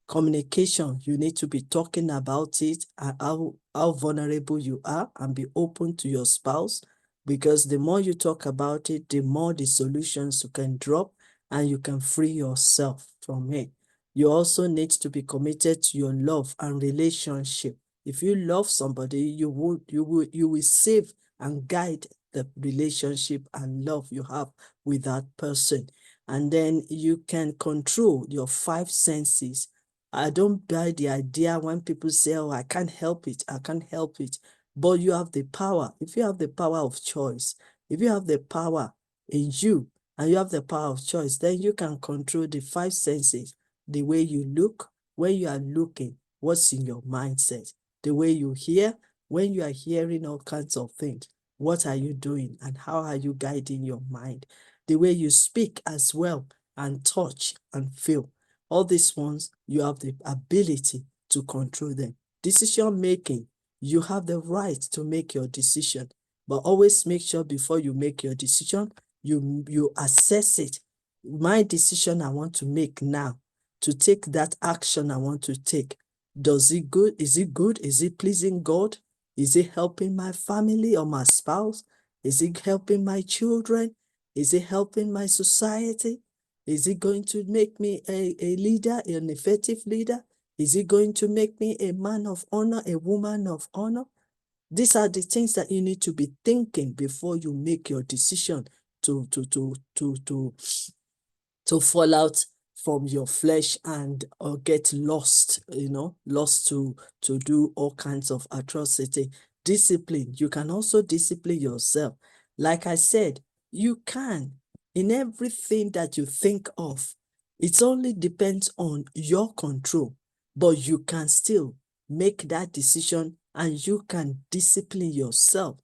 Communication, you need to be talking about it and how vulnerable you are, and be open to your spouse, because the more you talk about it, the more the solutions you can drop and you can free yourself from it. You also need to be committed to your love and relationship. If you love somebody, you will save and guide the relationship and love you have with that person. And then you can control your 5 senses. I don't buy the idea when people say, oh, I can't help it, I can't help it. But you have the power. If you have the power of choice, if you have the power in you, and you have the power of choice, then you can control the 5 senses. The way you look, when you are looking, what's in your mindset? The way you hear, when you are hearing all kinds of things, what are you doing and how are you guiding your mind? The way you speak as well, and touch and feel. All these ones, you have the ability to control them. Decision making, you have the right to make your decision, but always make sure before you make your decision, you assess it. My decision I want to make now, to take that action I want to take, does it good? Is it good? Is it pleasing God? Is it helping my family or my spouse? Is it helping my children? Is it helping my society? Is it going to make me a leader, an effective leader? Is it going to make me a man of honor, a woman of honor? These are the things that you need to be thinking before you make your decision to fall out from your flesh and or get lost, lost to do all kinds of atrocity. Discipline, you can also discipline yourself. Like I said, you can, in everything that you think of. It only depends on your control, but you can still make that decision and you can discipline yourself.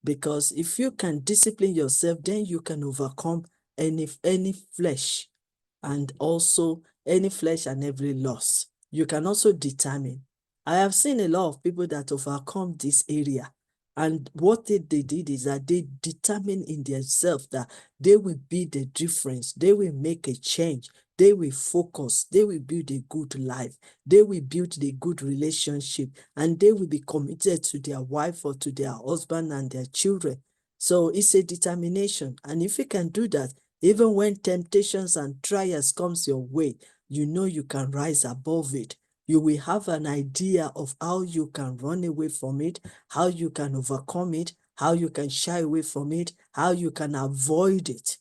Because if you can discipline yourself, then you can overcome any flesh, and also any flesh and every loss. You can also determine. I have seen a lot of people that overcome this area. And what they did is that they determine in themselves that they will be the difference. They will make a change. They will focus. They will build a good life. They will build a good relationship. And they will be committed to their wife or to their husband and their children. So it's a determination. And if you can do that, even when temptations and trials comes your way, you know you can rise above it. You will have an idea of how you can run away from it, how you can overcome it, how you can shy away from it, how you can avoid it.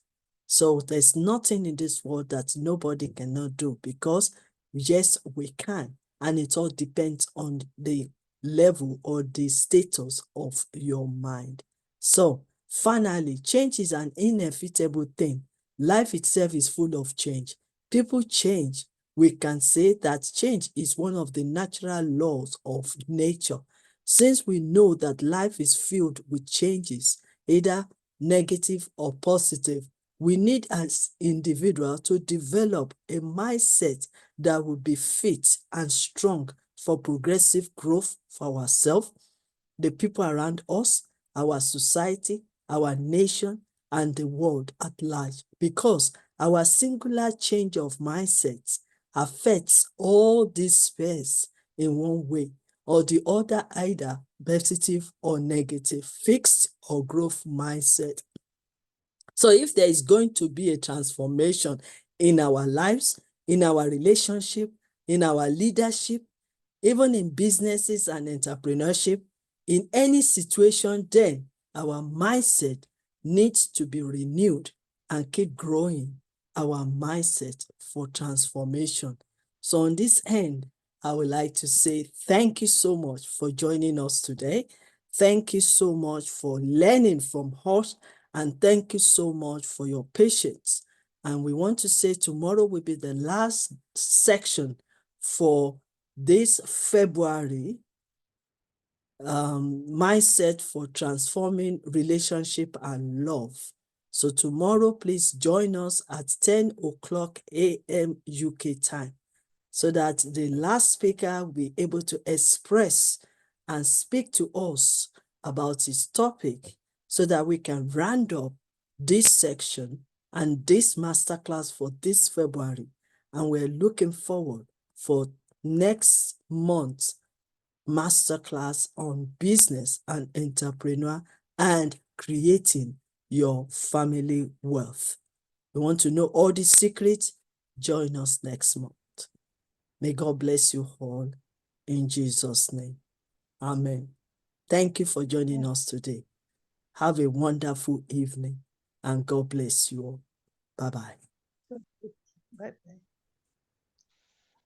So there's nothing in this world that nobody cannot do, because yes, we can. And it all depends on the level or the status of your mind. So finally, change is an inevitable thing. Life itself is full of change. People change. We can say that change is one of the natural laws of nature. Since we know that life is filled with changes, either negative or positive, we need as individuals to develop a mindset that will be fit and strong for progressive growth for ourselves, the people around us, our society, our nation, and the world at large, because our singular change of mindsets affects all these spheres in one way or the other, either positive or negative, fixed or growth mindset. So if there is going to be a transformation in our lives, in our relationship, in our leadership, even in businesses and entrepreneurship, in any situation, then our mindset needs to be renewed and keep growing our mindset for transformation. So on this end, I would like to say thank you so much for joining us today. Thank you so much for learning from us, and thank you so much for your patience. And we want to say tomorrow will be the last section for this February, mindset for transforming relationship and love. So tomorrow, please join us at 10 o'clock a.m. UK time, so that the last speaker will be able to express and speak to us about his topic, so that we can round up this section and this masterclass for this February. And we're looking forward for next month's masterclass on business and entrepreneur and creating your family wealth. You want to know all the secrets? Join us next month. May God bless you all in Jesus' name. Amen. Thank you for joining us today. Have a wonderful evening, and God bless you all. Bye-bye.